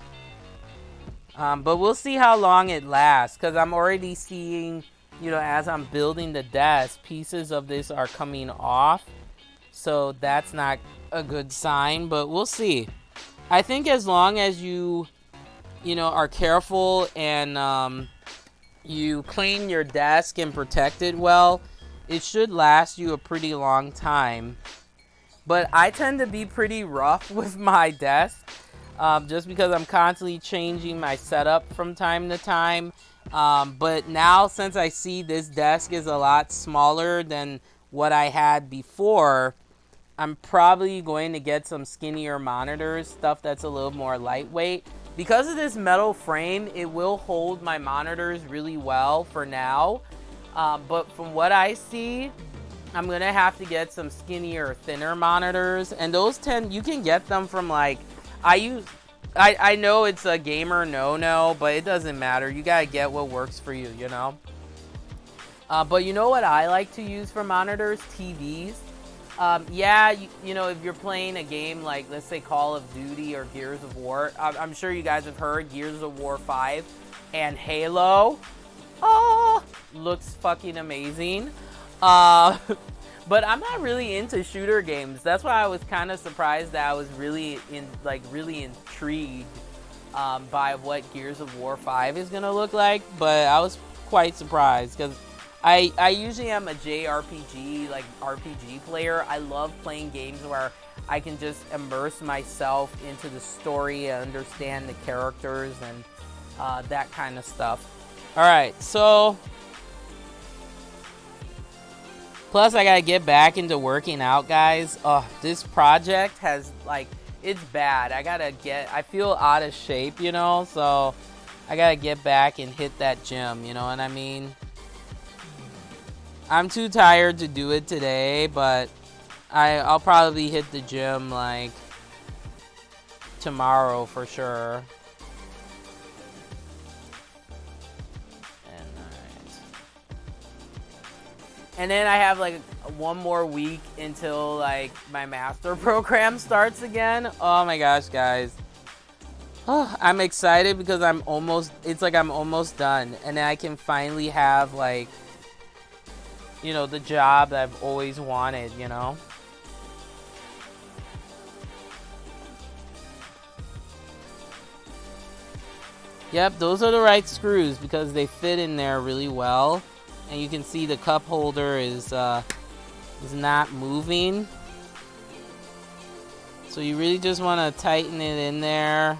But we'll see how long it lasts, because I'm already seeing, you know, as I'm building the desk, pieces of this are coming off, so that's not a good sign, but we'll see. I think as long as you know, are careful and you clean your desk and protect it well, it should last you a pretty long time. But I tend to be pretty rough with my desk, just because I'm constantly changing my setup from time to time. But now, since I see this desk is a lot smaller than what I had before, I'm probably going to get some skinnier monitors, stuff that's a little more lightweight. Because of this metal frame, it will hold my monitors really well for now. But from what I see, I'm gonna have to get some skinnier, thinner monitors. And those you can get them from like, I know it's a gamer no-no, but it doesn't matter. You gotta get what works for you, you know? But you know what I like to use for monitors? TVs. Yeah, you know, if you're playing a game like, let's say, Call of Duty or Gears of War, I'm sure you guys have heard Gears of War 5 and Halo. Oh, looks fucking amazing. But I'm not really into shooter games. That's why I was kind of surprised that I was really intrigued by what Gears of War 5 is gonna look like. But I was quite surprised because I usually am a JRPG, like RPG player. I love playing games where I can just immerse myself into the story and understand the characters and that kind of stuff. Alright, so plus I gotta get back into working out, guys. This project has, like, it's bad. I feel out of shape, you know, so I gotta get back and hit that gym, you know what I mean? I'm too tired to do it today, but I'll probably hit the gym like tomorrow for sure. And then I have like one more week until like my master program starts again. Oh my gosh, guys. I'm excited because I'm almost done, and then I can finally have, like, you know, the job that I've always wanted, you know? Yep, those are the right screws because they fit in there really well. And you can see the cup holder is not moving. So you really just want to tighten it in there.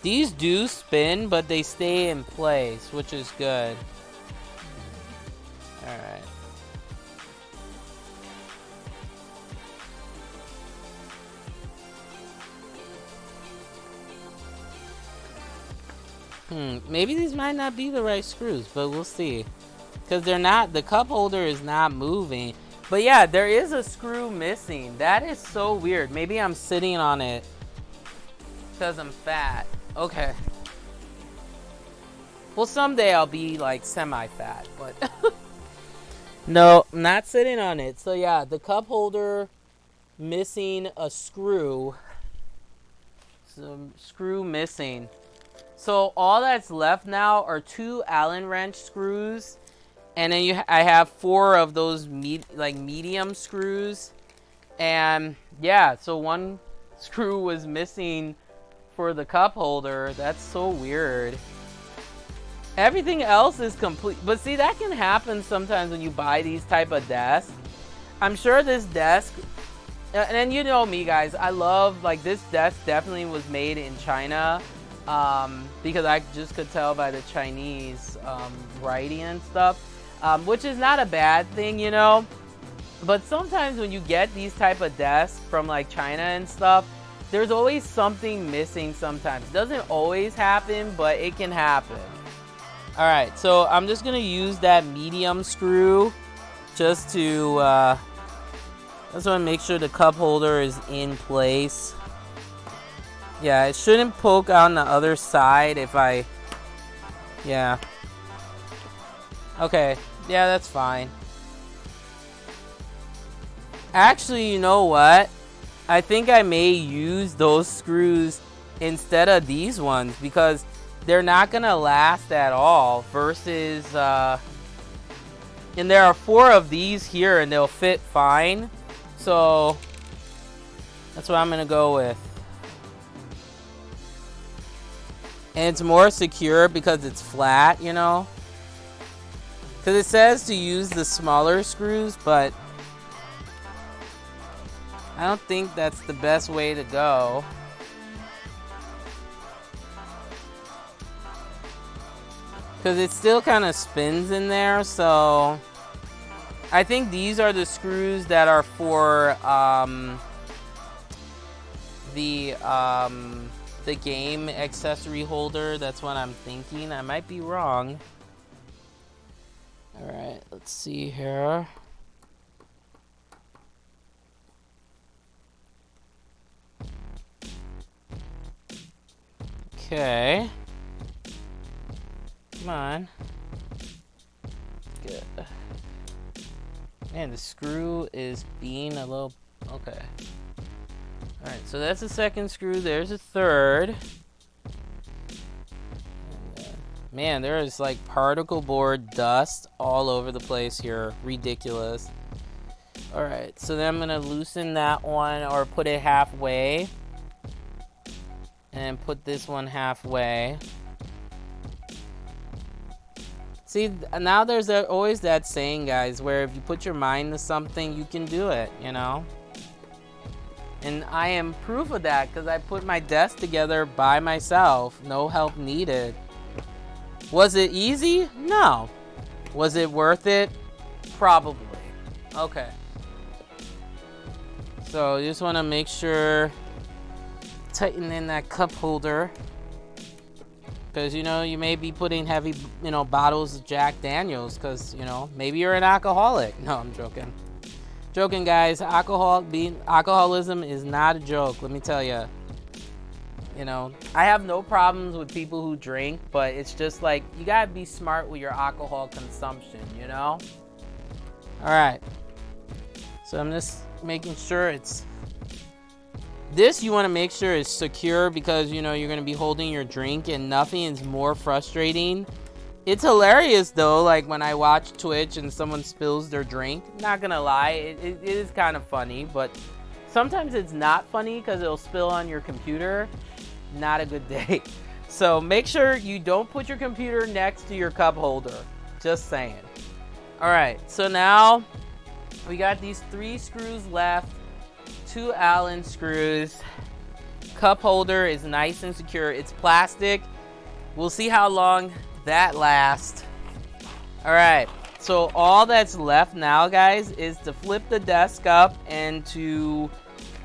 These do spin, but they stay in place, which is good. Alright. Maybe these might not be the right screws, but we'll see. Because they're not, the cup holder is not moving. But yeah, there is a screw missing. That is so weird. Maybe I'm sitting on it because I'm fat. Okay. Well, someday I'll be like semi-fat, but no, I'm not sitting on it. So yeah, the cup holder missing a screw. Some screw missing. So all that's left now are 2 Allen wrench screws, and then I have 4 of those medium screws, and yeah, so 1 screw was missing for the cup holder. That's so weird. Everything else is complete, but see, that can happen sometimes when you buy these type of desks. I'm sure this desk, and then you know me, guys, I love, like, this desk definitely was made in China. Because I just could tell by the Chinese writing and stuff, which is not a bad thing, you know. But sometimes when you get these type of desks from like China and stuff, there's always something missing sometimes. It doesn't always happen, but it can happen. Alright, so I'm just gonna use that medium screw just to just want to make sure the cup holder is in place. Yeah, it shouldn't poke on the other side if I... Yeah. Okay, yeah, that's fine. Actually, you know what? I think I may use those screws instead of these ones because they're not gonna last at all versus and there are 4 of these here and they'll fit fine, so that's what I'm gonna go with. And it's more secure because it's flat, you know, because it says to use the smaller screws, but I don't think that's the best way to go. Because it still kind of spins in there, so I think these are the screws that are for the game accessory holder. That's what I'm thinking. I might be wrong. Alright, let's see here. Okay. Come on. Good. Man, the screw is being a little... Okay. Alright, so that's the second screw. There's a third. And, man, there is like particle board dust all over the place here. Ridiculous. Alright, so then I'm going to loosen that one or put it halfway. And put this one halfway. See, now there's always that saying, guys, where if you put your mind to something, you can do it, you know? And I am proof of that because I put my desk together by myself. No help needed. Was it easy? No. Was it worth it? Probably. Okay. So you just want to make sure... tighten in that cup holder. Because, you know, you may be putting heavy, you know, bottles of Jack Daniels because, you know, maybe you're an alcoholic. No, I'm joking. Joking, guys. Alcoholism is not a joke, let me tell you. You know, I have no problems with people who drink, but it's just like, you gotta be smart with your alcohol consumption, you know? Alright. So I'm just making sure it's... This you want to make sure is secure because, you know, you're going to be holding your drink and nothing is more frustrating. It's hilarious though, like when I watch Twitch and someone spills their drink. Not going to lie, it is kind of funny, but sometimes it's not funny because it'll spill on your computer. Not a good day. So make sure you don't put your computer next to your cup holder. Just saying. Alright, so now we got these 3 screws left. 2 Allen screws. Cup holder is nice and secure. It's plastic. We'll see how long that lasts. Alright, so all that's left now, guys, is to flip the desk up and to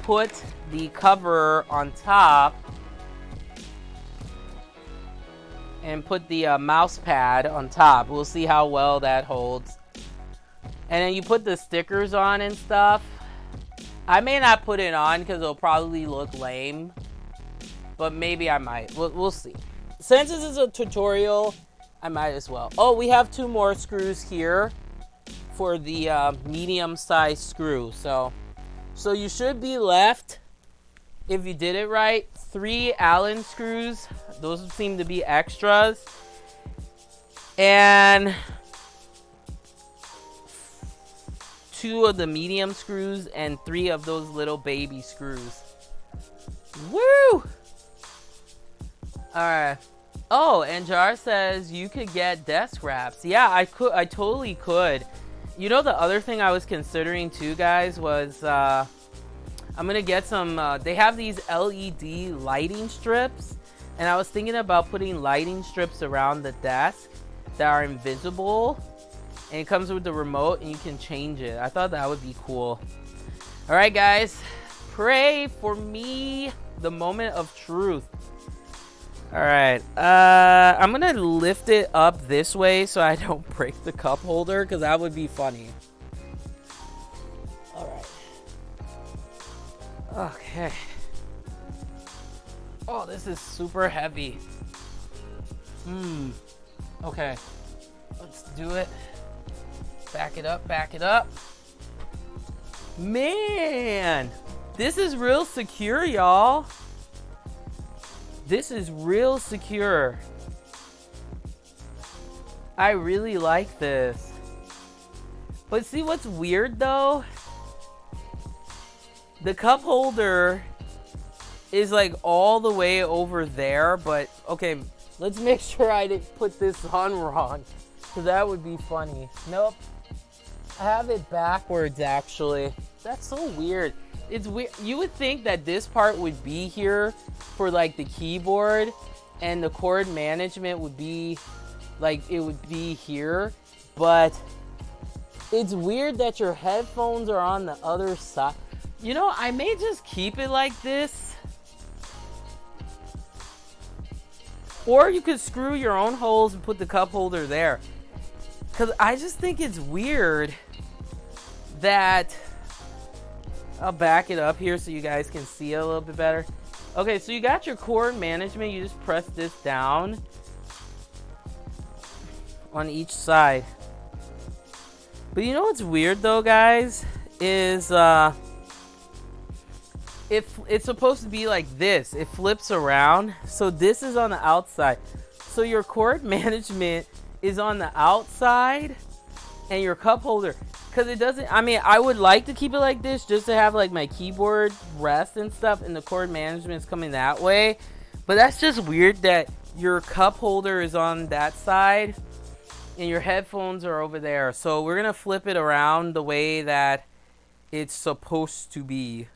put the cover on top and put the mouse pad on top. We'll see how well that holds. And then you put the stickers on and stuff. I may not put it on because it'll probably look lame, but maybe I might. We'll see. Since this is a tutorial, I might as well. Oh, we have 2 more screws here for the medium-sized screw. So you should be left, if you did it right, 3 Allen screws. Those seem to be extras. And 2 of the medium screws and 3 of those little baby screws. Woo! Alright. Oh, and Jar says you could get desk wraps. Yeah, I totally could. You know, the other thing I was considering too, guys, was I'm gonna get some they have these LED lighting strips, and I was thinking about putting lighting strips around the desk that are invisible. And it comes with the remote and you can change it. I thought that would be cool. Alright, guys. Pray for me. The moment of truth. All right. I'm gonna lift it up this way so I don't break the cup holder, because that would be funny. All right. Okay. Oh, this is super heavy. Okay. Let's do it. Back it up, back it up. Man, this is real secure, y'all. This is real secure. I really like this. But see what's weird though? The cup holder is like all the way over there, but okay, let's make sure I didn't put this on wrong, because that would be funny. Nope. I have it backwards actually. That's so weird. It's weird. You would think that this part would be here for like the keyboard, and the cord management would be like, it would be here, but it's weird that your headphones are on the other side. You know, I may just keep it like this, or you could screw your own holes and put the cup holder there, because I just think it's weird that, I'll back it up here so you guys can see it a little bit better. Okay, so you got your cord management. You just press this down on each side. But you know what's weird though, guys, is if it's supposed to be like this, it flips around. So this is on the outside. So your cord management is on the outside, and your cup holder, because it doesn't, I mean, I would like to keep it like this just to have like my keyboard rest and stuff, and the cord management is coming that way. But that's just weird that your cup holder is on that side and your headphones are over there. So we're gonna flip it around the way that it's supposed to be.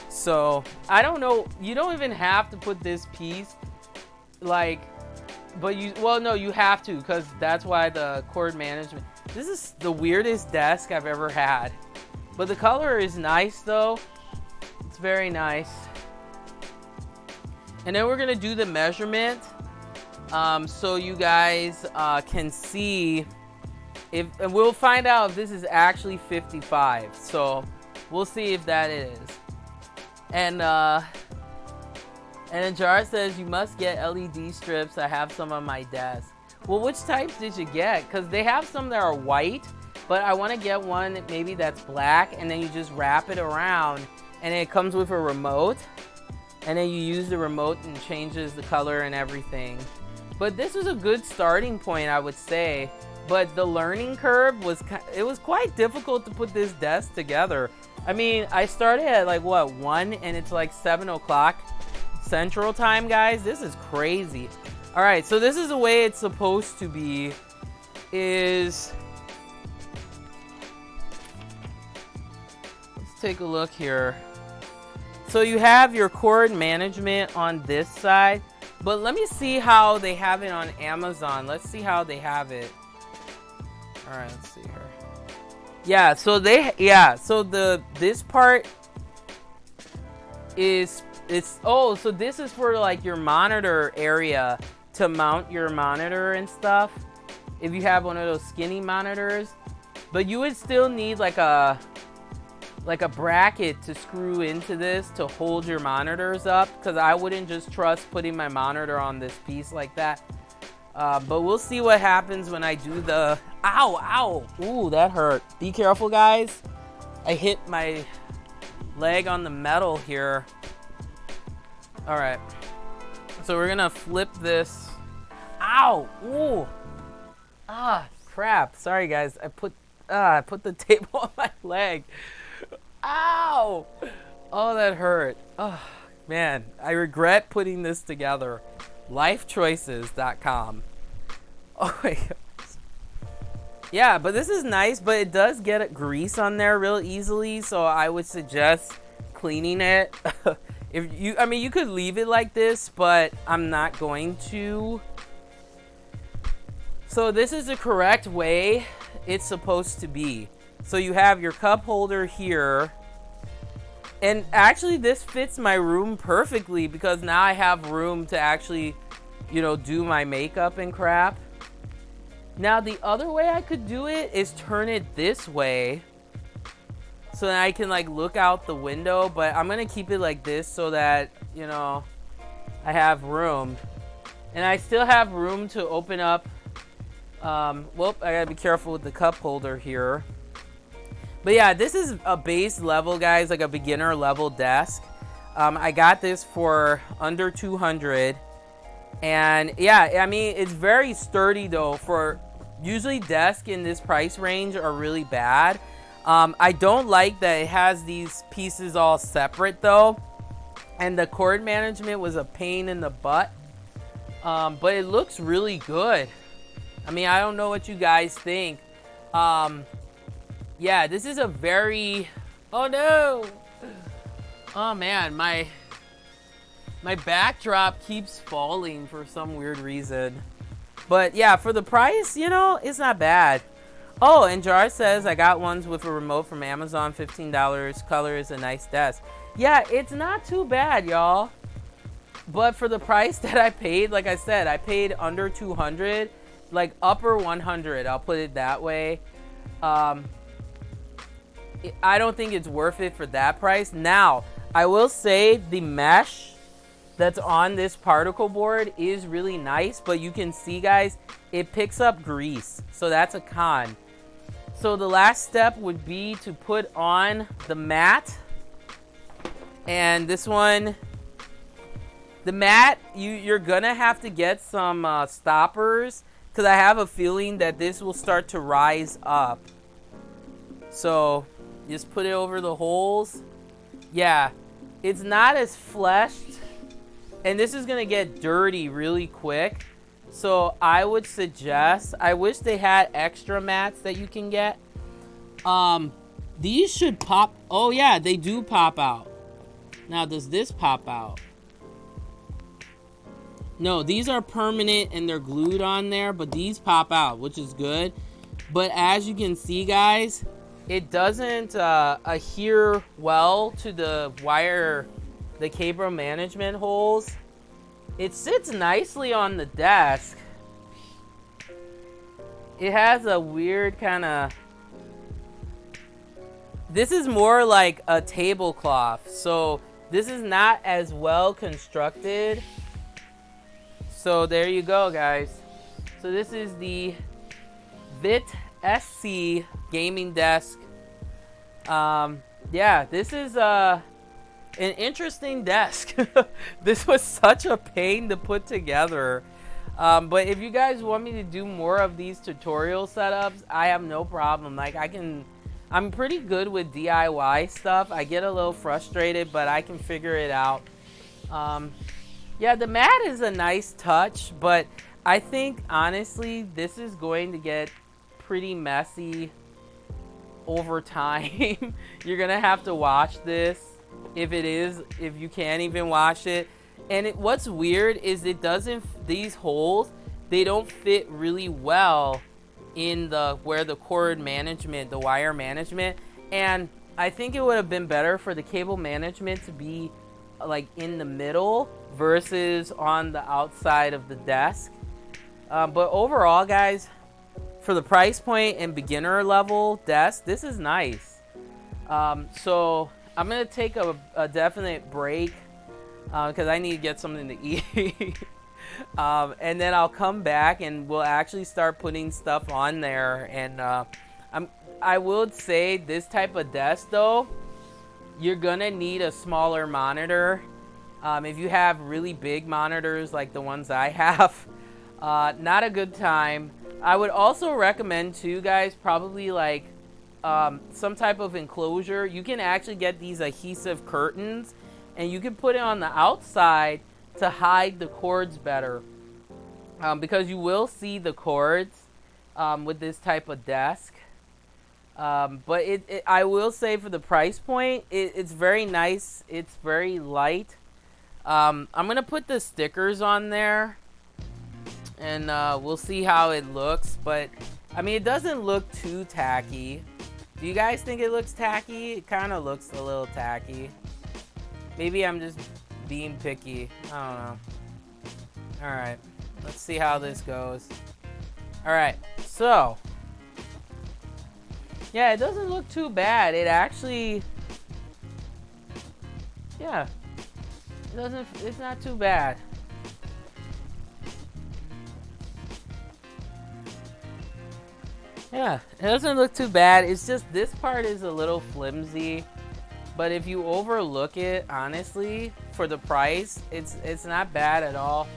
So I don't know, you don't even have to put this piece like, but you, well no, you have to, because that's why the cord management. This is the weirdest desk I've ever had. But the color is nice though. It's very nice. And then we're gonna do the measurement, so you guys can see if, and we'll find out if this is actually 55. So we'll see if that is. And then Jar says, you must get LED strips. I have some on my desk. Well, which types did you get? Because they have some that are white, but I want to get one maybe that's black, and then you just wrap it around, and it comes with a remote, and then you use the remote and changes the color and everything. But this is a good starting point, I would say. But the learning curve was quite difficult to put this desk together. I mean, I started at like what, 1, and it's like 7 o'clock Central Time, guys. This is crazy. All right, so this is the way it's supposed to be. Let's take a look here. So you have your cord management on this side, but let me see how they have it on Amazon. Let's see how they have it. All right, let's see here. Yeah, so this part is, so this is for like your monitor area, to mount your monitor and stuff, if you have one of those skinny monitors. But you would still need like a bracket to screw into this to hold your monitors up, because I wouldn't just trust putting my monitor on this piece like that. But we'll see what happens when I do the, ow, ooh, that hurt. Be careful, guys. I hit my leg on the metal here. All right, so we're gonna flip this. Ow, ooh, crap. Sorry, guys. I put the tape on my leg. Ow! Oh, that hurt. Oh, man, I regret putting this together. Lifechoices.com. Oh my God. Yeah, but this is nice, but it does get grease on there real easily, so I would suggest cleaning it. You could leave it like this, but I'm not going to. So this is the correct way it's supposed to be. So you have your cup holder here, and actually this fits my room perfectly, because now I have room to actually you know, do my makeup and crap. Now, the other way I could do it is turn it this way so that I can like look out the window, but I'm gonna keep it like this so that, you know, I have room. And I still have room to open up. Well, I gotta be careful with the cup holder here. But yeah, this is a base level, guys, like a beginner level desk. I got this for under 200. And yeah, I mean, it's very sturdy though. For usually desks in this price range are really bad. I don't like that it has these pieces all separate though. And the cord management was a pain in the butt. But it looks really good. I mean, I don't know what you guys think. Yeah, this is a very... Oh no! Oh man, my backdrop keeps falling for some weird reason. But yeah, for the price, you know, it's not bad. Oh, and Jar says, I got ones with a remote from Amazon, $15. Color is a nice desk. Yeah, it's not too bad, y'all. But for the price that I paid, like I said, I paid under 200, like upper 100. I'll put it that way. I don't think it's worth it for that price. Now, I will say the mesh that's on this particle board is really nice, but you can see, guys, it picks up grease. So that's a con. So the last step would be to put on the mat. And this one, the mat, you're gonna have to get some stoppers, because I have a feeling that this will start to rise up. So just put it over the holes. Yeah, it's not as fleshed, and this is gonna get dirty really quick. So I would suggest, I wish they had extra mats that you can get. These should pop. Oh yeah, they do pop out. Now, does this pop out? No, these are permanent and they're glued on there, but these pop out, which is good. But as you can see, guys, it doesn't adhere well to the wire, the cable management holes. It sits nicely on the desk. It has a weird kind of... This is more like a tablecloth, so this is not as well constructed. So there you go, guys. So this is the Vitesse gaming desk. Yeah, this is an interesting desk. This was such a pain to put together. But if you guys want me to do more of these tutorial setups, I have no problem. Like, I'm pretty good with DIY stuff. I get a little frustrated, but I can figure it out. Yeah, the mat is a nice touch, but I think, honestly, this is going to get pretty messy over time. You're going to have to wash this if you can't even wash it. And what's weird is these holes, they don't fit really well in where the cord management, the wire management. And I think it would have been better for the cable management to be like in the middle versus on the outside of the desk. But overall, guys, for the price point and beginner level desk, this is nice. So I'm gonna take a definite break because I need to get something to eat. And then I'll come back and we'll actually start putting stuff on there. And I will say, this type of desk though, you're gonna need a smaller monitor. If you have really big monitors like the ones I have, not a good time. I would also recommend too, guys, probably like some type of enclosure. You can actually get these adhesive curtains and you can put it on the outside to hide the cords better, because you will see the cords with this type of desk. But I will say, for the price point, it's very nice. It's very light. I'm gonna put the stickers on there and we'll see how it looks. But I mean, it doesn't look too tacky. Do you guys think it looks tacky? It kind of looks a little tacky. Maybe I'm just being picky. I don't know. All right. Let's see how this goes. All right, so yeah, it doesn't look too bad. It actually, yeah, it's not too bad. Yeah, it doesn't look too bad. It's just this part is a little flimsy, but if you overlook it, honestly, for the price, it's not bad at all.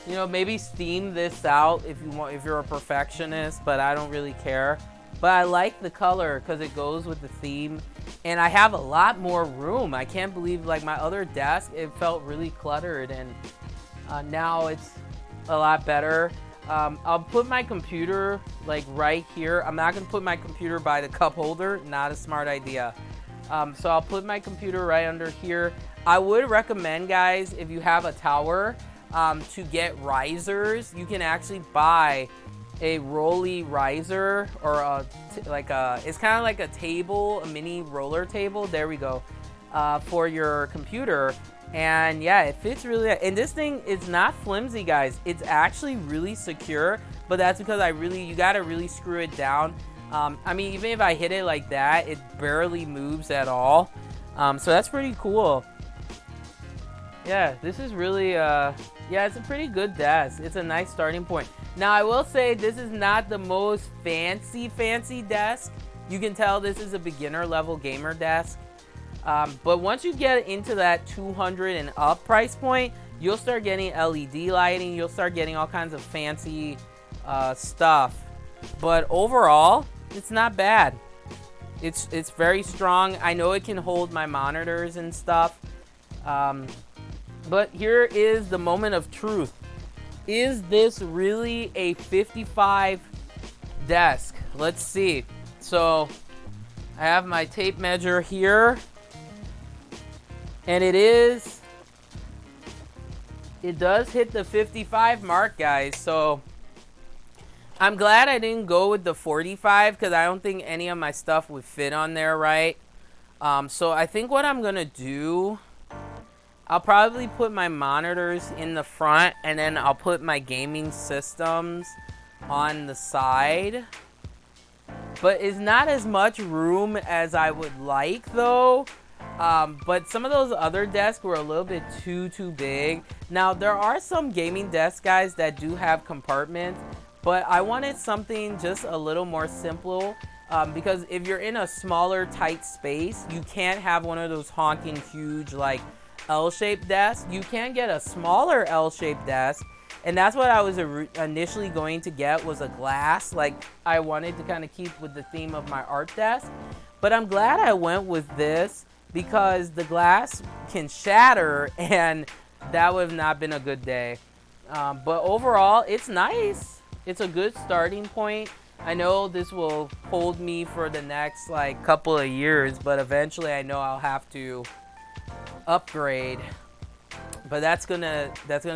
You know, maybe steam this out if you want, if you're a perfectionist, but I don't really care. But I like the color because it goes with the theme, and I have a lot more room. I can't believe, like, my other desk, it felt really cluttered, and now it's a lot better. I'll put my computer like right here. I'm not gonna put my computer by the cup holder. Not a smart idea. So I'll put my computer right under here. I would recommend, guys, if you have a tower, to get risers. You can actually buy a rolly riser, or it's kind of like a table, a mini roller table. There we go, for your computer. And yeah, it fits really, and this thing is not flimsy, guys. It's actually really secure, but that's because you gotta really screw it down. I mean, even if I hit it like that, it barely moves at all. So that's pretty cool. Yeah, this is really, yeah, it's a pretty good desk. It's a nice starting point. Now, I will say this is not the most fancy desk. You can tell this is a beginner level gamer desk. But once you get into that 200 and up price point, you'll start getting LED lighting. You'll start getting all kinds of fancy stuff. But overall, it's not bad. It's very strong. I know it can hold my monitors and stuff. But here is the moment of truth. Is this really a 55 desk? Let's see. So I have my tape measure here. And it does hit the 55 mark, guys. So I'm glad I didn't go with the 45 because I don't think any of my stuff would fit on there, right? So I think what I'm gonna do, I'll probably put my monitors in the front, and then I'll put my gaming systems on the side. But it's not as much room as I would like, though. But some of those other desks were a little bit too big. Now, there are some gaming desks, guys, that do have compartments, but I wanted something just a little more simple, because if you're in a smaller, tight space, you can't have one of those honking huge, like, L-shaped desks. You can get a smaller L-shaped desk, and that's what I was initially going to get, was a glass. Like, I wanted to kind of keep with the theme of my art desk, but I'm glad I went with this, because the glass can shatter, and that would have not been a good day. But overall, it's nice. It's a good starting point. I know this will hold me for the next like couple of years, but eventually I know I'll have to upgrade. But that's gonna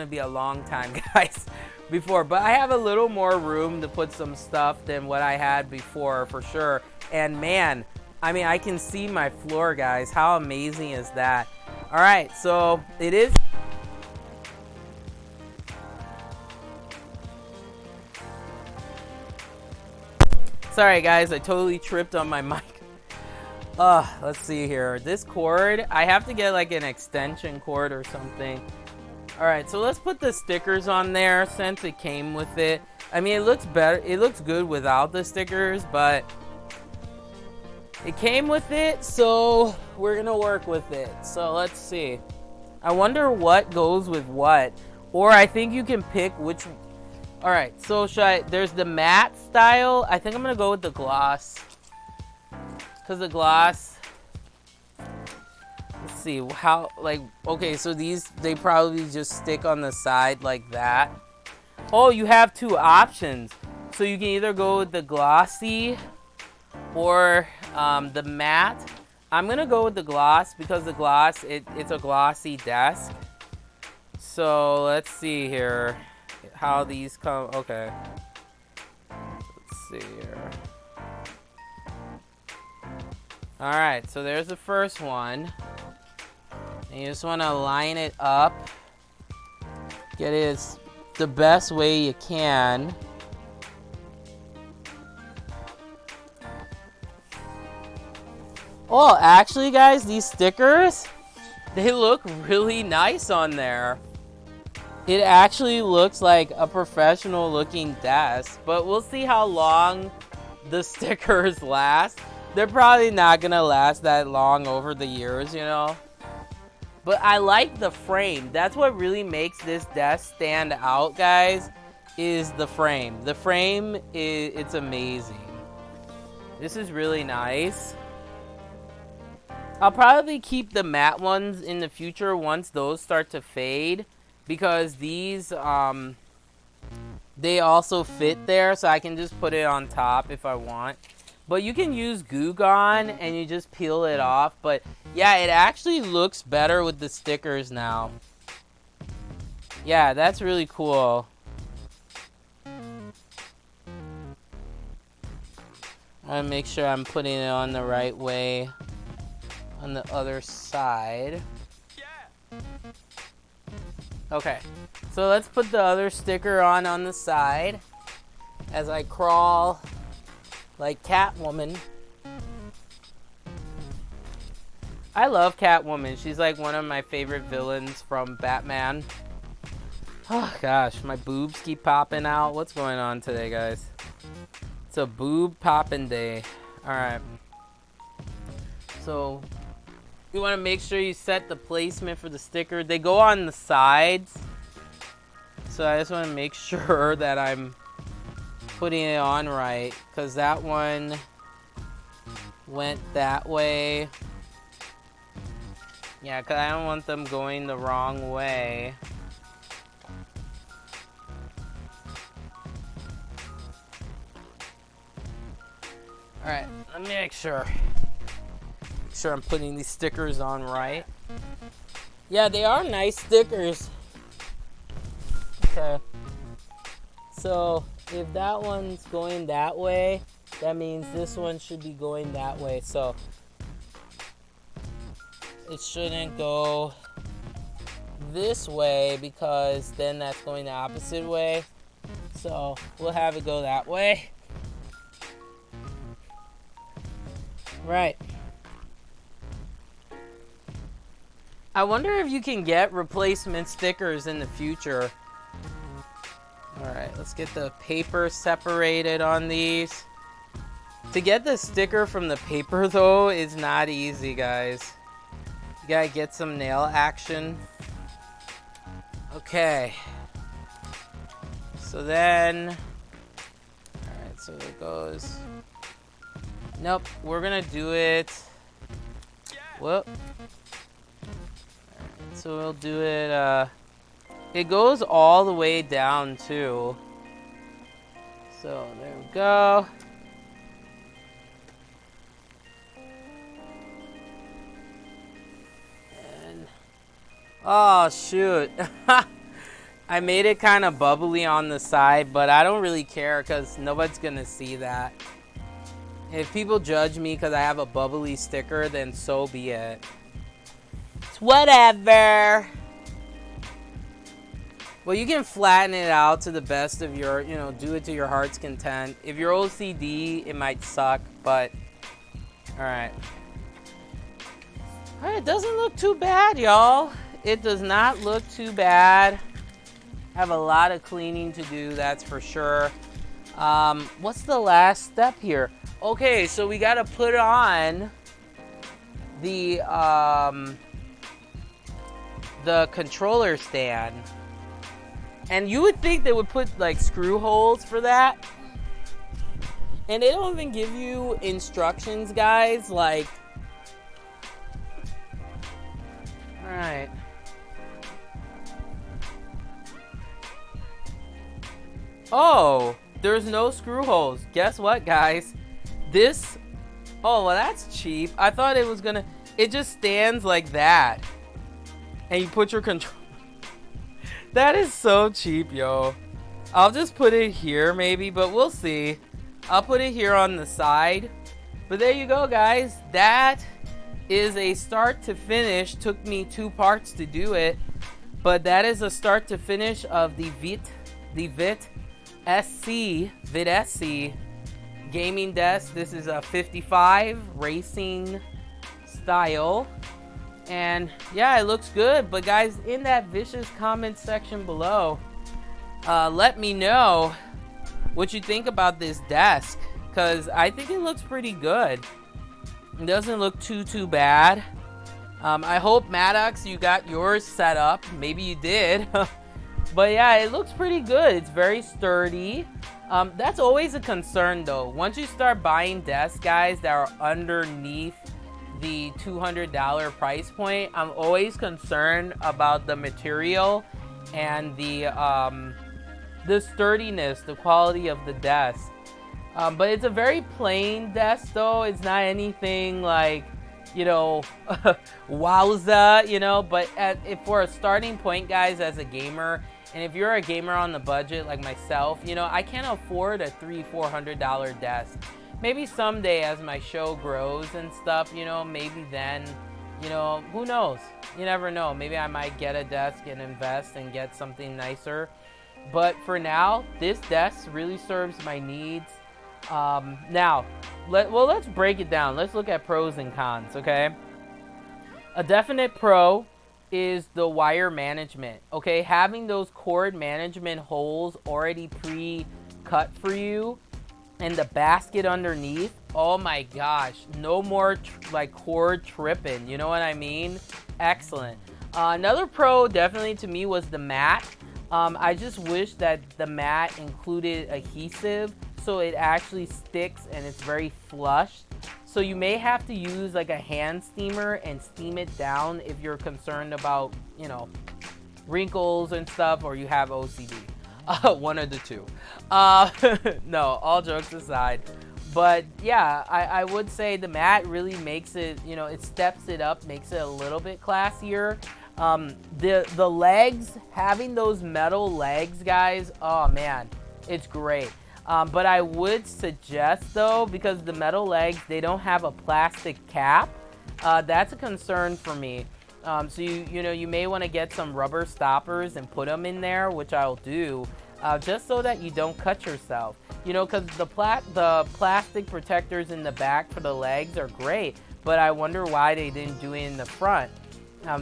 be a long time, guys, before. But I have a little more room to put some stuff than what I had before, for sure. And man, I mean, I can see my floor, guys. How amazing is that? All right, so it is. Sorry, guys, I totally tripped on my mic. Let's see here. This cord, I have to get like an extension cord or something. All right, so let's put the stickers on there since it came with it. I mean, it looks better. It looks good without the stickers, but it came with it, so we're gonna work with it. So let's see. I wonder what goes with what. Or I think you can pick which. All right, so there's the matte style. I think I'm gonna go with the gloss. Cause the gloss, let's see how, like, okay, so these, they probably just stick on the side like that. Oh, you have two options. So you can either go with the glossy or the matte. I'm gonna go with the gloss because the gloss, it's a glossy desk. So let's see here how these come. Okay, let's see here. All right, so there's the first one, and you just want to line it up, get it as the best way you can. Oh, actually, guys, these stickers, they look really nice on there. It actually looks like a professional looking desk, but we'll see how long the stickers last. They're probably not gonna last that long over the years, you know. But I like the frame. That's what really makes this desk stand out, guys, is the frame. The frame, it's amazing. This is really nice. I'll probably keep the matte ones in the future once those start to fade, because these, they also fit there, so I can just put it on top if I want. But you can use Goo Gone and you just peel it off. But yeah, it actually looks better with the stickers now. Yeah, that's really cool. I want to make sure I'm putting it on the right way on the other side. Okay, so let's put the other sticker on the side as I crawl like Catwoman. I love Catwoman. She's like one of my favorite villains from Batman. Oh gosh, my boobs keep popping out. What's going on today, guys? It's a boob popping day. Alright. So you want to make sure you set the placement for the sticker. They go on the sides. So I just want to make sure that I'm putting it on right, because that one went that way. Yeah, because I don't want them going the wrong way. Alright, let me make sure. Make sure I'm putting these stickers on right. Yeah, they are nice stickers. Okay. So if that one's going that way, that means this one should be going that way. So it shouldn't go this way, because then that's going the opposite way. So we'll have it go that way. Right. I wonder if you can get replacement stickers in the future. Alright, let's get the paper separated on these. To get the sticker from the paper, though, is not easy, guys. You gotta get some nail action. Okay. So then... Alright, so it goes... Nope, we're gonna do it... Whoop. Alright, so we'll do it, it goes all the way down, too. So, there we go. And... Oh, shoot. I made it kind of bubbly on the side, but I don't really care because nobody's going to see that. If people judge me because I have a bubbly sticker, then so be it. It's whatever. Well, you can flatten it out to the best of your, do it to your heart's content. If you're OCD, it might suck, but alright. Alright, it doesn't look too bad, y'all. It does not look too bad. I have a lot of cleaning to do, that's for sure. What's the last step here? Okay, so we gotta put on the controller stand. And you would think they would put like screw holes for that. And they don't even give you instructions, guys. Like, alright. Oh, there's no screw holes. Guess what, guys? This, oh, well, that's cheap. I thought it was gonna, it just stands like that. And you put your control. That is so cheap, yo. I'll just put it here maybe, but we'll see. I'll put it here on the side. But there you go, guys. That is a start to finish. Took me 2 parts to do it. But that is a start to finish of the the Vitesse gaming desk. This is a 55 racing style. And yeah, it looks good. But guys, in that vicious comment section below, let me know what you think about this desk, because I think it looks pretty good. It doesn't look too bad. I hope, Maddox, you got yours set up. Maybe you did. But yeah, it looks pretty good. It's very sturdy. That's always a concern though. Once you start buying desks, guys, that are underneath the $200 price point, I'm always concerned about the material and the sturdiness, the quality of the desk. But it's a very plain desk though. It's not anything like, you know, wowza, you know. But if for a starting point, guys, as a gamer, and if you're a gamer on the budget like myself, you know, I can't afford a $300-400 desk. Maybe someday as my show grows and stuff, you know, maybe then, you know, who knows? You never know. Maybe I might get a desk and invest and get something nicer. But for now, this desk really serves my needs. Now, let's break it down. Let's look at pros and cons, okay? A definite pro is the wire management, okay? Having those cord management holes already pre-cut for you and the basket underneath, oh my gosh, no more like cord tripping, you know what I mean? Excellent. Another pro definitely to me was the mat. I just wish that the mat included adhesive so it actually sticks and it's very flush. So you may have to use like a hand steamer and steam it down if you're concerned about, you know, wrinkles and stuff, or you have OCD. One of the two. No, all jokes aside. But yeah, I would say the mat really makes it, you know, it steps it up, makes it a little bit classier. The legs, having those metal legs, guys, oh man, it's great. But I would suggest though, because the metal legs, they don't have a plastic cap. That's a concern for me. So you know, you may want to get some rubber stoppers and put them in there, which I'll do, just so that you don't cut yourself. You know, because the plastic protectors in the back for the legs are great, but I wonder why they didn't do it in the front.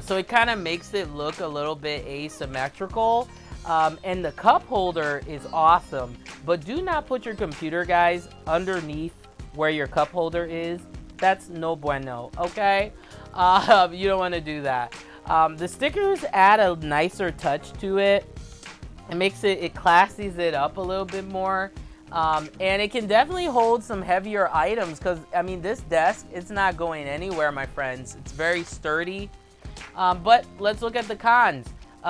So it kind of makes it look a little bit asymmetrical. And the cup holder is awesome, but do not put your computer, guys, underneath where your cup holder is. That's no bueno, okay? You don't want to do that. The stickers add a nicer touch to it. It classes it up a little bit more. And it can definitely hold some heavier items because, I mean, this desk, it's not going anywhere, my friends. It's very sturdy. But let's look at the cons.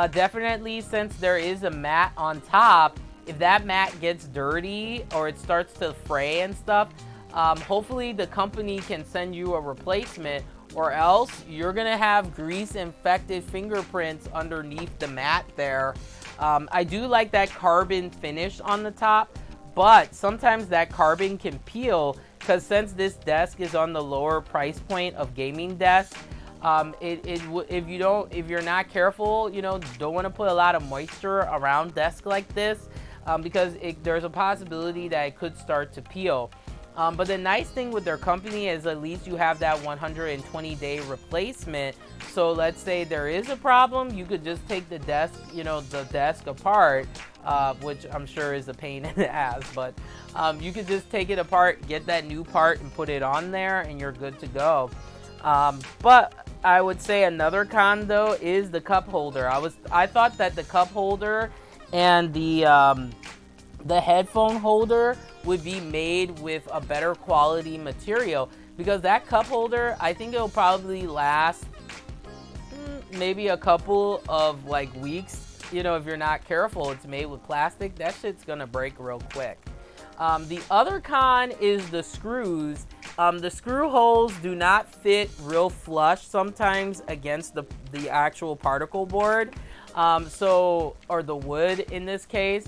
Definitely, since there is a mat on top, if that mat gets dirty or it starts to fray and stuff, hopefully the company can send you a replacement, or else you're gonna have grease infected fingerprints underneath the mat there. I do like that carbon finish on the top, but sometimes that carbon can peel, because since this desk is on the lower price point of gaming desks, if you're not careful, you know, don't want to put a lot of moisture around desk like this, because there's a possibility that it could start to peel. But the nice thing with their company is at least you have that 120-day replacement. So let's say there is a problem, you could just take the desk, you know, the desk apart, which I'm sure is a pain in the ass, but you could just take it apart, get that new part and put it on there and you're good to go. But I would say another con though is the cup holder. I thought that the cup holder and the headphone holder would be made with a better quality material, because that cup holder, I think it'll probably last maybe a couple of like weeks. You know, if you're not careful, it's made with plastic. That shit's gonna break real quick. The other con is the screws. The screw holes do not fit real flush sometimes against the actual particle board, or the wood in this case,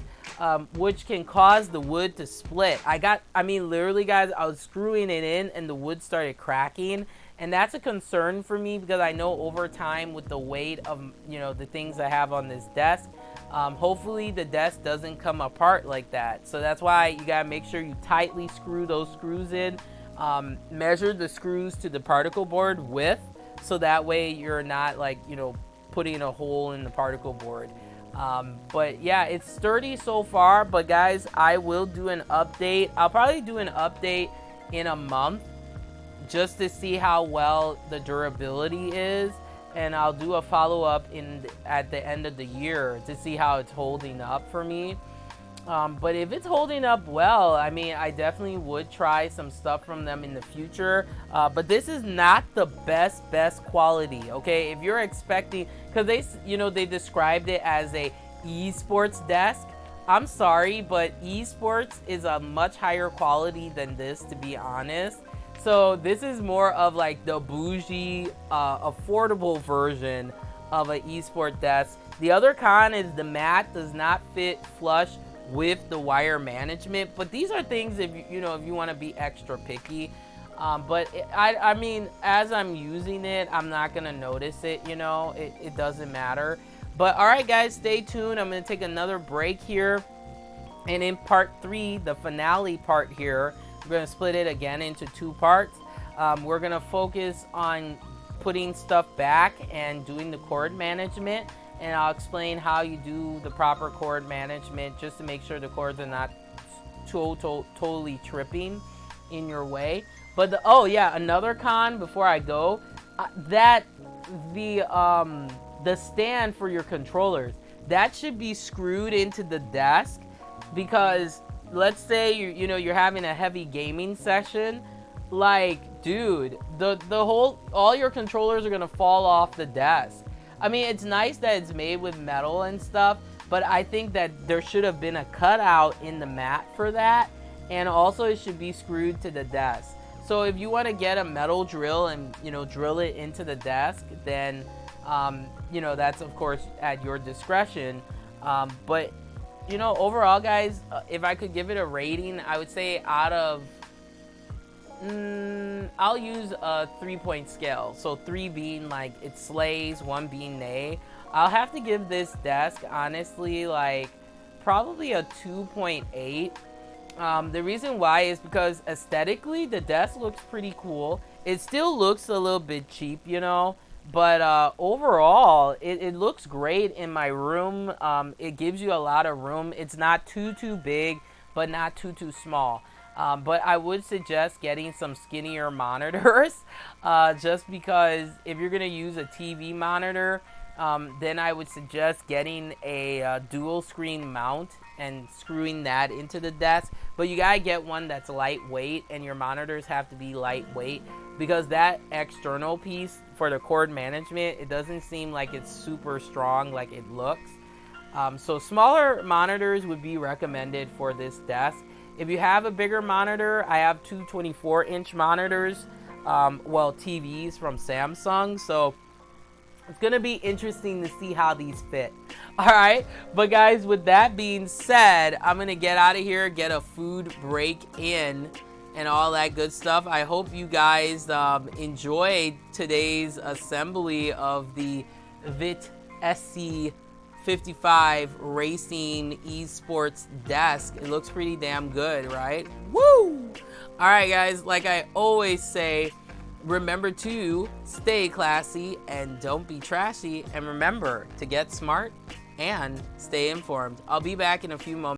which can cause the wood to split. I mean, literally, guys, I was screwing it in and the wood started cracking, and that's a concern for me because I know over time with the weight of, you know, the things I have on this desk, Hopefully the desk doesn't come apart like that. So that's why you gotta make sure you tightly screw those screws in. Measure the screws to the particle board width, so that way you're not like, putting a hole in the particle board. But yeah, it's sturdy so far. But guys, I will do an update. I'll probably do an update in a month just to see how well the durability is, and I'll do a follow-up at the end of the year to see how it's holding up for me. But if it's holding up well, I mean, I definitely would try some stuff from them in the future. But this is not the best quality, okay? If you're expecting, because they described it as a esports desk. I'm sorry, but esports is a much higher quality than this, to be honest. So this is more of like the bougie, affordable version of an esport desk. The other con is the mat does not fit flush with the wire management, but these are things if you want to be extra picky. But I mean, as I'm using it, I'm not gonna notice it. It doesn't matter. But all right, guys, stay tuned. I'm gonna take another break here, and in part 3, the finale part here, we're gonna split it again into 2 parts. We're gonna focus on putting stuff back and doing the cord management, and I'll explain how you do the proper cord management just to make sure the cords are not totally tripping in your way. But another con before I go, that the stand for your controllers, that should be screwed into the desk, because let's say you're having a heavy gaming session, like, dude, all your controllers are gonna fall off the desk. I mean, it's nice that it's made with metal and stuff, but I think that there should have been a cutout in the mat for that, and also it should be screwed to the desk. So if you want to get a metal drill and drill it into the desk, then that's of course at your discretion. But overall, guys, if I could give it a rating, I would say out of I'll use a 3-point scale. So 3 being like it slays, 1 being nay. I'll have to give this desk, honestly, like probably a 2.8. The reason why is because aesthetically the desk looks pretty cool. It still looks a little bit cheap, but overall it looks great in my room. It gives you a lot of room. It's not too big, but not too small. But I would suggest getting some skinnier monitors, just because if you're gonna use a TV monitor, then I would suggest getting a dual screen mount and screwing that into the desk. But you gotta get one that's lightweight, and your monitors have to be lightweight, because that external piece for the cord management, it doesn't seem like it's super strong like it looks. So smaller monitors would be recommended for this desk. If you have a bigger monitor, I have 2 24-inch monitors, TVs from Samsung, so it's gonna be interesting to see how these fit. All right, but guys, with that being said, I'm gonna get out of here, get a food break in, and all that good stuff. I hope you guys enjoyed today's assembly of the Vitesse 55 racing esports desk. It looks pretty damn good, right? Woo! All right, guys, like I always say, remember to stay classy and don't be trashy, and remember to get smart and stay informed. I'll be back in a few moments.